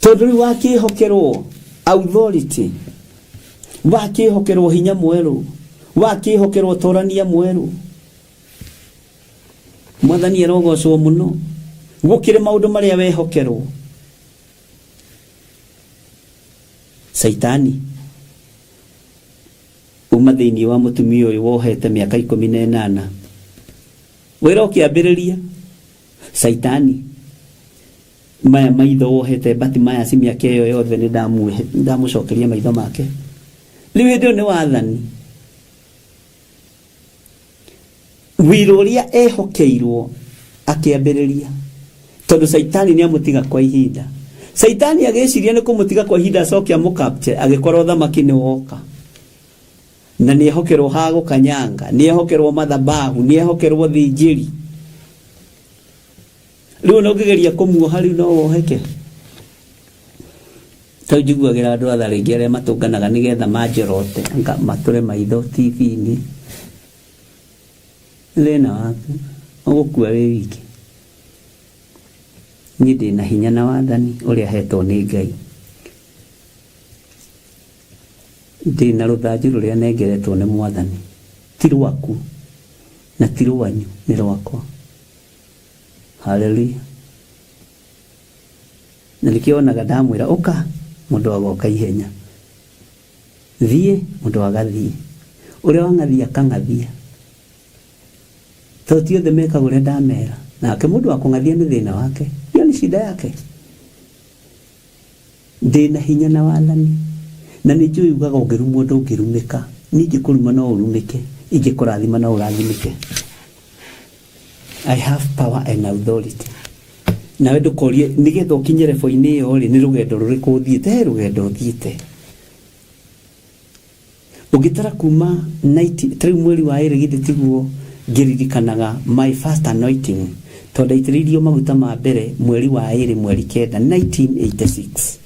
tondũ rĩu wakĩhokerwo authority, wakĩhokerwo hinya mwerũ, wakĩhokerwo ũtũrania mwerũ. Mwathani arogocwo mũno gũkĩrĩ maũndũ marĩa wehokerwo. Saitani uma thĩinĩ wa mũtumia ũyũ wohete mĩaka 18, wĩra ũkĩambĩrĩria. Saitani maya maitho wohete bati maya si mĩaka ĩyo yothe nĩ ndamũcokeria maitho make. Rĩu hĩndĩ ĩyo nĩ wathani, wĩra ũrĩa ehokeirwo akĩambĩrĩria, tondũ Saitani nĩ amũtiga kwa ihinda. Saitani ageciria nĩ kũmũtiga kwa ihinda acokia mũcapture agĩkorwo thamaki nĩ woka na nĩ ehokerwo ha gũkanyanga, nĩ ehokerwo mathabahu, nĩ ehokerwo thĩnjĩri. Rĩu no ũngĩgeria kũmuoha rĩu no woheke. Ta njiguagĩra andũ atharĩngĩ arĩa matũnganaga nĩgetha manjorote matũre maitho TV-inĩ. Thĩna waku ũgũkua wĩ wiki. Niĩ ndĩna hinya na wathani ũrĩa hetwo nĩ Ngai. Ndĩna rũthanju rũrĩa nengeretwo nĩ Mwathani, ti rwaku na ti rwanyu, nĩ rwakwa. Haleluya. Na nĩkĩonaga ndamwĩra ũka, mũndũ agoka ihenya. Thiĩ, mũndũ agathiĩ. Ũrĩa wang'athia akang'athia. Tondũ ti othe mekaga ũrĩa ndamera. Nake mũndũ wa kũng'athia nĩ thĩna wake. Hiyo ni shida yake. Ndĩna hinya na wathani. Na nĩnjũĩ ugaga ũngĩrumwo ndũngĩrumĩka. Ningĩ kũruma no ũrumĩke. Ingĩkũrathima no ũrathimĩke. I have power and authority. Nawe ndũkorie nĩgetha ũkinye level-inĩ ĩyo rĩ, nĩ rũgendo rũrĩkũ ũthiĩte? Rũgendo ũthiĩte. Ũngĩtara kuma 90 tarĩu mweri wa ĩrĩ githĩ tiguo ngĩririkanaga my first anointing. Tondũ ndaitĩrĩirio maguta ma mbere mweri wa ĩrĩ mweri kenda 1986.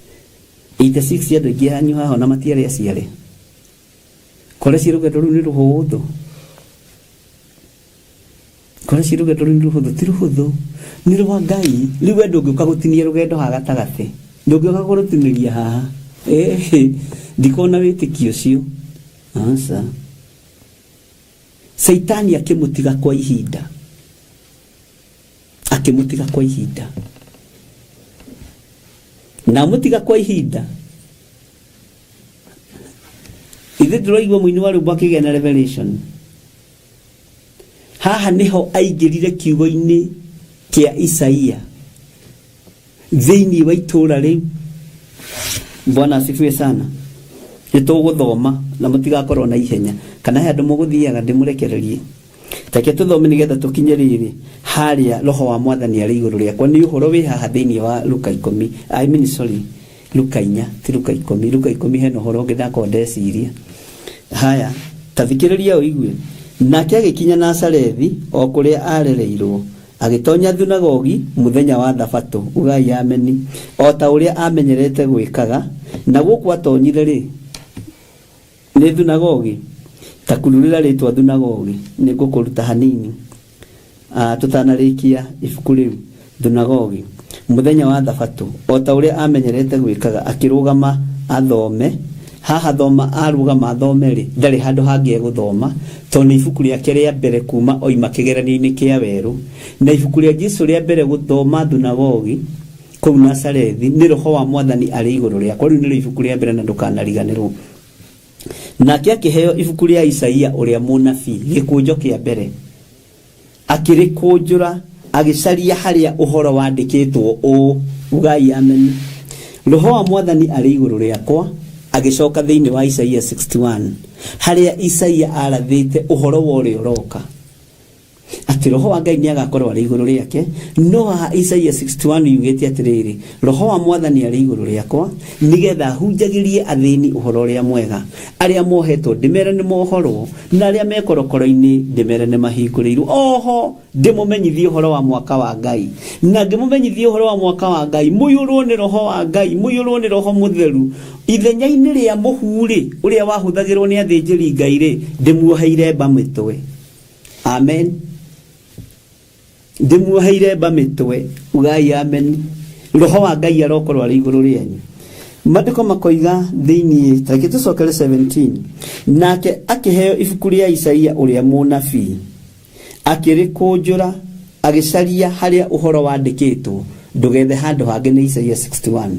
86 andũ aingĩ hanyu haha na matiarĩ aciare. Kũreci rũgendo rũu nĩ rũhũthũ. Kũreci rũgendo rũu nĩ rũhũthũ, ti rũhũthũ. Nĩ rwa Ngai. Rĩu we ndũngĩũka gũtinia rũgendo haha gatagatĩ. Ndũngĩũka kũrũtinĩria haha. Ndikona wĩtĩkio ũcio. Aca. Saitani akĩmũtiga kwa ihinda. Akĩmũtiga kwa ihinda. Na mũtiga kwa ihinda. Ithe ndĩraigua mũini wa rwĩmbo akĩgĩa na revelation. Haha nĩho aingĩrire kiugo-inĩ kĩa Isaia. Thĩinĩ wa itũũra rĩu. Bwana asifiwe sana. Nĩtũgũthoma na mũtigakorwo na ihenya. Kana he andũ mũgũthiaga ndĩmũrekererie. Take tũthome nĩgetha tũkinye rĩrĩ harĩa roho wa Mwathani arĩ igũrũ rĩakwa. Nĩ ũhoro wĩ haha thĩinĩ wa Luka 10. Luka 4 ti Luka 10. Luka 10 hena ũhoro ũngĩ ndakorwo ndeciria. Haya, ta thikĩrĩria ũigue. Nake agĩkinya Nazarethi o kũrĩa arereirwo. Agĩtonya thunagogi mũthenya wa Thabatũ. Ugai ameni. O ta ũrĩa amenyerete gwĩkaga. Na gũkũ atonyire rĩ. Nĩ thunagogi. Ta kururĩra rĩtwa thunagogi. Nĩ ngũkũruta hanini. Tũtanarĩkia ibuku rĩu. Thunagogi. Mũthenya wa Thabatũ. O ta ũrĩa amenyerete gwĩkaga. Akĩrũgama athome. Haha thoma arugama athome rĩ. Ndarĩ handũ hangĩ egũthoma. Tondũ nĩ ibuku rĩake rĩa mbere kuma oima kĩgeranio-inĩ kĩa werũ. Na ibuku rĩa Jesũ rĩa mbere gũthoma thunagogi kũu Nazarethi nĩ roho wa Mwathani arĩ igũrũ rĩakwa. Rĩu nĩ ibuku rĩa mbere na ndũkanariganĩrwo. Nake akĩheo ibuku rĩa Isaia ũrĩa mũnabii gĩkũnjo kĩa mbere. Akĩrĩkũnjũra agĩcaria harĩa ũhoro wandĩkĩtwo ũũ. Ugai ameni. Roho wa Mwathani arĩ igũrũ rĩakwa. Agĩcoka thĩinĩ wa Isaia 61 harĩa Isaia arathĩte ũhoro wa ũrĩa ũroka. Atĩ roho wa Ngai nĩ agakorwo arĩ igũrũ rĩake. No haha Isaia 61 yugĩte atĩrĩrĩ, roho wa Mwathani arĩ igũrũ rĩakwa nĩgetha hunjagĩrie athĩni ũhoro ũrĩa mwega. Arĩa mohetwo ndĩmere nĩ mohorwo, na arĩa mekorokoro-inĩ ndĩmere nĩ mahingũrĩirwo. Oho ndĩmũmenyithie ũhoro wa mwaka wa Ngai. Na ngĩmũmenyithie ũhoro wa mwaka wa Ngai, mũiyũrwo nĩ roho wa Ngai, mũiyũrwo nĩ roho mũtheru. Ithenya-inĩ rĩa mũhu-rĩ ũrĩa wahũthagĩrwo nĩ athĩnjĩri Ngai-rĩ, ndĩmuoheire mba mĩtwe. Amen. Ndĩmuoheire mba mĩtwe. Ugai amen. Roho wa Ngai arokorwo arĩ igũrũ rĩanyu. Maandĩko makoiga thĩinĩ tarĩki tũcokere 17. Nake akĩheo ibuku rĩa Isaia ũrĩa mũnabii. Akĩrĩkũnjũra agĩcaria harĩa ũhoro wandĩkĩtwo. Ndũgethe handũ hangĩ nĩ Isaia 61.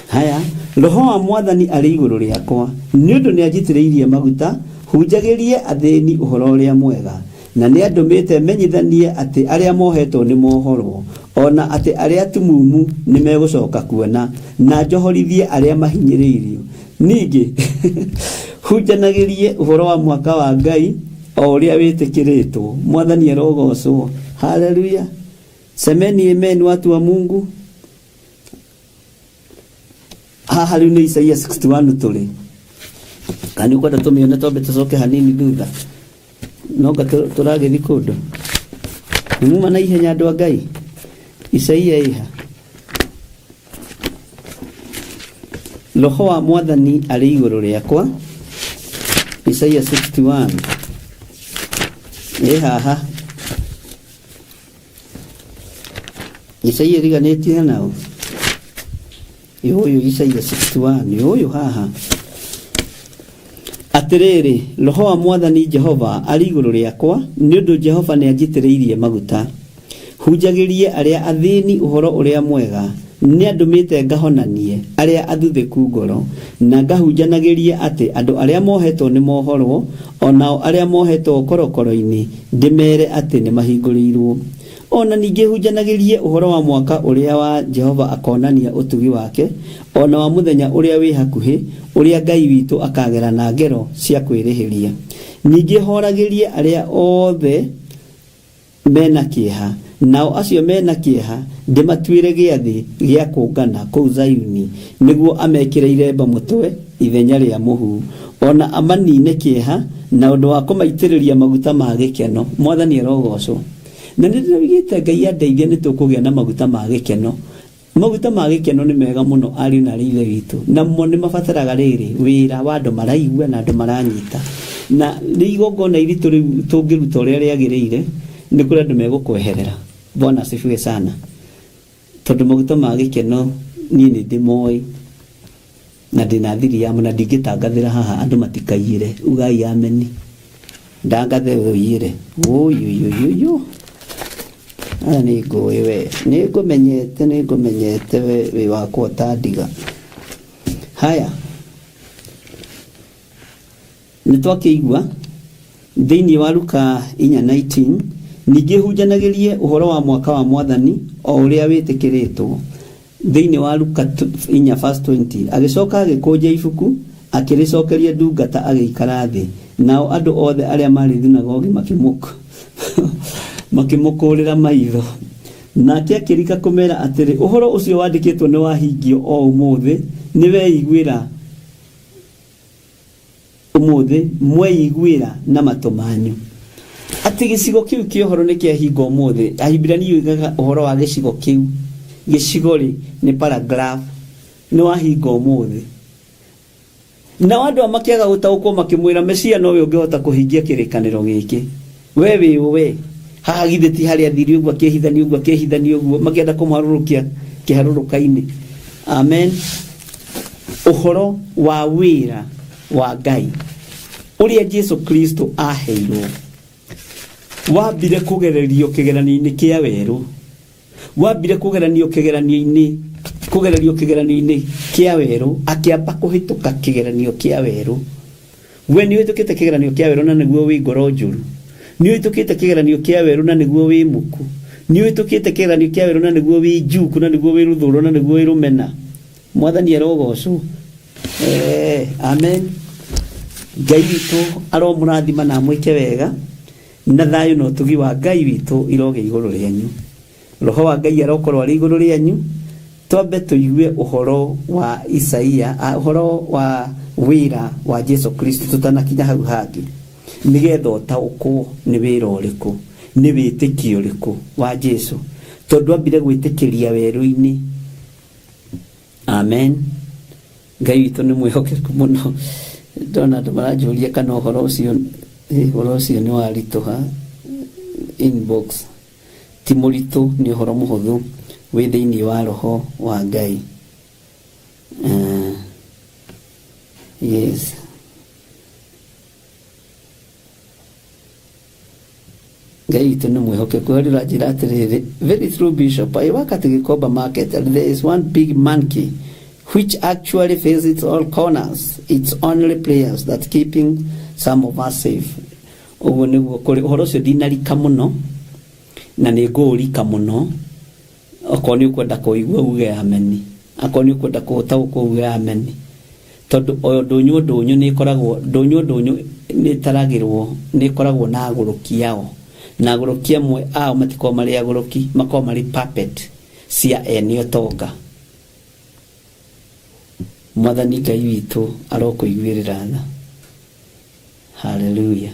Haya, roho wa Mwathani arĩ igũrũ rĩakwa nĩ ũndũ nĩ anjitĩrĩirie maguta hunjagĩrie athĩni ũhoro ũrĩa mwega. Na nĩ andũmĩte menyithanie atĩ arĩa mohetwo nĩ mohorwo, ona atĩ arĩa tumumu nĩ megũcoka kuona, na njohorithie arĩa mahinyĩrĩirio. Ningĩ hunjanagĩrie ũhoro wa mwaka wa Ngai o ũrĩa wĩtĩkĩrĩtwo. Mwathani arogocwo. Haleluya. Semeni amen watu wa Mungu. haha rĩu nĩ Isaia 61 tũrĩ kana ukwenda tũmĩone twambe tũcoke hanini thutha noga tũragĩthi kũndũ nĩmuma na ihenya andũ a Ngai. Isaia iha Roho wa Mwathani arĩ igũrũ rĩakwa. Isaia 61 haha Isaia riganĩtie nao Yoyo Isaia 61 yoyo haha atĩrĩrĩ, Roho wa Mwathani Jehova arĩ igũrũ rĩakwa nĩ ũndũ Jehova nĩanjitĩrĩirie maguta hunjagĩrie arĩa athĩni ũhoro ũrĩa mwega, nĩ andũmĩte ngahonanie arĩa athuthĩku ngoro, na ngahunjanagĩrie atĩ andũ arĩa mohetwo nĩ mohorwo, onao arĩa mohetwo korokoro-inĩ ndĩmere atĩ nĩ mahingũrĩirwo. Ona ningĩ hunjanagĩrie ũhoro wa mwaka ũrĩa wa Jehova akonania ũtugi wake, ona wa mũthenya ũrĩa wĩ hakuhĩ ũrĩa Ngai witũ akagera na ngero cia kwĩrĩhĩria. Ningĩ horagĩrie arĩa othe mena kĩeha, nao acio mena kĩeha ndĩmatuĩre gĩathĩ gĩa kũngana kũu Zayuni, nĩguo amekĩre iremba mũtwe ithenya rĩa mũhu, ona amanine kĩeha na ũndũ wa kũmaitĩrĩria maguta ma gĩkeno. Mwathani arogocwo. Na nĩndĩragĩte Ngai andeithie nĩtũkũgĩa na maguta ma gĩkeno. Maguta ma gĩkeno nĩ mega mũno ariũ na ithe witũ, na mo nĩ mabataraga rĩrĩ wĩra wa andũ maraigua na andũ maranyita, na nĩ igongona iritũ rĩu tũngĩruta ũrĩa rĩagĩrĩire nĩ kũrĩ andũ megũkweherera. Bwana asifiwe sana. Tondũ maguta ma gĩkeno niĩ nĩ ndĩmoĩ na ndĩna thiri yamo na ndingĩtangathĩra haha andũ matikaiyĩre. Ugai ameni. Ndangathe ũiyĩre. Ũyũyũyũyũ. Nĩ ngũĩ we. Nĩ ngũmenyete we wakwa ũtandiga. Haya. Nĩtwakĩigua thĩinĩ wa Luka 4:19 ningĩ hunjanagĩrie ũhoro wa mwaka wa Mwathani o ũrĩa wĩtĩkĩrĩtwo. Thĩinĩ wa Luka 4:20 agĩcoka agĩkũnja ibuku akĩrĩcokeria ndungata agĩikara thĩ, nao andũ othe arĩa marĩ thinagogi makĩmũkũrĩra maitho. Nake akĩrika kũmera atĩrĩ, ũhoro ũcio wandĩkĩtwo nĩ wahingio o ũmũthĩ, nĩweiguĩra ũmũthĩ, mweiguĩra na matũ manyu. Atĩ gĩcigo kĩu kĩa ũhoro nĩ kĩahinga ũmũthĩ. Ahibirania yugaga ũhoro wa gĩcigo kĩu. Gĩcigo rĩ nĩ paragraph, nĩ wahinga ũmũthĩ. Na andũ makĩaga gũtaũkwo makĩmwĩra, Mesia nowe ũngĩhota kũhingia kĩrĩkanĩro gĩkĩ. We we haha githĩ ti harĩa thiri ũguo akĩhithania ũguo makĩenda kũmũharũrũkia kĩharũrũka-inĩ. Amen. Ũhoro wa wĩra wa Ngai ũrĩa Jesu Kristo aheirwo wambire kũgererio kĩgeranio-inĩ kĩa werũ, wambire kũgererio kĩgeranio-inĩ kĩa werũ, akĩamba kũhĩtũka kĩgeranio kĩa werũ. We nĩ wĩtũkĩte kĩgeranio kĩa werũ na nĩguo wĩ ngoro njũru. Nĩ wĩtũkĩte kĩgeranio kĩa werũ na nĩguo wĩ muku. Nĩ wĩtũkĩte kĩgeranio kĩa werũ na nĩguo wĩ njuku, na nĩguo wĩ rũthũro, na nĩguo wĩ rũmena. Mwathani arogocwo. Amen. Ngai witũ aromũrathima na amwĩke wega, na thayũ na ũtugi wa Ngai witũ iroge igũrũ rĩanyu. Roho wa Ngai arokorwo arĩ igũrũ rĩanyu. Twambe tũigue ũhoro wa Isaia, ũhoro wa wĩra wa Jesu Kristo tutanakinya hau hangĩ, nĩgetha ũtaũkwo nĩ wĩra ũrĩkũ, nĩ wĩtĩkio ũrĩkũ wa Jesu, tondũ ambire gwĩtĩkĩria werũ-inĩ. Amen. Ngai witũ nĩ mwĩhokeku mũno. Ndona andũ maranjũria kana ũhoro ũcio nĩ waritũha inbox. Ti mũritũ, nĩ ũhoro mũhũthũ wĩ thĩinĩ wa Roho wa Ngai. Yes. Ngai witũ nĩ mwĩhokeku. Harĩ ũranjĩra atĩrĩrĩ, very true bishop, I work at Gikomba market and there is one big monkey which actually faces all corners. It's only players that keeping some of us safe. Ũguo nĩguo kũrĩ ũhoro ũcio ndinarika mũno na nĩ ngũrika mũno. Okorwo nĩ ũkwenda kũigua uge ameni, okorwo nĩ ũkwenda kũtaũkwo uge ameni. Tondũ ndũnyũ nĩ ĩkoragwo, ndũnyũ nĩ ĩtaragĩrwo, nĩ ĩkoragwo na agũrũki yao, na agũrũki amwe ao matiko marĩ agũrũki, makoo marĩ puppet cia ene ũtonga. Mwathani Ngai witũ arokuiguĩrĩra tha. Hallelujah.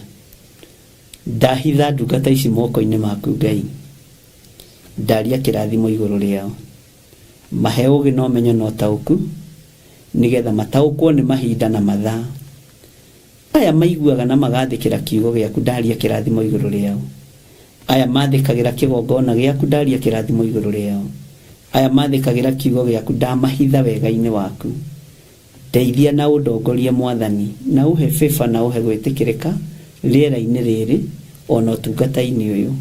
Ndahitha ndungata ici moko-inĩ maku Ngai, ndaria kĩrathimo igũrũ rĩao, mahe ũgĩ na ũmenyo na ũtaũku, nĩgetha mataũkwo nĩ mahinda na mathaa. Aya maiguaga na magathĩkĩra kiugo gĩaku, ndaria kĩrathimo igũrũ rĩao. Aya mathĩkagĩra kĩgongona gĩaku, ndaria kĩrathimo igũrũ rĩao. Aya mathĩkagĩra kiugo gĩaku, ndamahitha wega-inĩ waku. Ndeithia na ũndongorie Mwathani, na ũhe favor na ũhe gwĩtĩkĩrĩka rĩera-inĩ rĩrĩ ona ũtungata-inĩ ũyũ.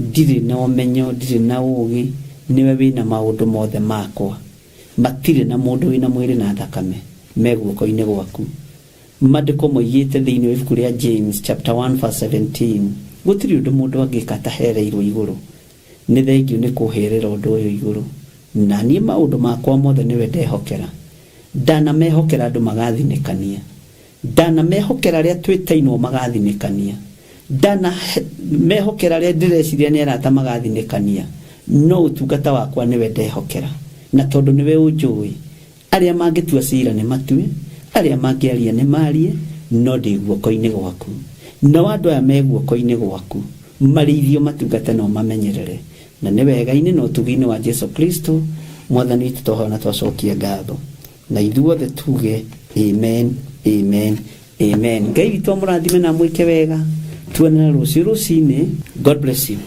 Ndirĩ na ũmenyo, ndirĩ na ũgĩ, niwe wĩna maũndũ mothe makwa. Matirĩ na mũndũ wĩna mwĩrĩ na thakame me guoko-inĩ gwaku. Maandĩko moigĩte thĩinĩ wa ibuku rĩa James chapter 1 verse 17, gũtirĩ ũndũ mũndũ angĩka atahereirwo igũrũ. Nĩ thengiũ nĩ kũhĩrĩra ũndũ ũyũ igũrũ, na niĩ maũndũ makwa mothe nĩwe ndehokera. Ndanamehokera andũ magathinĩkania, ndanamehokera arĩa twĩtainwo magathinĩkania, ndanamehokera arĩa ndĩreciria nĩ arata magathinĩkania, no ũtungata wakwa nĩwe ndehokera. Na tondũ nĩwe ũnjũĩ, arĩa mangĩtua ciira nĩ matue, arĩa mangĩaria nĩ marie, no ndĩ guoko-inĩ gwaku. No andũ aya me guoko-inĩ gwaku, marĩithio matungate na mamenyerere, na nĩ wega-inĩ na ũtugi-inĩ wa Jesu Kristo Mwathani witũ tũhoya na twacokia ngatho, na ithuothe tuge amen, amen, amen. Ngai witũ amũrathime na mwĩke wega, tuonane rũciũ rũcinĩ. God bless you.